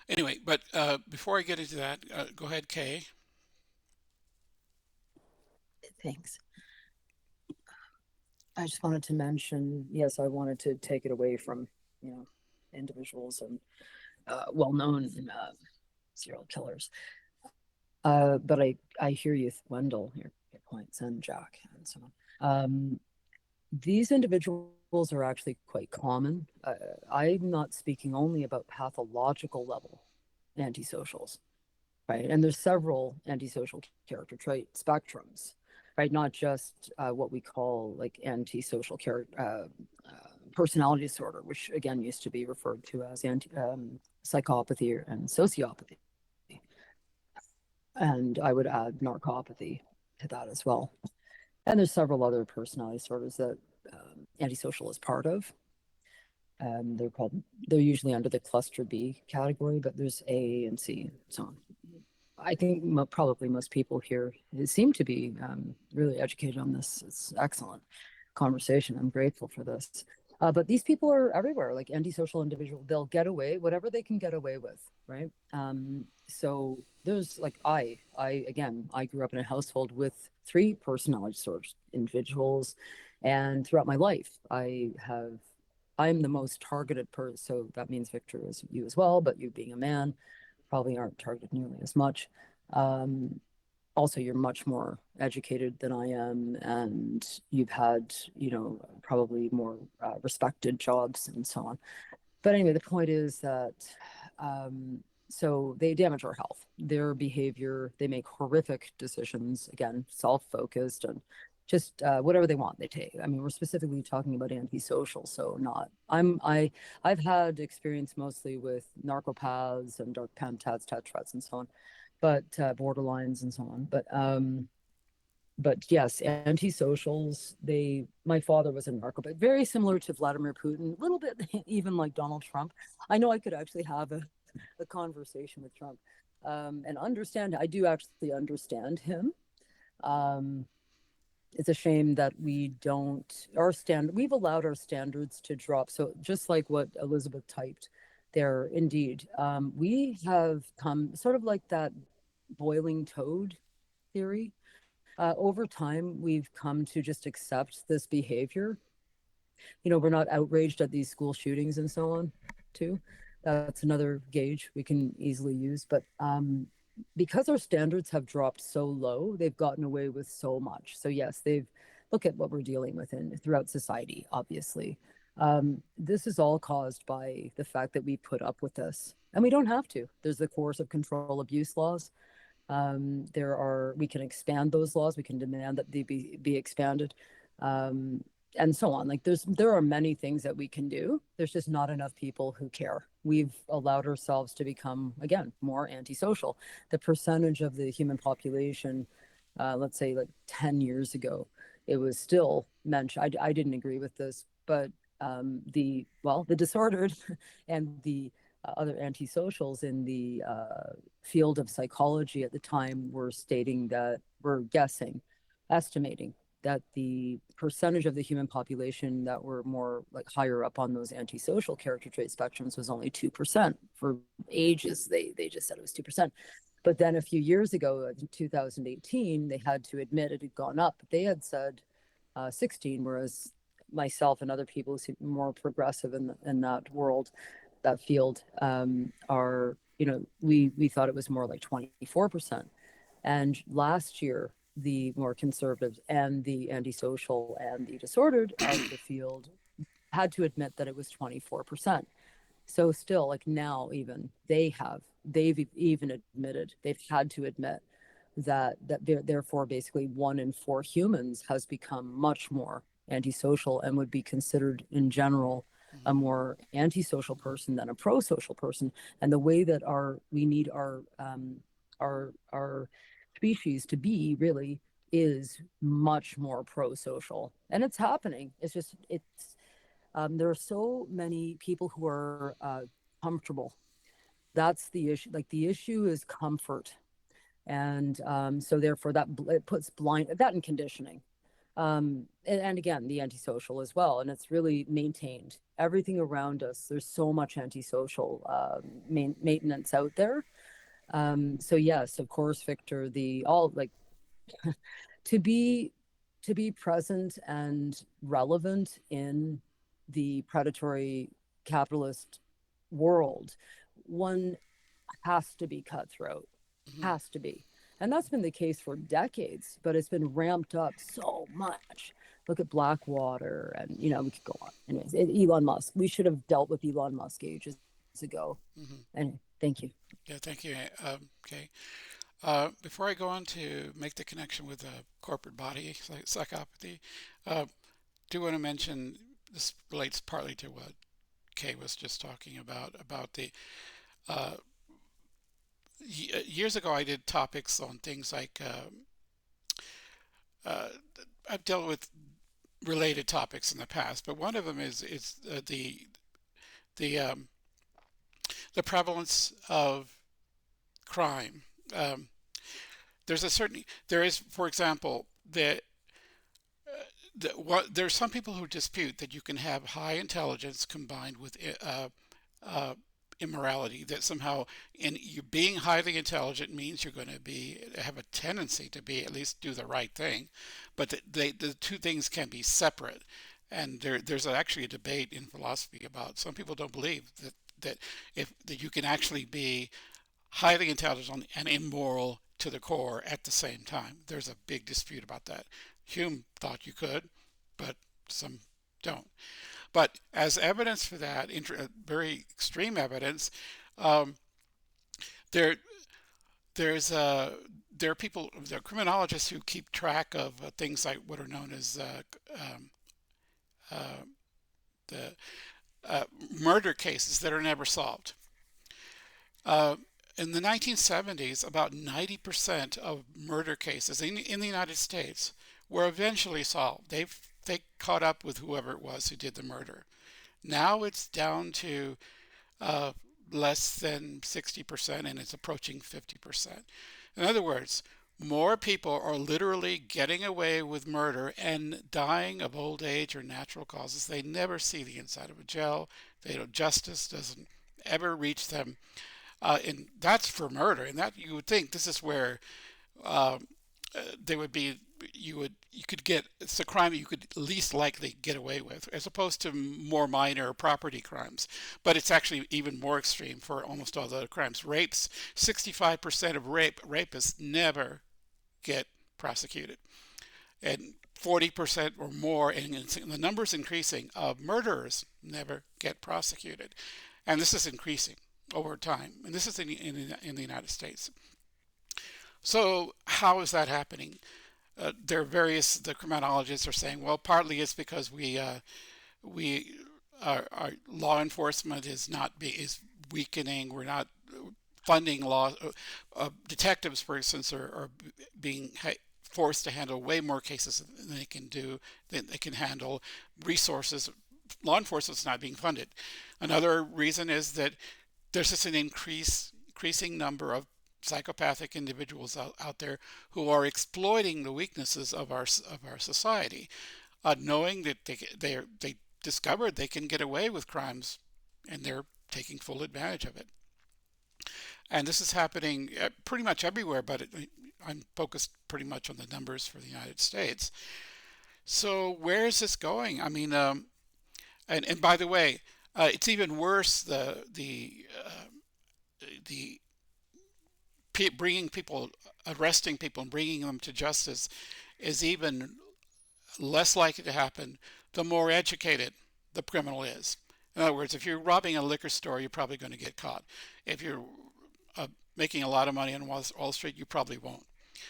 Anyway, but before I get into that, go ahead, Kay. Thanks. I just wanted to mention, yes, I wanted to take it away from, individuals and well-known serial killers. But I hear you, Wendell, your points, and Jack, and so on. These individuals are actually quite common. I'm not speaking only about pathological level antisocials, right? And there's several antisocial character trait spectrums, right? Not just what we call like antisocial personality disorder, which again used to be referred to as psychopathy and sociopathy. And I would add narcopathy to that as well. And there's several other personality disorders that antisocial is part of. They're usually under the cluster B category, but there's A and C and so on. I think probably most people here seem to be really educated on this. It's excellent conversation. I'm grateful for this. But these people are everywhere, like antisocial individual. They'll get away, whatever they can get away with, right? So there's like I grew up in a household with 3 personality disorders individuals, and throughout my life, I'm the most targeted person. So that means Victor is you as well, but you being a man, probably aren't targeted nearly as much. Also, you're much more educated than I am, and you've had, probably more respected jobs and so on. But anyway, the point is that so they damage our health, their behavior, they make horrific decisions, again, self-focused, and just whatever they want, they take. I mean, we're specifically talking about antisocial, so I've had experience mostly with narcopaths and dark pentats, tetrats, and so on, but borderlines and so on. But yes, antisocials. My father was a narcopath, very similar to Vladimir Putin, a little bit even like Donald Trump. I know I could actually have a conversation with Trump and understand. I do actually understand him. It's a shame that we've allowed our standards to drop. So just like what Elizabeth typed there, indeed, we have come sort of like that boiling toad theory. Over time, we've come to just accept this behavior. We're not outraged at these school shootings and so on, too. That's another gauge we can easily use. But because our standards have dropped so low, they've gotten away with so much. So yes, look at what we're dealing with throughout society, obviously. This is all caused by the fact that we put up with this. And we don't have to. There's the coercive control abuse laws. We can expand those laws. We can demand that they be expanded, and so on. Like there are many things that we can do. There's just not enough people who care. We've allowed ourselves to become, again, more antisocial. The percentage of the human population, let's say like 10 years ago, it was still mentioned. I didn't agree with this, but the disordered and the other antisocials in the estimating that the percentage of the human population that were more like higher up on those antisocial character trait spectrums was only 2%. For ages, they just said it was 2%. But then a few years ago, in 2018, they had to admit it had gone up. They had said 16, whereas myself and other people who seem more progressive in that world, that field, are, we thought it was more like 24%. And last year, the more conservatives and the antisocial and the disordered of the field had to admit that it was 24%. So still, like now, even they've even admitted, they've had to admit that therefore basically 1 in 4 humans has become much more antisocial and would be considered in general a more antisocial person than a pro-social person. And the way that we need our species to be really is much more pro-social, and it's happening. There are so many people who are comfortable. That's the issue. Like the issue is comfort, and so therefore it puts that in conditioning, and again the antisocial as well. And it's really maintained everything around us. There's so much antisocial maintenance out there. So yes, of course, Victor, to be present and relevant in the predatory capitalist world, one has to be cutthroat, has to be. And that's been the case for decades, but it's been ramped up so much. Look at Blackwater, and we could go on. Anyways, Elon Musk. We should have dealt with Elon Musk ages ago. Anyway, thank you. Yeah, thank you. Okay. Before I go on to make the connection with the corporate body, psychopathy, do want to mention, this relates partly to what Kay was just talking about the years ago I did topics on things like I've dealt with related topics in the past, but one of them is the prevalence of crime. There is, for example, there's some people who dispute that you can have high intelligence combined with immorality, that somehow you being highly intelligent means you're going to have a tendency to at least do the right thing, but the two things can be separate. And there's actually a debate in philosophy about, some people don't believe that you can actually be highly intelligent and immoral to the core at the same time. There's a big dispute about that. Hume thought you could, but some don't. But as evidence for that, very extreme evidence, there are criminologists who keep track of things like what are known as the murder cases that are never solved. In the 1970s, about 90% of murder cases in the United States were eventually solved. They caught up with whoever it was who did the murder. Now it's down to less than 60%, and it's approaching 50%. In other words, more people are literally getting away with murder and dying of old age or natural causes. They never see the inside of a jail. Justice doesn't ever reach them. And that's for murder. And that, you would think, this is where it's a crime you could least likely get away with, as opposed to more minor property crimes. But it's actually even more extreme for almost all the other crimes. Rapes, 65% of rapists never get prosecuted. And 40% or more, and the number's increasing, of murderers never get prosecuted. And this is increasing over time. And this is in the United States. So how is that happening? The criminologists are saying, well, partly it's because our law enforcement is weakening. We're not funding law. Detectives, for instance, are being forced to handle way more cases than they can handle. Resources, law enforcement's not being funded. Another reason is that there's just an increasing number of psychopathic individuals out there who are exploiting the weaknesses of our society, knowing that they discovered they can get away with crimes, and they're taking full advantage of it. And this is happening pretty much everywhere, but I'm focused pretty much on the numbers for the United States. So where is this going? I mean, and by the way, it's even worse. The bringing people, arresting people, and bringing them to justice is even less likely to happen the more educated the criminal is. In other words, if you're robbing a liquor store, you're probably going to get caught. If you're making a lot of money on Wall Street, you probably won't.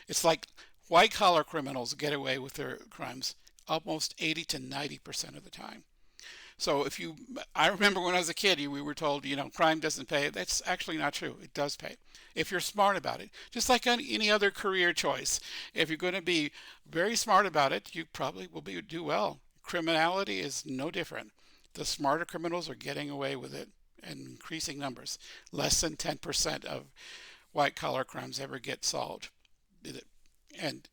It's like white-collar criminals get away with their crimes almost 80 to 90% of the time. So I remember when I was a kid, we were told, crime doesn't pay. That's actually not true. It does pay if you're smart about it. Just like any other career choice. If you're going to be very smart about it, you probably will do well. Criminality is no different. The smarter criminals are getting away with it in increasing numbers. Less than 10% of white-collar crimes ever get solved. And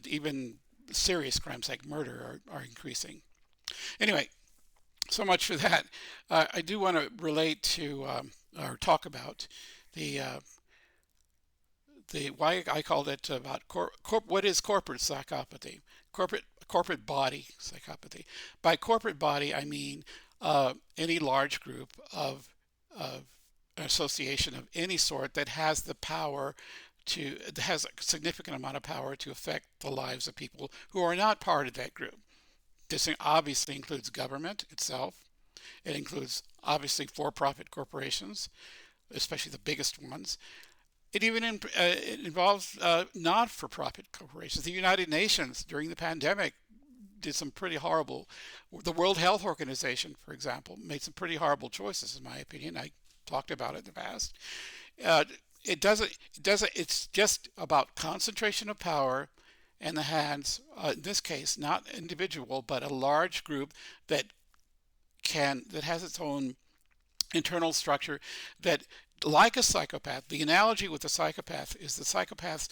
even serious crimes like murder are increasing. Anyway, so much for that. I do want to relate to or talk about the why I called it about what is corporate psychopathy, corporate body psychopathy. By corporate body, I mean any large group of an association of any sort that has the power that has a significant amount of power to affect the lives of people who are not part of that group. This obviously includes government itself. It includes, obviously, for-profit corporations, especially the biggest ones. It even it involves not-for-profit corporations. The United Nations, during the pandemic, did some pretty horrible. The World Health Organization, for example, made some pretty horrible choices, in my opinion. I talked about it in the past. It's just about concentration of power in the hands, in this case, not individual, but a large group that has its own internal structure that, like a psychopath, the analogy with the psychopath is the psychopaths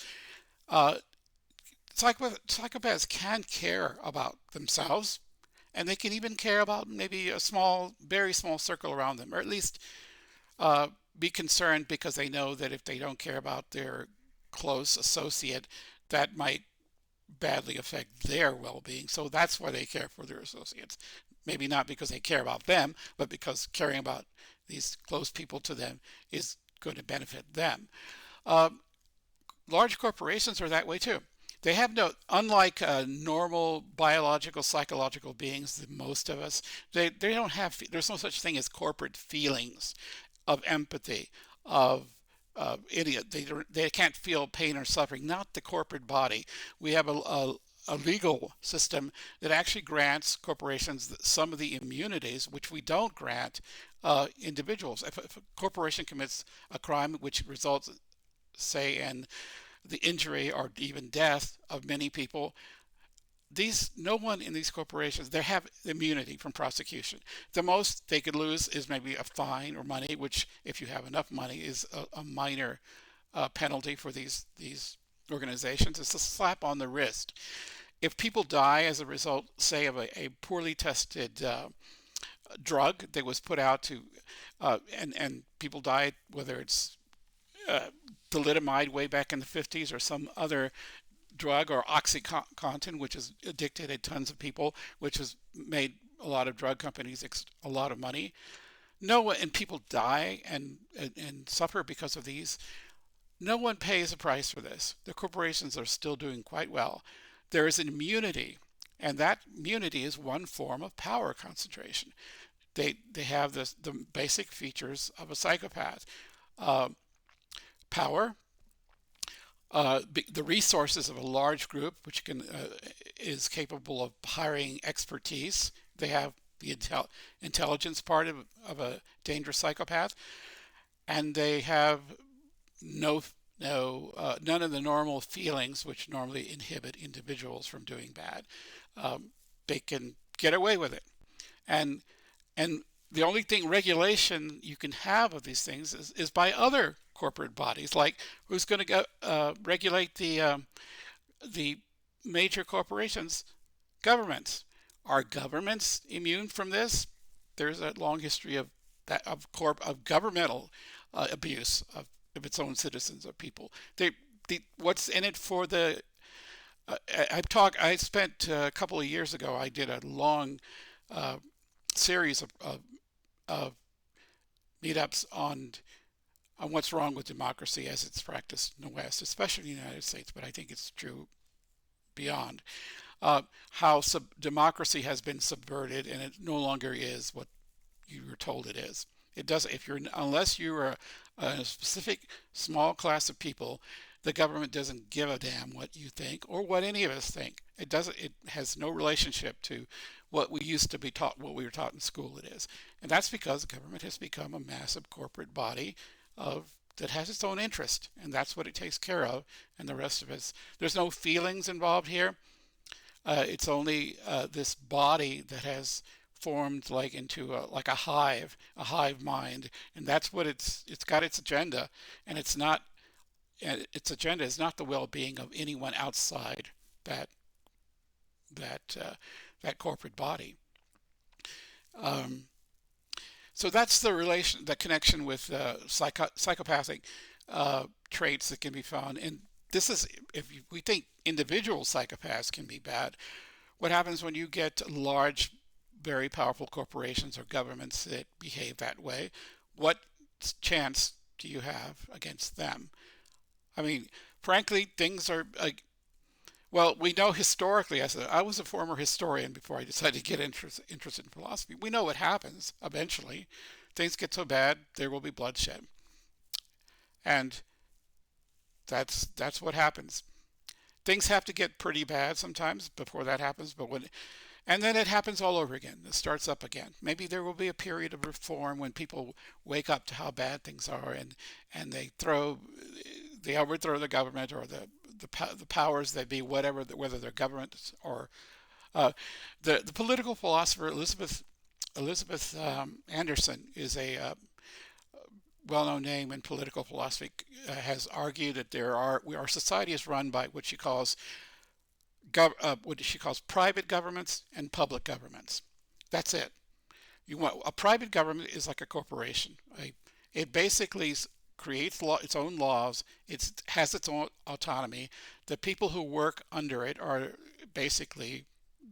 can care about themselves, and they can even care about maybe a very small circle around them, or at least be concerned because they know that if they don't care about their close associate, that might badly affect their well-being. So that's why they care for their associates. Maybe not because they care about them, but because caring about these close people to them is going to benefit them. Large corporations are that way too. They have unlike normal biological, psychological beings, most of us, they don't have, there's no such thing as corporate feelings of empathy, of idiot. They can't feel pain or suffering. Not the corporate body. We have a legal system that actually grants corporations some of the immunities which we don't grant individuals. If a corporation commits a crime which results, say, in the injury or even death of many people, no one in these corporations, they have immunity from prosecution. The most they could lose is maybe a fine or money, which, if you have enough money, is a minor penalty for these organizations. It's a slap on the wrist. If people die as a result, say, of a poorly tested drug that was put out to, and people died, whether it's thalidomide way back in the 50s or some other drug, or OxyContin, which has addicted tons of people, which has made a lot of drug companies a lot of money. And people die and suffer because of these. No one pays a price for this. The corporations are still doing quite well. There is an immunity, and that immunity is one form of power concentration. They have the basic features of a psychopath. Power, the resources of a large group, which is capable of hiring expertise. They have the intelligence part of a dangerous psychopath, and they have none of the normal feelings which normally inhibit individuals from doing bad. They can get away with it, and the only thing regulation you can have of these things is by other corporate bodies. Like, who's going to regulate the major corporations? Governments. Are governments immune from this? There's a long history of that of governmental abuse of its own citizens, of people. What's in it for the I spent a couple of years ago, I did a long uh, series of meetups on what's wrong with democracy as it's practiced in the West, especially in the United States, but I think it's true beyond. How democracy has been subverted and it no longer is what you were told it is. It does if you're unless you're a specific small class of people, the government doesn't give a damn what you think or what any of us think. It doesn't. It has no relationship to what we used to be taught, what we were taught in school. It is, and that's because the government has become a massive corporate body of that has its own interest, and that's what it takes care of. And the rest of it, there's no feelings involved here. It's only this body that has formed like into like a hive mind, and that's what it's got its agenda, and it's not its agenda is not the well-being of anyone outside that that corporate body. Um, so that's the relation, the connection with psychopathic traits that can be found. And this is, we think individual psychopaths can be bad, what happens when you get large, very powerful corporations or governments that behave that way? What chance do you have against them? I mean, frankly, things are like, well, we know historically, I was a former historian before I decided to get interested in philosophy. We know what happens eventually. Things get so bad, there will be bloodshed. And that's what happens. Things have to get pretty bad sometimes before that happens, and then it happens all over again. It starts up again. Maybe there will be a period of reform when people wake up to how bad things are, and they overthrow the government or the powers that be, whatever, whether they're governments or the political philosopher Elizabeth Anderson is a well-known name in political philosophy. Has argued that our society is run by what she calls private governments and public governments. That's it. You want a private government is like a corporation. It basically creates its own laws. It has its own autonomy. The people who work under it are basically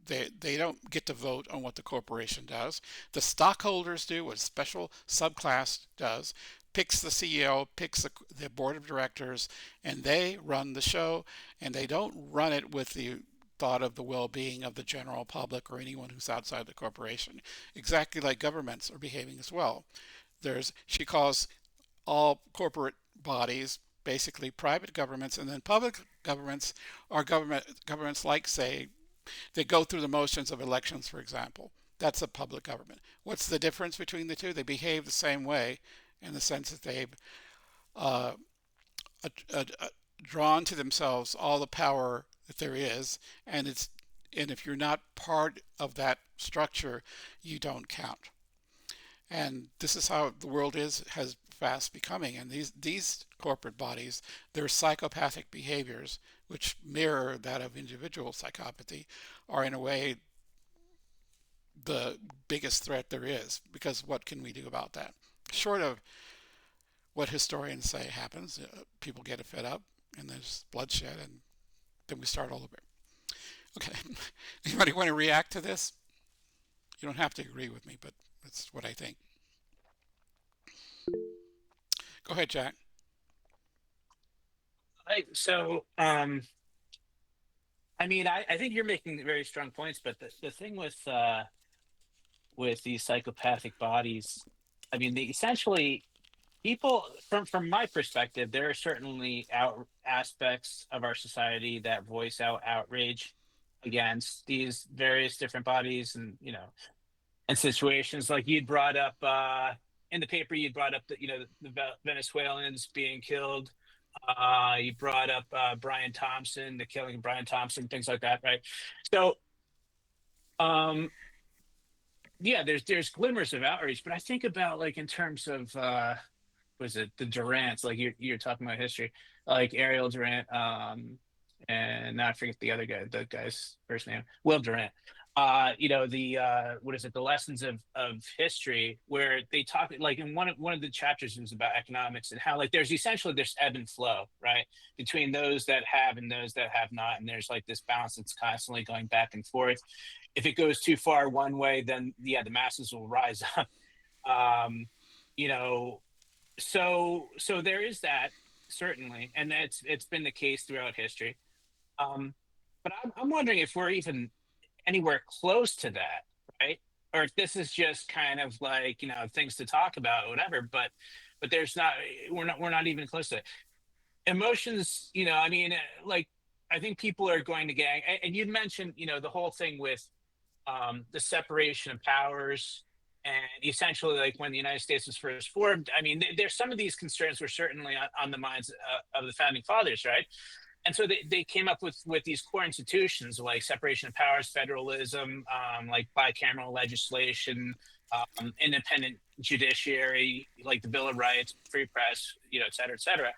they don't get to vote on what the corporation does. The stockholders do, what a special subclass does, picks the CEO, picks the board of directors, and they run the show, and they don't run it with the thought of the well-being of the general public or anyone who's outside the corporation. Exactly like governments are behaving as well. She calls all corporate bodies basically private governments, and then public governments are governments like, say, they go through the motions of elections, for example. That's a public government. What's the difference between the two? They behave the same way in the sense that they've uh, drawn to themselves all the power that there is, and if you're not part of that structure, you don't count. And this is how the world has fast becoming. And these corporate bodies, their psychopathic behaviors, which mirror that of individual psychopathy, are in a way the biggest threat there is. Because what can we do about that? Short of what historians say happens, people get fed up, and there's bloodshed, and then we start all over. Okay, anybody want to react to this? You don't have to agree with me, but that's what I think. Go ahead, Jack. So, I mean, I think you're making very strong points, but the thing with these psychopathic bodies, I mean, they essentially people from my perspective, there are certainly aspects of our society that voice out outrage against these various different bodies, and and situations like you'd brought up in the paper. You'd brought up that the Venezuelans being killed. You brought up Brian Thompson, the killing of Brian Thompson, things like that, right? So, um, yeah, there's glimmers of outreach, but I think about like in terms of was it the Durants, like you're talking about history, like Ariel Durant, and now I forget the guy's first name, Will Durant. The what is it, the lessons of history, where they talk like in one of the chapters was about economics and how like there's essentially this ebb and flow, right, between those that have and those that have not, and there's like this balance that's constantly going back and forth. If it goes too far one way, then yeah, the masses will rise up. um you know so there is that, certainly, and it's been the case throughout history. But I'm wondering if we're even anywhere close to that, right? Or if this is just kind of like, things to talk about or whatever, but there's not, we're not even close to it. Emotions, I mean, like, I think people are going to get, and you'd mentioned, the whole thing with the separation of powers, and essentially like when the United States was first formed. I mean, there's some of these concerns were certainly on the minds of the founding fathers, right? And so they came up with these core institutions like separation of powers, federalism, like bicameral legislation, independent judiciary, like the Bill of Rights, free press, et cetera, et cetera.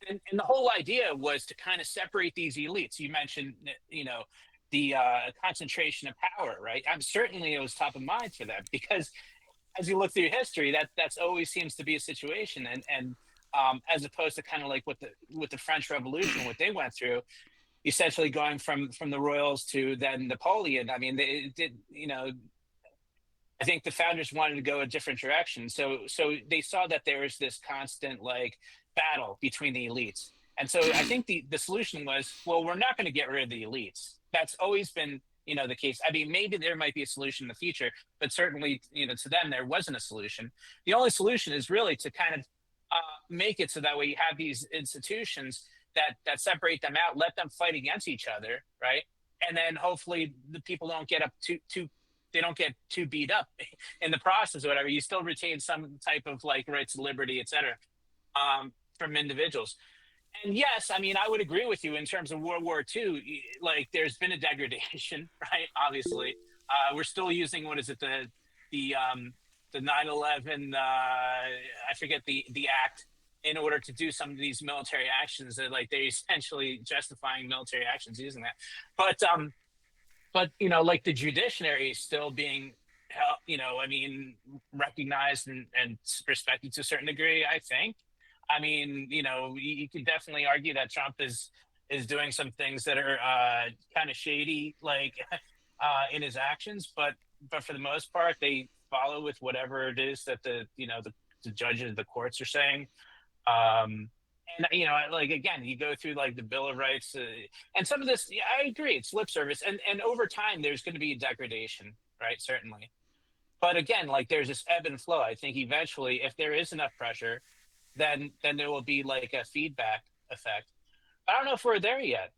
And the whole idea was to kind of separate these elites. You mentioned, the concentration of power, right? I'm certainly, it was top of mind for them, because as you look through history, that's always seems to be a situation. And as opposed to kind of like with the French Revolution, what they went through, essentially going from the royals to then Napoleon. I mean, they did, I think the founders wanted to go a different direction. So they saw that there was this constant like battle between the elites. And so I think the solution was, well, we're not going to get rid of the elites. That's always been, the case. I mean, maybe there might be a solution in the future, but certainly, to them, there wasn't a solution. The only solution is really to kind of make it so that way you have these institutions that separate them out, let them fight against each other, right? And then hopefully the people don't get up they don't get too beat up in the process or whatever. You still retain some type of like rights, liberty, et cetera, from individuals. And yes, I mean, I would agree with you in terms of World War II. Like, there's been a degradation, right? Obviously, we're still using, what is it, the 9/11? I forget the act, in order to do some of these military actions. That like they essentially justifying military actions using that. But like the judiciary is still being I mean, recognized and respected to a certain degree, I think. I mean, you could definitely argue that Trump is doing some things that are kind of shady, like in his actions, but for the most part, they follow with whatever it is that the judges, the courts are saying. And like, again, you go through like the Bill of Rights, and some of this, yeah, I agree, it's lip service, and over time there's going to be a degradation, right? Certainly. But again, like, there's this ebb and flow. I think eventually, if there is enough pressure, then there will be like a feedback effect. I don't know if we're there yet.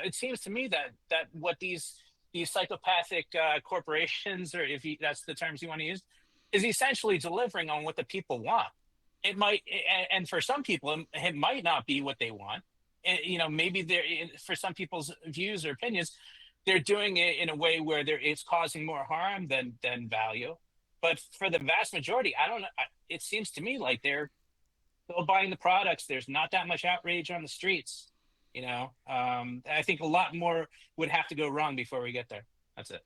It seems to me that what these psychopathic corporations, or that's the terms you want to use, is essentially delivering on what the people want. It might, and for some people, it might not be what they want. Maybe for some people's views or opinions, they're doing it in a way where it's causing more harm than value. But for the vast majority, I don't know. It seems to me like they're still buying the products. There's not that much outrage on the streets. I think a lot more would have to go wrong before we get there. That's it.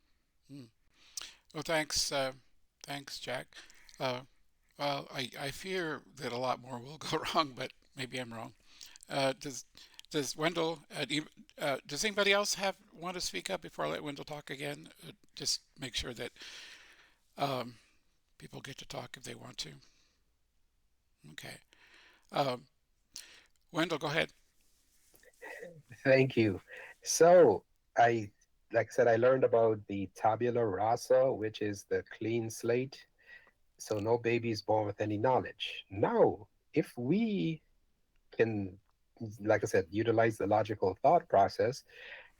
Well, thanks, Jack. Well, I fear that a lot more will go wrong, but maybe I'm wrong. Does Wendell? Does anybody else want to speak up before I let Wendell talk again? Just make sure that people get to talk if they want to. Okay. Wendell, go ahead. Thank you. So like I said, I learned about the tabula rasa, which is the clean slate. So no baby is born with any knowledge. Now, if we can, like I said, utilize the logical thought process,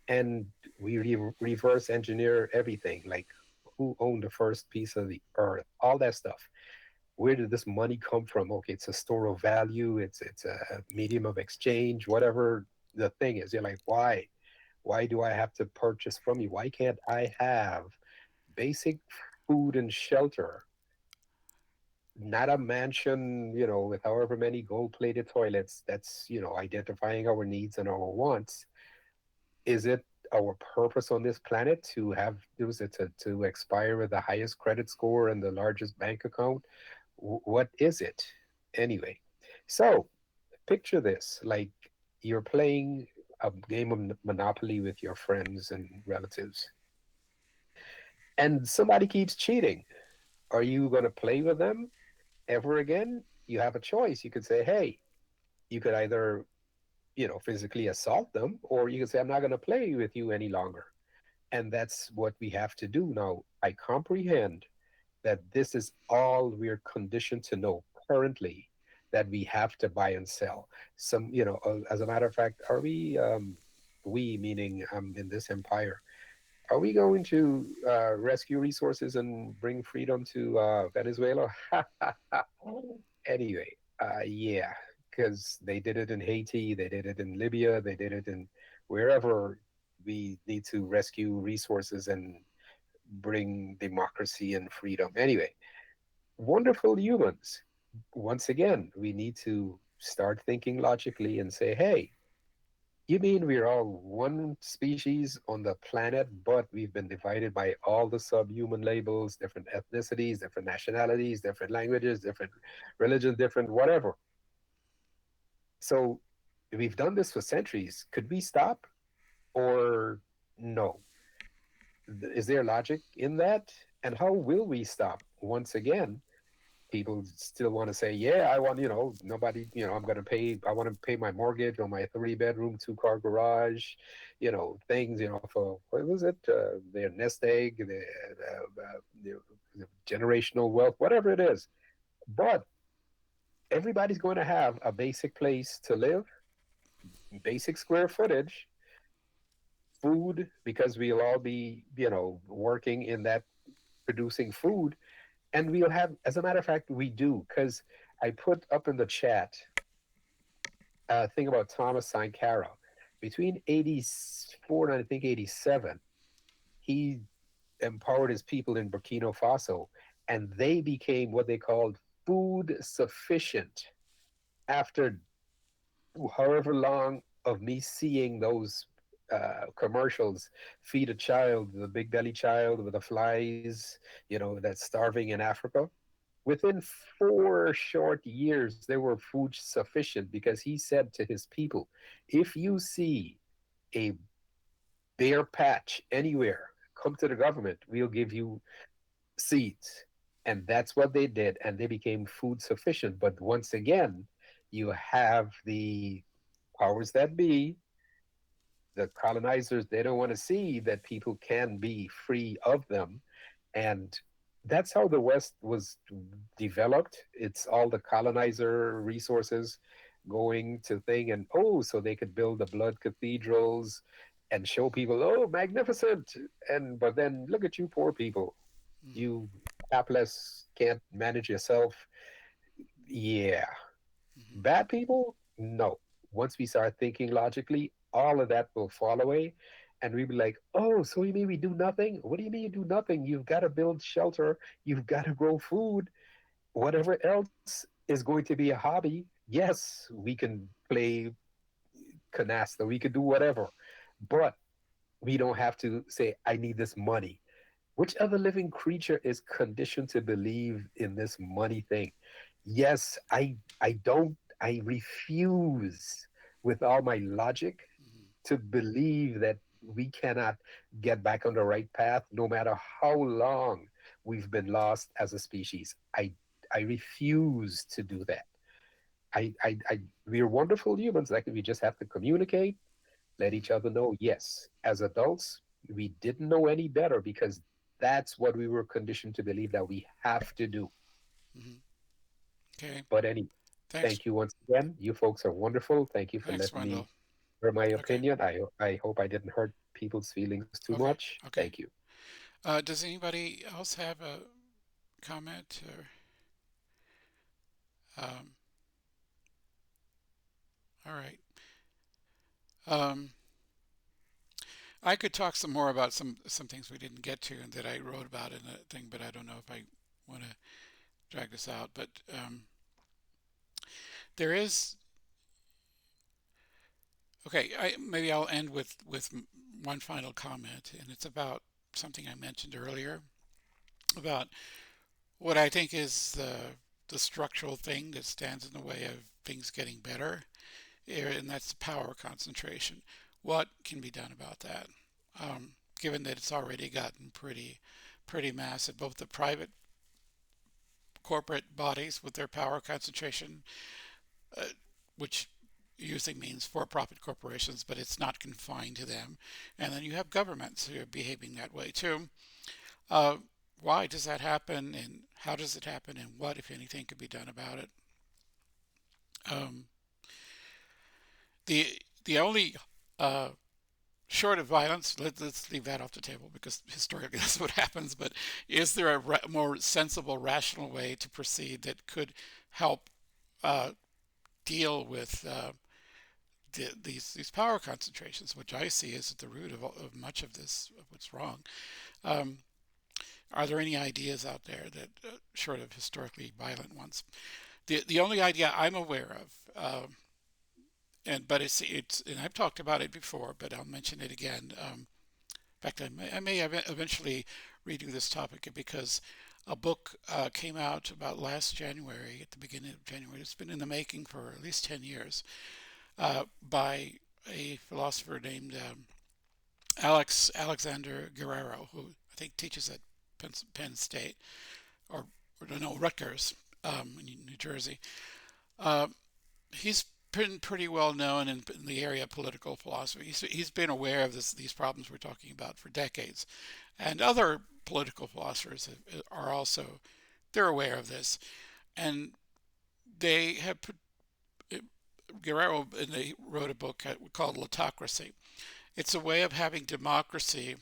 and we reverse engineer everything, like who owned the first piece of the earth, all that stuff. Where did this money come from? Okay, it's a store of value. It's a medium of exchange, whatever the thing is. You're like, why do I have to purchase from you? Why can't I have basic food and shelter, not a mansion, with however many gold-plated toilets. That's, identifying our needs and our wants. Is it our purpose on this planet to have, was it to expire with the highest credit score and the largest bank account? What is it anyway? So picture this, like you're playing a game of Monopoly with your friends and relatives, and somebody keeps cheating. Are you going to play with them ever again? You have a choice. You could say, hey, you could either, physically assault them, or you could say, I'm not going to play with you any longer. And that's what we have to do now. I comprehend that this is all we're conditioned to know currently, that we have to buy and sell. As a matter of fact, are we meaning in this empire, are we going to rescue resources and bring freedom to Venezuela? Anyway, yeah, because they did it in Haiti, they did it in Libya, they did it in wherever we need to rescue resources and bring democracy and freedom. Anyway, wonderful humans. Once again, we need to start thinking logically and say, hey, you mean we're all one species on the planet, but we've been divided by all the subhuman labels, different ethnicities, different nationalities, different languages, different religions, different whatever. So we've done this for centuries. Could we stop or no? Is there logic in that? And how will we stop? Once again, people still want to say, yeah, I want, nobody, I'm going to pay, I want to pay my mortgage on my 3 bedroom, 2 car garage, things, for, what was it? Their nest egg, the generational wealth, whatever it is. But everybody's going to have a basic place to live, basic square footage, food, because we'll all be, working in that, producing food. And we'll have, as a matter of fact, we do, because I put up in the chat a thing about Thomas Sankara. Between 84 and I think 87, he empowered his people in Burkina Faso, and they became what they called food sufficient after however long of me seeing those commercials, feed a child, the big belly child with the flies, that's starving in Africa. Within 4 short years, they were food sufficient because he said to his people, if you see a bare patch anywhere, come to the government, we'll give you seeds. And that's what they did, and they became food sufficient. But once again, you have the powers that be, the colonizers, they don't want to see that people can be free of them. And that's how the West was developed. It's all the colonizer resources going to thing, and so they could build the blood cathedrals and show people, oh, magnificent. And but then look at you poor people, you hapless, can't manage yourself. Yeah. Mm-hmm. Bad people? No. Once we start thinking logically, all of that will fall away. And we'll be like, oh, so you mean we do nothing? What do you mean you do nothing? You've got to build shelter. You've got to grow food. Whatever else is going to be a hobby. Yes, we can play canasta. We could do whatever. But we don't have to say, I need this money. Which other living creature is conditioned to believe in this money thing? Yes, I refuse with all my logic Mm-hmm. to believe that we cannot get back on the right path no matter how long we've been lost as a species. I refuse to do that. We're wonderful humans. Like we just have to communicate, let each other know, yes, as adults, we didn't know any better because that's what we were conditioned to believe that we have to do. Mm-hmm. Okay. But anyway, Thanks. thank you once again. You folks are wonderful. Thank you for Thanks, letting me Wendell. share my Okay. opinion. I hope I didn't hurt people's feelings too Okay. much. Okay. Thank you. Does anybody else have a comment or um, all right. Um, I could talk some more about some things we didn't get to and that I wrote about in a thing, but I don't know if I want to drag this out. But there is okay. Maybe I'll end with one final comment, and it's about something I mentioned earlier about what I think is the structural thing that stands in the way of things getting better, and that's the power concentration. What can be done about that? Given that it's already gotten pretty massive, both the private corporate bodies with their power concentration, uh, which usually means for-profit corporations, but it's not confined to them. And then you have governments who are behaving that way too. Uh, why does that happen, and how does it happen, and what, if anything, could be done about it? Um, the only short of violence, let's leave that off the table because historically that's what happens. But is there a more sensible, rational way to proceed that could help deal with these power concentrations, which I see is at the root of much of this, of what's wrong? Um, are there any ideas out there that, short of historically violent ones? The only idea I'm aware of, but it's and I've talked about it before, but I'll mention it again. In fact, I may eventually redo this topic because a book came out about last January, at the beginning of January. It's been in the making for at least 10 years by a philosopher named Alexander Guerrero, who I think teaches at Penn State, or no, Rutgers in New Jersey. He's been pretty well known in the area of political philosophy. He's been aware of these problems we're talking about for decades, and other political philosophers are also, they're aware of this, and they have Guerrero, and they wrote a book called Autocracy. It's a way of having democracy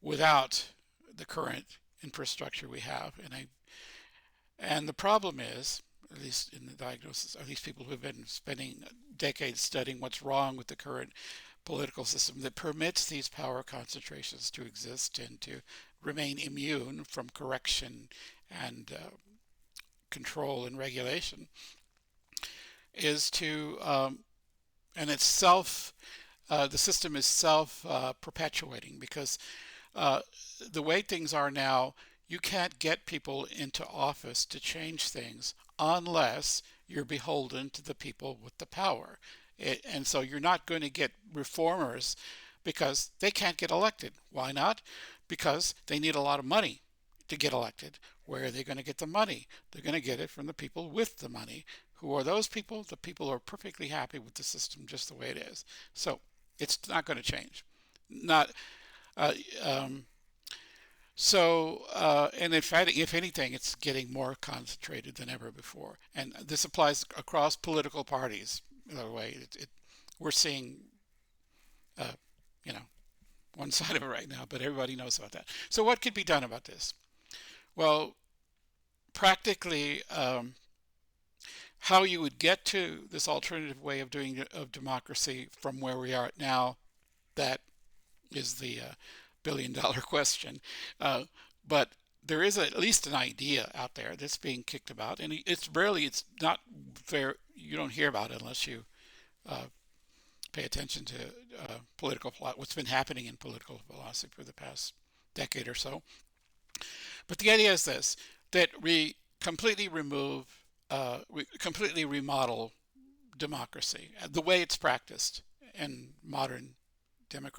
without the current infrastructure we have, and the problem is, at least in the diagnosis, at least people who've been spending decades studying what's wrong with the current political system that permits these power concentrations to exist and to remain immune from correction and control and regulation, is to, and it's the system is self-perpetuating because the way things are now, you can't get people into office to change things unless you're beholden to the people with the power. And so you're not going to get reformers because they can't get elected. Why not? Because they need a lot of money to get elected. Where are they going to get the money? They're going to get it from the people with the money. Who are those people? The people who are perfectly happy with the system just the way it is. So it's not going to change. Not uh, um, and in fact, if anything, it's getting more concentrated than ever before. And this applies across political parties. By the way, we're seeing, uh, you know, one side of it right now, but everybody knows about that. So what could be done about this? Well, practically, how you would get to this alternative way of doing of democracy from where we are now, that is the billion-dollar question. But there is at least an idea out there that's being kicked about, and it's not fair. You don't hear about it unless you pay attention to what's been happening in political philosophy for the past decade or so. But the idea is this: that we completely remodel democracy, the way it's practiced in modern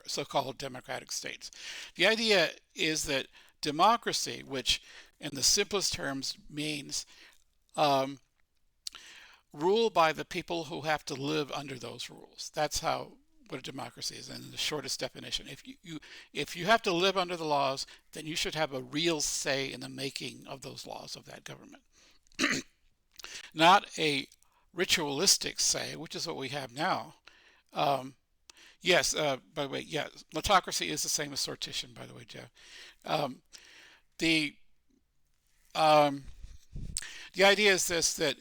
so-called democratic states. The idea is that democracy, which in the simplest terms means rule by the people who have to live under those rules. That's what a democracy is in the shortest definition. If you have to live under the laws, then you should have a real say in the making of those laws of that government. Not a ritualistic say, which is what we have now. Yes, by the way, yeah, autocracy is the same as sortition, by the way, Jeff. Um, the um, the idea is this, that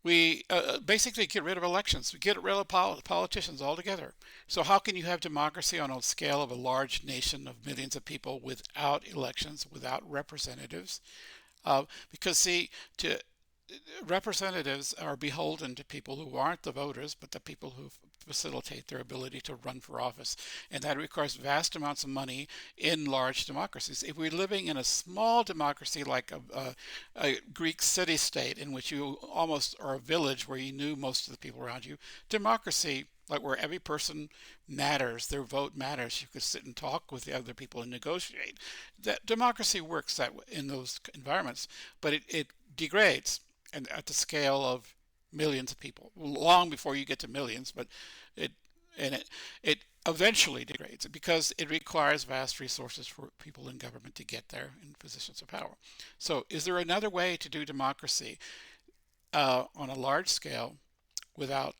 We basically get rid of elections. We get rid of politicians altogether. So how can you have democracy on a scale of a large nation of millions of people without elections, without representatives? Because see, to representatives are beholden to people who aren't the voters, but the people who facilitate their ability to run for office. And that requires vast amounts of money in large democracies. If we're living in a small democracy like a Greek city-state in which you almost are a village where you knew most of the people around you, democracy, like where every person matters, their vote matters, you could sit and talk with the other people and negotiate. That democracy works that in those environments, but it degrades and at the scale of millions of people, long before you get to millions, but it it eventually degrades because it requires vast resources for people in government to get there in positions of power. So is there another way to do democracy on a large scale without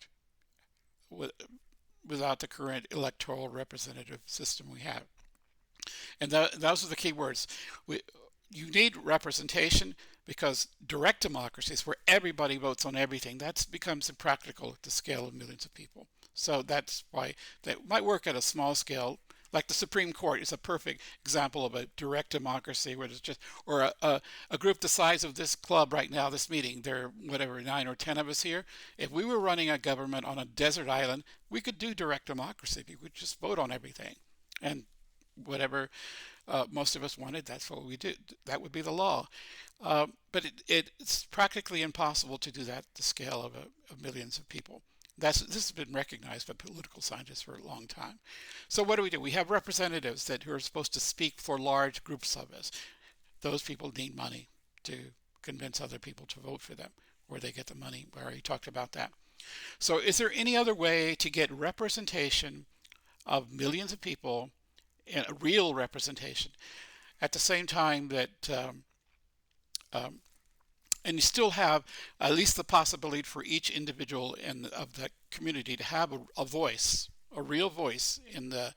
without the current electoral representative system we have? And those are the key words. You need representation because direct democracies where everybody votes on everything, that becomes impractical at the scale of millions of people. So that's why that might work at a small scale. Like the Supreme Court is a perfect example of a direct democracy where it's just, or a group the size of this club right now, this meeting, there are whatever, 9 or 10 of us here. If we were running a government on a desert island, we could do direct democracy. We would just vote on everything. And whatever most of us wanted, that's what we did. That would be the law. But it's practically impossible to do that at the scale of millions of people. This has been recognized by political scientists for a long time. So what do? We have representatives who are supposed to speak for large groups of us. Those people need money to convince other people to vote for them. Where they get the money, we already talked about that. So is there any other way to get representation of millions of people, and a real representation, at the same time that and you still have at least the possibility for each individual of the community to have a voice, a real voice in the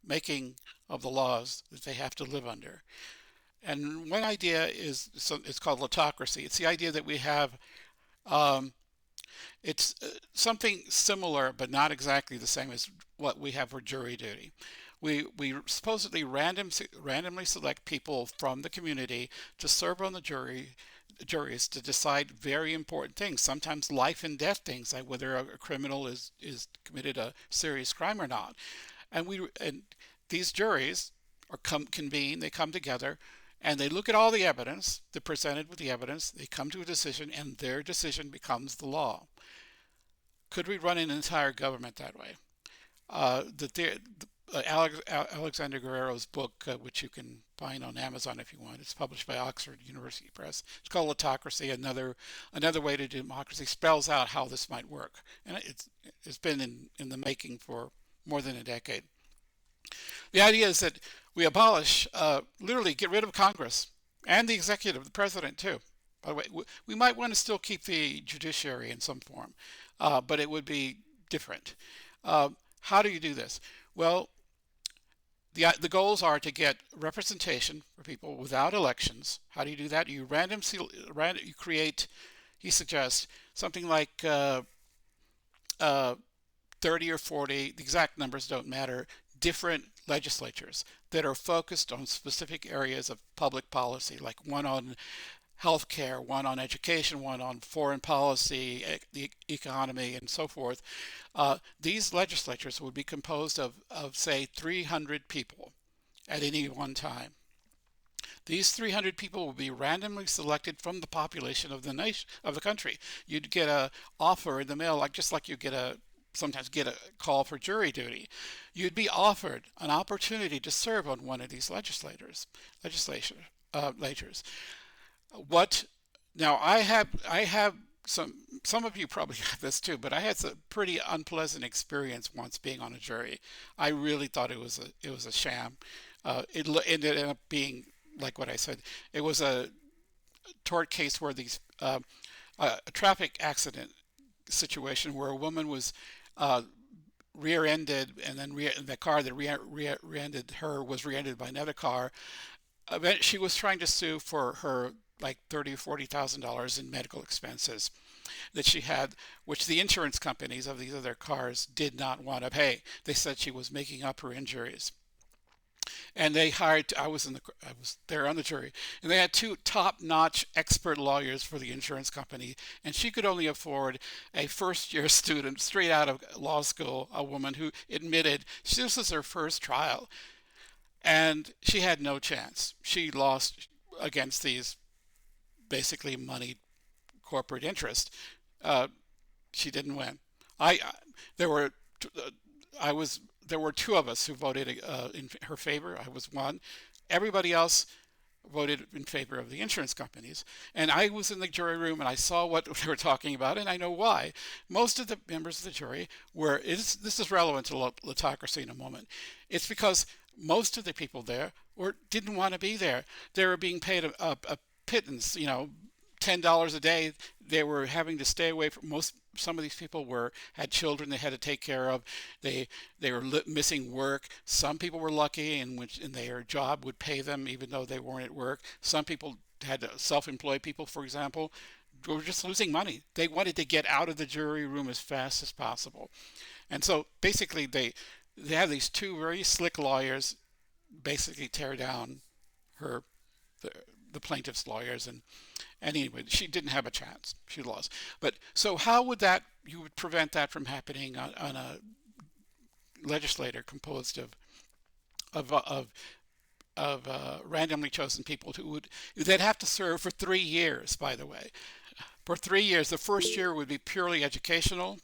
making of the laws that they have to live under? And one idea is, so it's called autocracy. It's the idea that we have it's something similar but not exactly the same as what we have for jury duty. We supposedly randomly select people from the community to serve on the juries to decide very important things, sometimes life and death things, like whether a criminal is committed a serious crime or not. And these juries are convene, they come together, and they look at all the evidence, they're presented with the evidence, they come to a decision, and their decision becomes the law. Could we run an entire government that way? Alexander Guerrero's book, which you can find on Amazon if you want. It's published by Oxford University Press. It's called Autocracy, another way to do democracy, spells out how this might work. And it's been in the making for more than a decade. The idea is that we abolish, literally get rid of Congress and the executive, the president too. By the way, we might want to still keep the judiciary in some form, but it would be different. How do you do this? Well, the goals are to get representation for people without elections. How do you do that? You you create, he suggests, something like 30 or 40, the exact numbers don't matter, different legislatures that are focused on specific areas of public policy, like one on healthcare, one on education, one on foreign policy, the economy, and so forth. These legislatures would be composed of say 300 people at any one time. These 300 people will be randomly selected from the population of the nation, of the country. You'd get an offer in the mail, just like you sometimes get a call for jury duty. You'd be offered an opportunity to serve on one of these legislatures. Now I have some of you probably have this too, but I had a pretty unpleasant experience once being on a jury. I really thought it was a sham. It ended up being like what I said. It was a tort case where a traffic accident situation where a woman was rear-ended, and then the car that rear-ended her was rear-ended by another car. She was trying to sue for her like $30,000 or $40,000 in medical expenses. that she had, which the insurance companies of these other cars did not want to pay. They said she was making up her injuries. And they hired, I was there on the jury, and they had two top-notch expert lawyers for the insurance company, and she could only afford a first-year student straight out of law school, a woman who admitted this was her first trial, and she had no chance. She lost against these basically moneyed corporate interests. She didn't win. I there were I was there were two of us who voted in her favor. I was one. Everybody else voted in favor of the insurance companies. And I was in the jury room and I saw what they were talking about, and I know why. Most of the members of the jury were, this is relevant to autocracy in a moment. It's because most of the people there didn't want to be there. They were being paid a pittance, $10 a day. They were having to stay away from some of these people had children they had to take care of. They were missing work. Some people were lucky in their job would pay them even though they weren't at work. Some people had self-employed people, for example, were just losing money. They wanted to get out of the jury room as fast as possible. And so basically they have these two very slick lawyers basically tear down the plaintiff's lawyers, and anyway, she didn't have a chance. She lost. But so how would you would prevent that from happening on a legislator composed of randomly chosen people they'd have to serve for 3 years, by the way. For 3 years, the first year would be purely educational.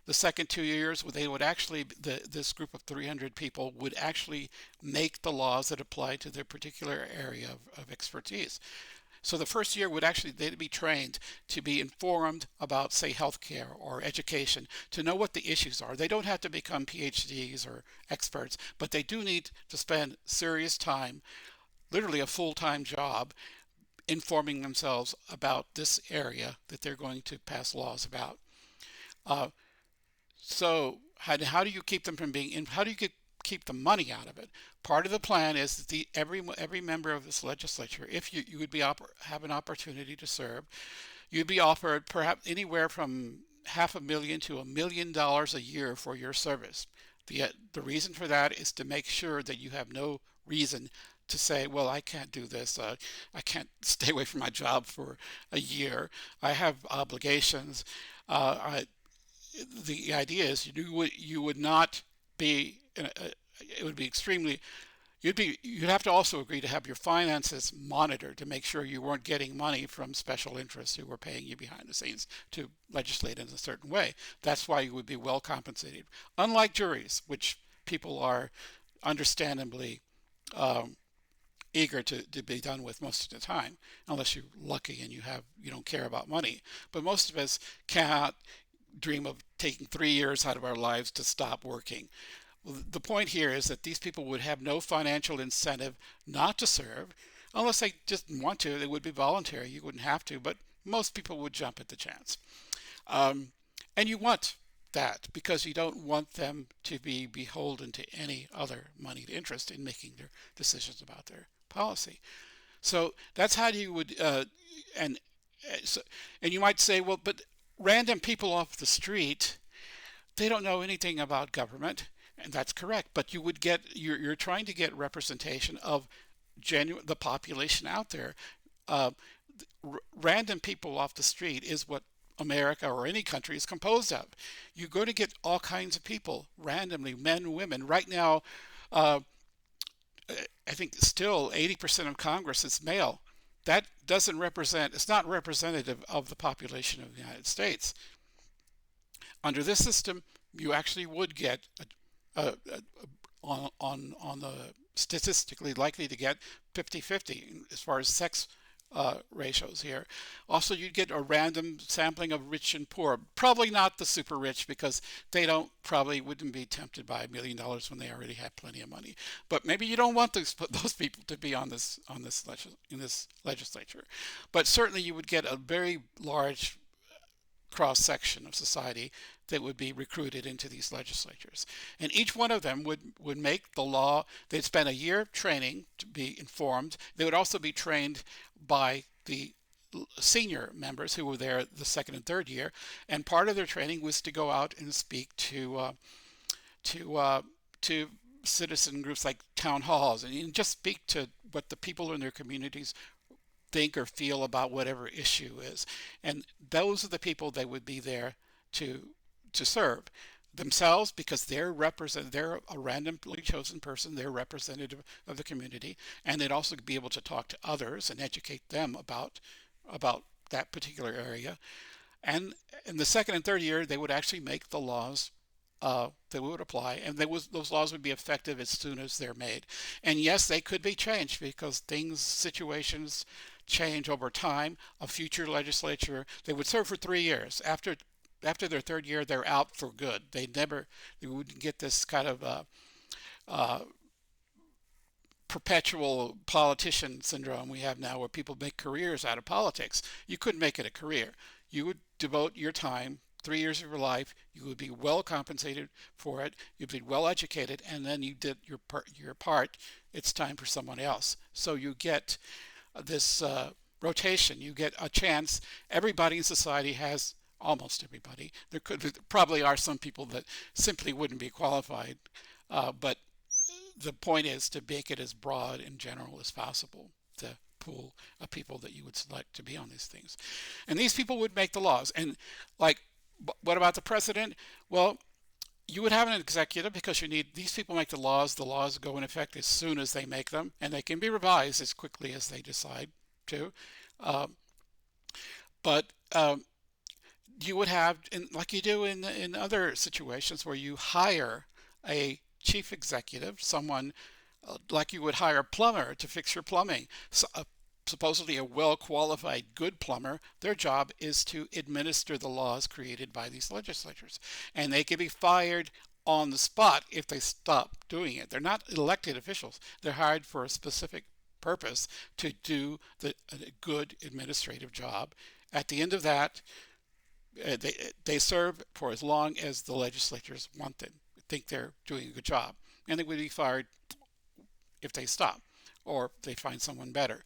The second 2 years, this group of 300 people would actually make the laws that apply to their particular area of expertise. So the first year they'd be trained to be informed about, say, healthcare or education, to know what the issues are. They don't have to become PhDs or experts, but they do need to spend serious time, literally a full-time job, informing themselves about this area that they're going to pass laws about. So how do you keep them from being how do you keep the money out of it? Part of the plan is that every member of this legislature, if you would have an opportunity to serve, you'd be offered perhaps anywhere from $500,000 to $1 million a year for your service. The reason for that is to make sure that you have no reason to say, well, I can't do this. I can't stay away from my job for a year. I have obligations. The idea is you would not be. It would be extremely. You'd have to also agree to have your finances monitored to make sure you weren't getting money from special interests who were paying you behind the scenes to legislate in a certain way. That's why you would be well compensated. Unlike juries, which people are understandably eager to be done with most of the time, unless you're lucky and you don't care about money. But most of us cannot dream of taking 3 years out of our lives to stop working. Well, the point here is that these people would have no financial incentive not to serve. Unless they just want to, it would be voluntary. You wouldn't have to, but most people would jump at the chance. And you want that because you don't want them to be beholden to any other moneyed interest in making their decisions about their policy. So that's how you would, and you might say, well, but random people off the street, they don't know anything about government, and that's correct. But you're trying to get representation of the population out there. Random people off the street is what America or any country is composed of. You're going to get all kinds of people randomly, men, women. Right now, I think still 80% of Congress is male. That it's not representative of the population of the United States. Under this system, you actually would get on the statistically likely to get 50-50 as far as sex ratios here. Also, you'd get a random sampling of rich and poor. Probably not the super rich because they wouldn't be tempted by $1 million when they already have plenty of money. But maybe you don't want those people to be in this legislature. But certainly you would get a very large cross section of society that would be recruited into these legislatures. And each one of them would make the law. They'd spend a year training to be informed. They would also be trained by the senior members who were there the second and third year, and part of their training was to go out and speak to citizen groups like town halls, and just speak to what the people in their communities think or feel about whatever issue is. And those are the people they would be there to serve themselves, because they're a randomly chosen person, they're representative of the community, and they'd also be able to talk to others and educate them about that particular area. And in the second and third year, they would actually make the laws that would apply, and those laws would be effective as soon as they're made. And yes, they could be changed because situations change over time. A future legislature, they would serve for 3 years. After their third year, they're out for good. They wouldn't get this kind of perpetual politician syndrome we have now, where people make careers out of politics. You couldn't make it a career. You would devote your time, 3 years of your life. You would be well compensated for it. You'd be well educated, and then you did your part. It's time for someone else. So you get this rotation. You get a chance. Everybody in society has, almost everybody. Probably are some people that simply wouldn't be qualified, but the point is to make it as broad and general as possible, the pool of people that you would select to be on these things. And these people would make the laws. And what about the president? Well, you would have an executive, because these people make the laws. The laws go in effect as soon as they make them, and they can be revised as quickly as they decide to. But you would have, like you do in other situations, where you hire a chief executive, someone like you would hire a plumber to fix your plumbing. Supposedly a well-qualified, good plumber. Their job is to administer the laws created by these legislatures, and they can be fired on the spot if they stop doing it. They're not elected officials. They're hired for a specific purpose to do a good administrative job. At the end of that, they serve for as long as the legislatures want them, think they're doing a good job, and they would be fired if they stop or they find someone better.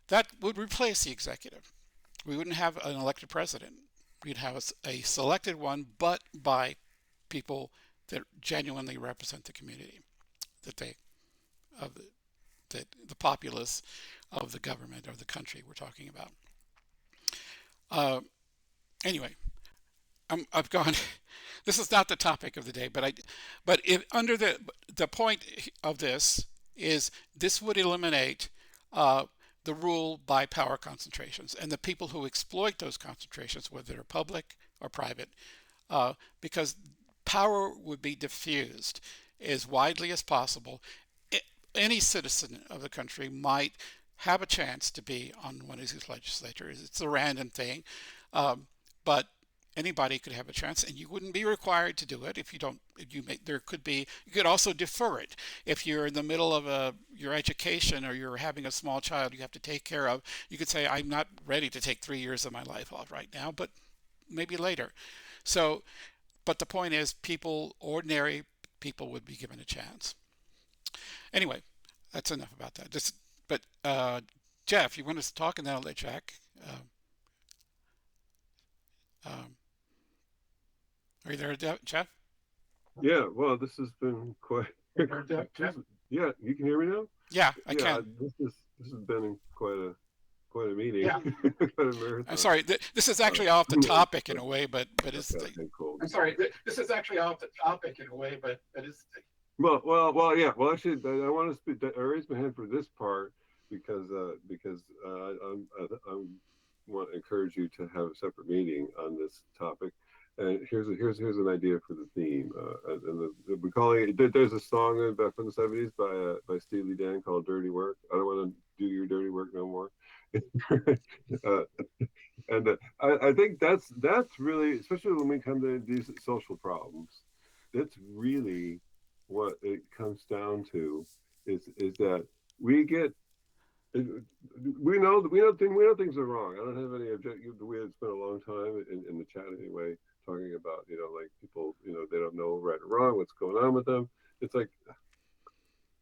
That would replace the executive. We wouldn't have an elected president. We'd have a selected one, but by people that genuinely represent the community, the populace of the government or the country we're talking about. Anyway, I've gone. This is not the topic of the day, but under the point of this is this would eliminate the rule by power concentrations and the people who exploit those concentrations, whether they're public or private, because power would be diffused as widely as possible. Any citizen of the country might have a chance to be on one of these legislatures. It's a random thing, but anybody could have a chance, and you wouldn't be required to do it if you don't. You could also defer it if you're in the middle of your education, or you're having a small child you have to take care of. You could say, I'm not ready to take 3 years of my life off right now, but maybe later. So, but the point is, ordinary people would be given a chance. Anyway, that's enough about that. But Jeff, you want us to talk, and then I'll let Jack. Are you there, Jeff? Yeah, well, this has been quite. Yeah, you can hear me now? Yeah, I can. This has been quite a meeting. Yeah. Quite a marathon. I'm sorry. This is actually off the topic in a way, but it's. Okay, cool. I'm sorry. This is actually off the topic in a way, but it's. Well, yeah. Well, actually, I want to speak. I raised my hand for this part because I want to encourage you to have a separate meeting on this topic. And here's an idea for the theme. We're calling it. There's a song back from the '70s by Steely Dan called "Dirty Work." I don't want to do your dirty work no more. I think that's really, especially when we come to these social problems, that's really what it comes down to. Is that we know things are wrong. I don't have any objection. We had spent a long time in the chat anyway, talking about, like people, they don't know right or wrong, what's going on with them. It's like,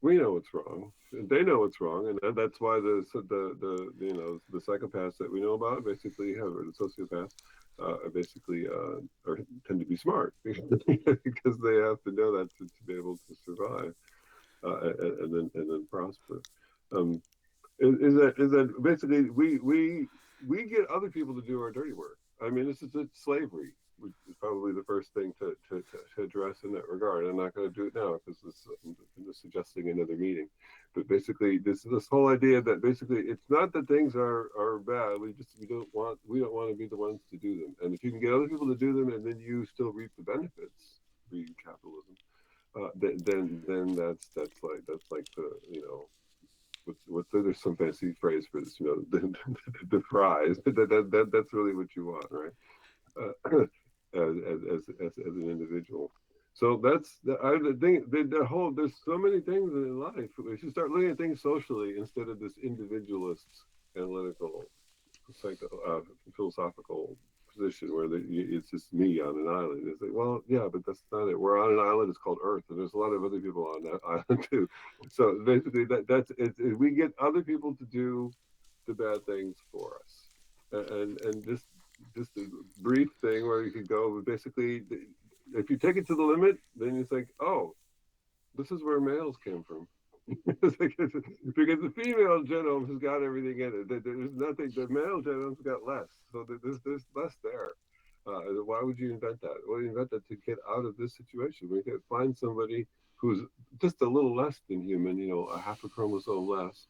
we know it's wrong. They know it's wrong, and that's why the psychopaths that we know about basically have, or the sociopaths, basically are tend to be smart because they have to know that to be able to survive, and then prosper. Um, is that basically we get other people to do our dirty work. I mean, this is slavery, which is probably the first thing to address in that regard. I'm not going to do it now because I'm just suggesting another meeting. But basically, this whole idea that basically it's not that things are bad. We don't want to be the ones to do them. And if you can get other people to do them, and then you still reap the benefits, read capitalism, then that's like there's some fancy phrase for this, the fries. That's really what you want, right? As an individual. So I think the whole, there's so many things in life. We should start looking at things socially instead of this individualist analytical philosophical position where it's just me on an island. It's like, well, yeah, but that's not it. We're on an island. It's called Earth, and there's a lot of other people on that island too. So basically, that's it. We get other people to do the bad things for us, and just a brief thing where you could go. Basically, if you take it to the limit, then you think, oh, this is where males came from. Because the female genome has got everything in it. There's nothing. The male genome's got less, so there's less there. Why would you invent that? Well, you invent that to get out of this situation. We could find somebody who's just a little less than human, a half a chromosome less,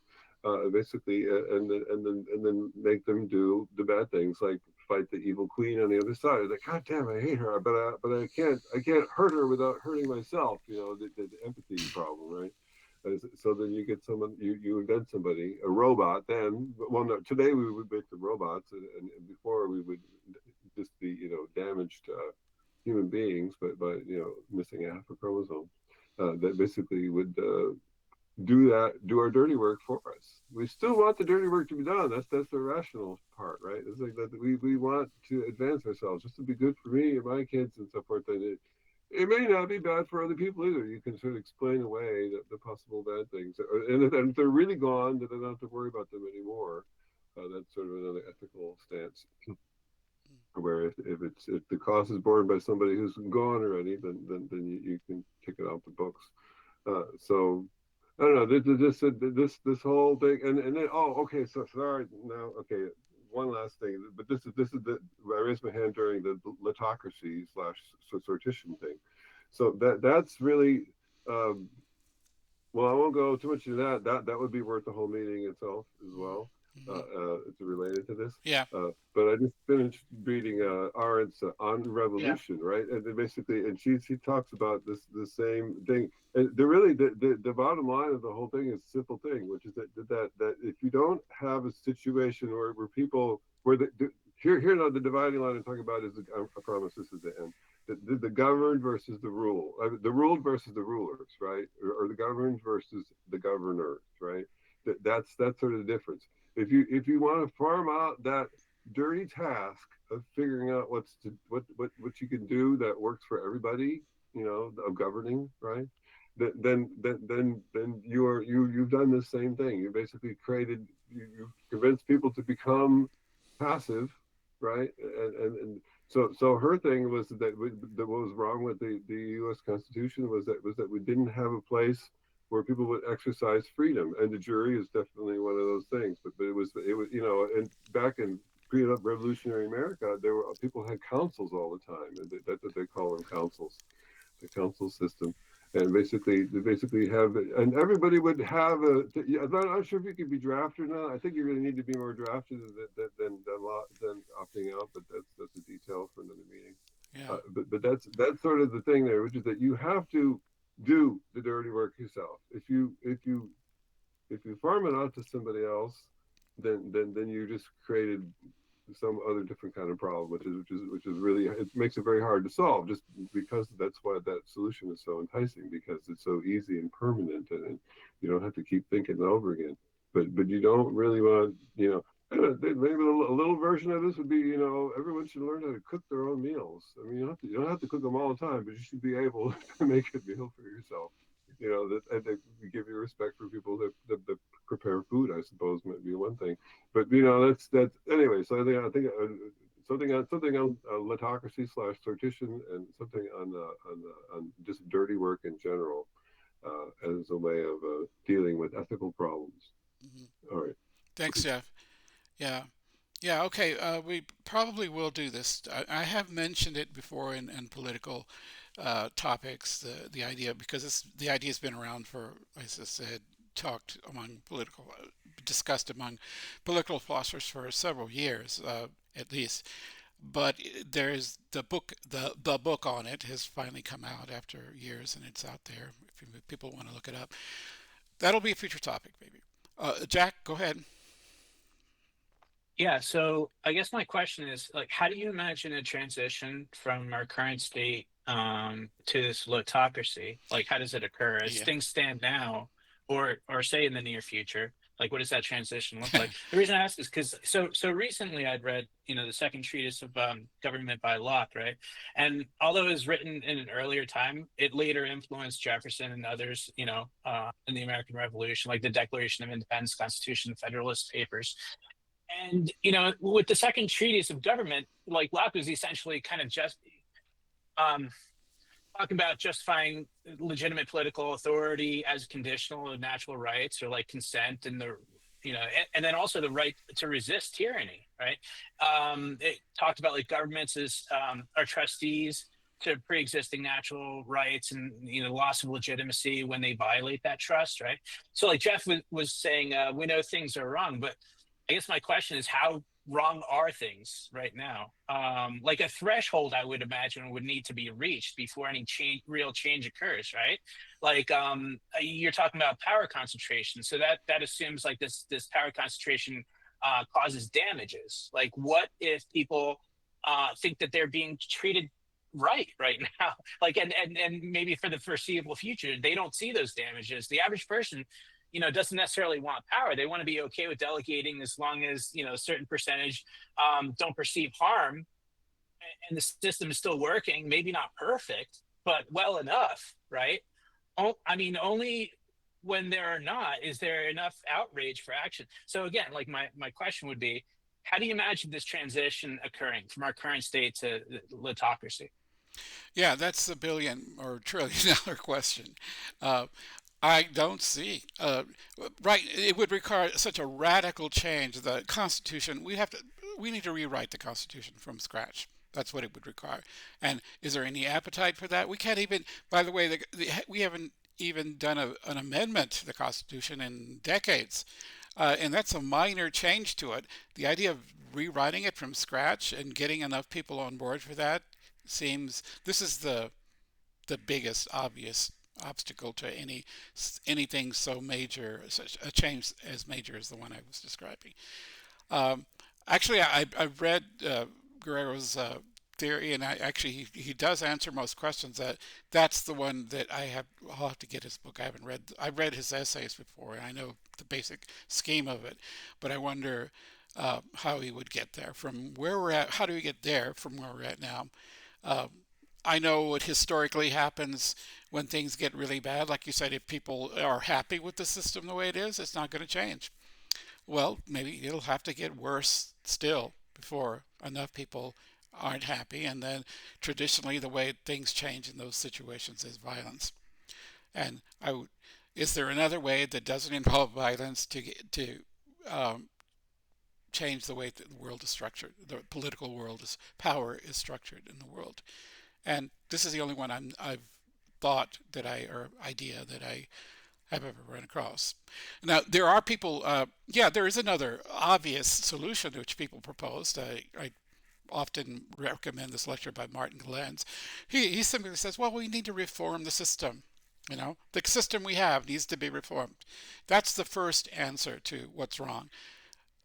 basically, and then make them do the bad things like fight the evil queen on the other side. Like, God damn, I hate her, but I can't hurt her without hurting myself. The empathy problem, right? So then you get someone, you invent somebody, a robot. Then, well, no, today we would make the robots, and before we would just be, damaged human beings, but missing a half a chromosome, that basically would do our dirty work for us. We still want the dirty work to be done. That's the rational part, right? It's like that we want to advance ourselves, just to be good for me and my kids and so forth. And it may not be bad for other people either. You can sort of explain away the possible bad things, and if they're really gone, then I don't have to worry about them anymore. That's sort of another ethical stance. Where if the cost is borne by somebody who's gone already, then you can kick it off the books. So I don't know. This whole thing, and then okay. So sorry now. Okay, one last thing. But this is I raised my hand during the litocracy / sortition thing. So that's really well. I won't go too much into that. That would be worth the whole meeting itself as well. It's related to this. Yeah. But I just finished reading Arendt's On Revolution, right? And then basically, and she talks about the same thing. And the bottom line of the whole thing is a simple thing, which is that if you don't have a situation where people here now the dividing line I'm talking about is I promise this is the end. The governed versus the ruled, the ruled versus the rulers, right? Or the governed versus the governors, right? That's sort of the difference. If you want to farm out that dirty task of figuring out what you can do that works for everybody, of governing, right? Then you've done the same thing. You basically you convinced people to become passive, right? And so her thing was that what was wrong with the U.S. Constitution was that we didn't have a place where people would exercise freedom, and the jury is definitely one of those things. But it was and back in pre-revolutionary America, people had councils all the time, and that's what they call them, councils, the council system. And basically, they have, and everybody would have I'm not sure if you could be drafted or not. I think you really need to be more drafted than opting out, but that's a detail for another meeting. Yeah. But that's sort of the thing there, which is that you have to do the dirty work yourself. If you farm it out to somebody else, then you just created some other different kind of problem, which is really, it makes it very hard to solve, just because that's why that solution is so enticing, because it's so easy and permanent, and you don't have to keep thinking it over again. But you don't really want, maybe a little version of this would be, everyone should learn how to cook their own meals. I mean, you don't have to cook them all the time, but you should be able to make a meal for yourself. you know, that you give your respect for people that prepare food, I suppose, might be one thing. But you know, that's anyway. So I think something on litocracy slash sortition, and something on just dirty work in general, as a way of dealing with ethical problems. Mhm. All right. Thanks, Jeff. Yeah. Yeah, okay. We probably will do this. I have mentioned it before in political topics, the idea, because the idea has been around for, as I said, talked among political, discussed among political philosophers for several years, at least. But there's the book on it has finally come out after years, and it's out there if people want to look it up. That'll be a future topic, maybe. Jack, go ahead. Yeah, so I guess my question is like, how do you imagine a transition from our current state to this lotocracy? Like, how does it occur as Yeah. things stand now, or say in the near future? Like, what does that transition look like? The reason I ask is because so recently I'd read, the second treatise of government by Locke, right? And although it was written in an earlier time, it later influenced Jefferson and others, in the American Revolution, like the Declaration of Independence, Constitution, Federalist Papers. And with the second treatise of government, like Locke was essentially kind of just um, talking about justifying legitimate political authority as conditional of natural rights, or like consent, and and then also the right to resist tyranny, right? It talked about like governments as are trustees to pre-existing natural rights, and loss of legitimacy when they violate that trust, right? So like Jeff was saying, we know things are wrong, but I guess my question is, how wrong are things right now? Like a threshold, I would imagine, would need to be reached before any real change occurs, right? Like you're talking about power concentration, so that assumes like this power concentration causes damages. Like, what if people think that they're being treated right now? Like, and maybe for the foreseeable future, they don't see those damages. The average person doesn't necessarily want power. They want to be okay with delegating as long as, a certain percentage don't perceive harm, and the system is still working, maybe not perfect, but well enough, right? I mean, only when there are not is there enough outrage for action. So again, like my question would be, how do you imagine this transition occurring from our current state to litocracy? Yeah, that's the billion or trillion dollar question. Uh, I don't see. Right, it would require such a radical change. The Constitution, we need to rewrite the Constitution from scratch. That's what it would require. And is there any appetite for that? We can't even, by the way, we haven't even done an amendment to the Constitution in decades. And that's a minor change to it. The idea of rewriting it from scratch and getting enough people on board for that this is the biggest obvious obstacle to anything so major, such a change as major as the one I was describing. Um, Actually, I've read Guerrero's theory, and he does answer most questions. That's the one that I'll have to get his book. I've read his essays before, and I know the basic scheme of it, but I wonder how he would get there from where we're at. How do we get there from where we're at now? Uh, I know what historically happens when things get really bad. Like you said, if people are happy with the system the way it is, it's not going to change. Well, maybe it'll have to get worse still before enough people aren't happy. And then traditionally, the way things change in those situations is violence. And is there another way that doesn't involve violence to um, change the way that the world is structured, the political world power is structured in the world? And this is the only one I've thought or idea that I have ever run across. Now, there are people, there is another obvious solution which people proposed. I often recommend this lecture by Martin Glantz. He simply says, well, we need to reform the system. The system we have needs to be reformed. That's the first answer to what's wrong.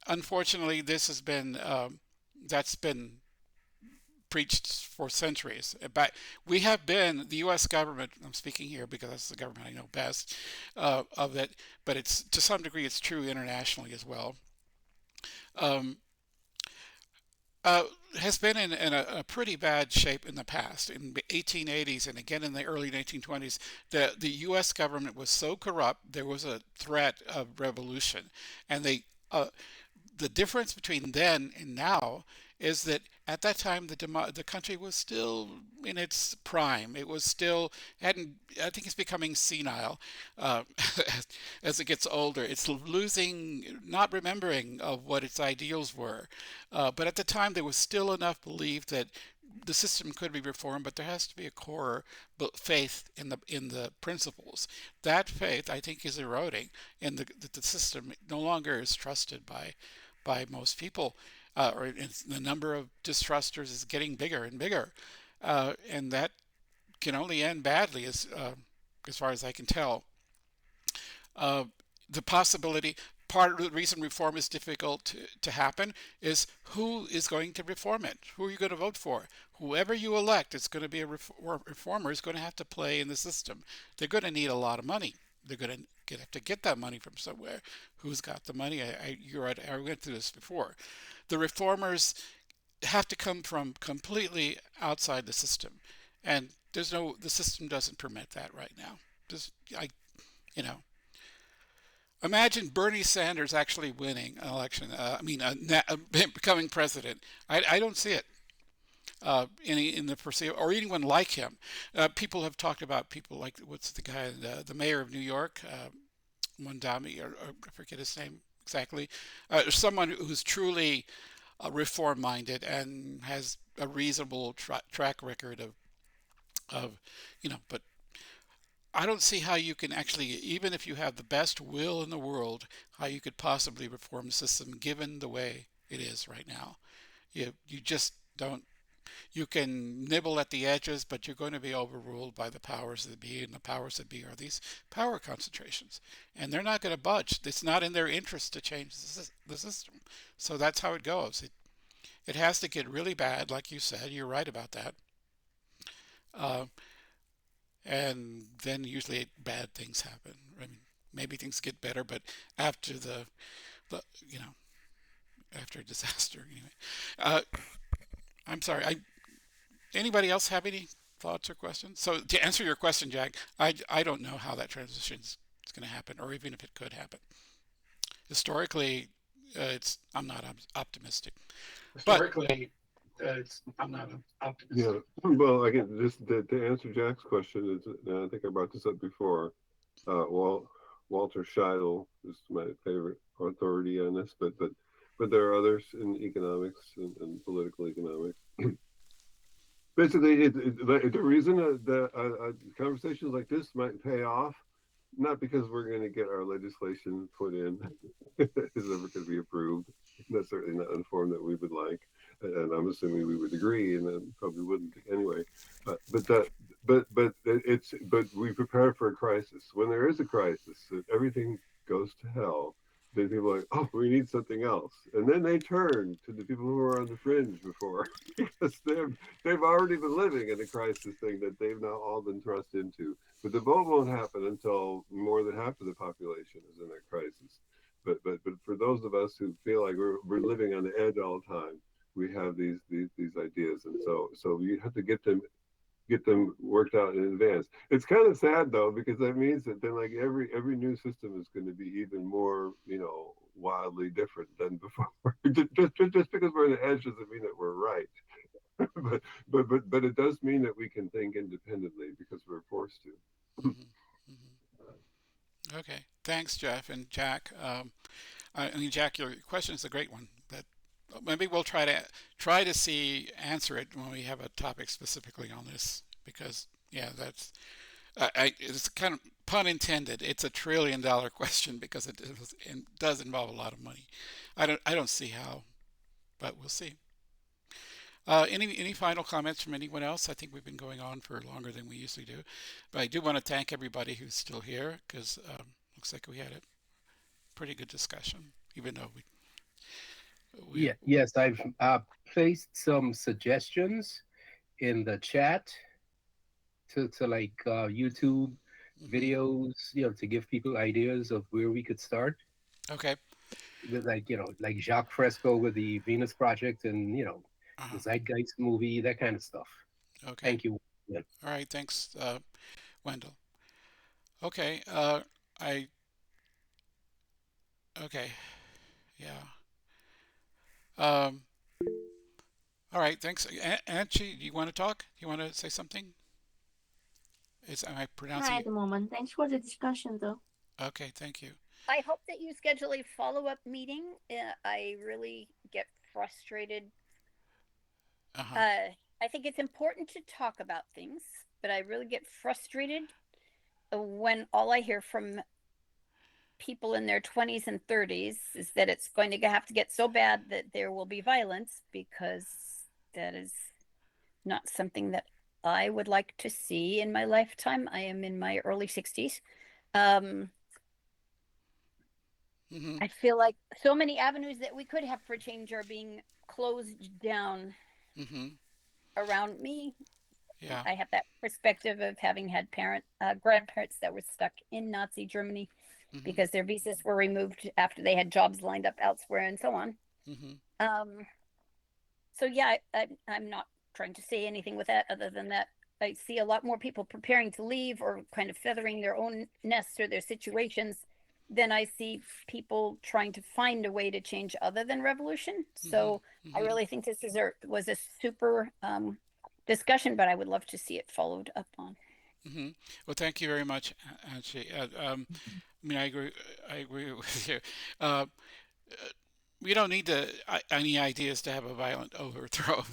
Unfortunately, that's been preached for centuries. But the U.S. government, I'm speaking here because that's the government I know best of it, but to some degree it's true internationally as well. Um, has been in a pretty bad shape in the past. In the 1880s and again in the early 1920s, the U.S. government was so corrupt, there was a threat of revolution. And the difference between then and now is that at that time the country was still in its prime. It was still hadn't. I think it's becoming senile as it gets older. It's losing, not remembering of what its ideals were. But at the time, there was still enough belief that the system could be reformed, but there has to be a core faith in the principles. That faith, I think, is eroding, and the system no longer is trusted by most people, or the number of distrusters is getting bigger and bigger, and that can only end badly, as far as I can tell. The possibility, part of the reason reform is difficult to happen is who is going to reform it? Who are you going to vote for? Whoever you elect is going to be a reformer, is going to have to play in the system. They're going to need a lot of money. They're going to have to get that money from somewhere. Who's got the money? You're right. I went through this before. The reformers have to come from completely outside the system, and the system doesn't permit that right now. You know, imagine Bernie Sanders actually winning an election. Becoming president. I don't see it in the foreseeable, or anyone like him. People have talked about people like, what's the guy, the mayor of New York, Mondami, or I forget his name exactly. Someone who's truly reform-minded and has a reasonable track record of, but I don't see how you can actually, even if you have the best will in the world, how you could possibly reform the system given the way it is right now. You just don't. You can nibble at the edges, but you're going to be overruled by the powers that be, and the powers that be are these power concentrations, and they're not going to budge. It's not in their interest to change the system. So that's how it goes. It has to get really bad, like you said. You're right about that. And then usually bad things happen. I mean, maybe things get better, but after after a disaster, anyway. I'm sorry. Anybody else have any thoughts or questions? So to answer your question, Jack, I don't know how that transition is going to happen, or even if it could happen. Historically, I'm not optimistic. Historically, I'm not optimistic. Yeah. Well, again, just to answer Jack's question, I think I brought this up before. Walter Scheidel is my favorite authority on this, but there are others in economics and political economics. Basically, the reason that conversations like this might pay off, not because we're going to get our legislation put in, is ever going to be approved. That's certainly not in the form that we would like, and I'm assuming we would agree, and then probably wouldn't anyway. But we prepare for a crisis. When there is a crisis, if everything goes to hell, then people are like, oh, we need something else, and then they turn to the people who were on the fringe before, because they've already been living in a crisis thing that they've now all been thrust into. But the vote won't happen until more than half of the population is in that crisis. But for those of us who feel like we're living on the edge all the time, we have these ideas, and so you have to get them worked out in advance. It's kind of sad though, because that means that then like every new system is going to be even more, wildly different than before. just because we're on the edge doesn't mean that we're right. but it does mean that we can think independently because we're forced to. Okay, thanks, Jeff and Jack. Jack, your question is a great one. But maybe we'll try to answer it when we have a topic specifically on this, because that's it's kind of pun intended. It's $1 trillion question because it does involve a lot of money. I don't see how, but we'll see. Any final comments from anyone else? I think we've been going on for longer than we usually do, but I do want to thank everybody who's still here, because looks like we had a pretty good discussion, even though Yes, I've placed some suggestions in the chat to like YouTube videos, to give people ideas of where we could start. Okay. Like Jacques Fresco with the Venus Project, and the Zeitgeist movie, that kind of stuff. Okay. Thank you. Yeah. All right. Thanks, Wendell. Okay. I. Okay. Yeah. Um. All right. Thanks. Angie, do you want to talk? Do you want to say something? Am I pronouncing Hi, it? at the moment. Thanks for the discussion, though. Okay. Thank you. I hope that you schedule a follow-up meeting. I really get frustrated. Uh-huh. I think it's important to talk about things, but I really get frustrated when all I hear from people in their 20s and 30s is that it's going to have to get so bad that there will be violence, because that is not something that I would like to see in my lifetime. I am in my early 60s. Mm-hmm. I feel like so many avenues that we could have for change are being closed down Mm-hmm. around me. Yeah. I have that perspective of having had grandparents that were stuck in Nazi Germany Mm-hmm. because their visas were removed after they had jobs lined up elsewhere and so on. Mm-hmm. So yeah, I'm not trying to say anything with that other than that I see a lot more people preparing to leave or kind of feathering their own nests or their situations than I see people trying to find a way to change other than revolution. So Mm-hmm. I really think this was a super discussion, but I would love to see it followed up on. Mm-hmm. Well, thank you very much, Angie. I mean, I agree with you. We don't need any ideas to have a violent overthrow,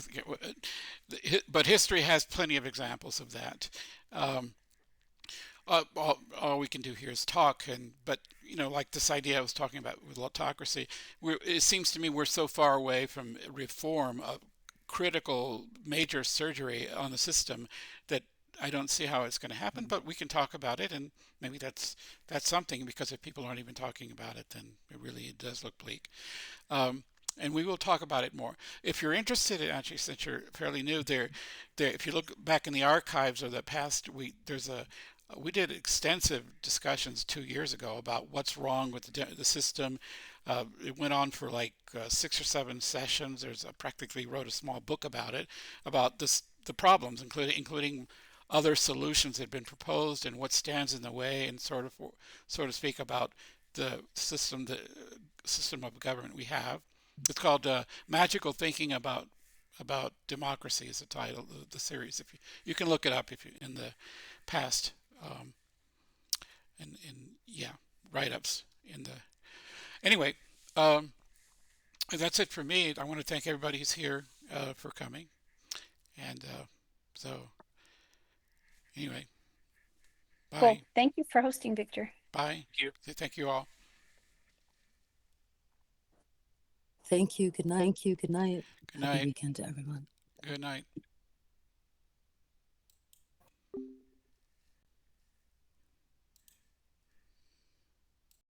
but history has plenty of examples of that. All we can do here is talk, but like this idea I was talking about with autocracy, it seems to me we're so far away from reform of critical major surgery on the system that I don't see how it's going to happen. But we can talk about it, and maybe that's something, because if people aren't even talking about it, then it does look bleak. And we will talk about it more. If you're interested, actually, since you're fairly new, if you look back in the archives of the past, we did extensive discussions 2 years ago about what's wrong with the system. It went on for like 6 or 7 sessions. Practically wrote a small book about it, about the problems, including other solutions that had been proposed and what stands in the way, and so to speak, about the system of government we have. It's called Magical Thinking About Democracy is the title of the series. If you can look it up if you in the past, yeah, write-ups in the anyway. That's it for me. I want to thank everybody who's here for coming, and so anyway, bye. Cool. Thank you for hosting, Victor. Bye. Thank you. Thank you all. Thank you. Good night. Good Happy night. weekend to everyone. Good night.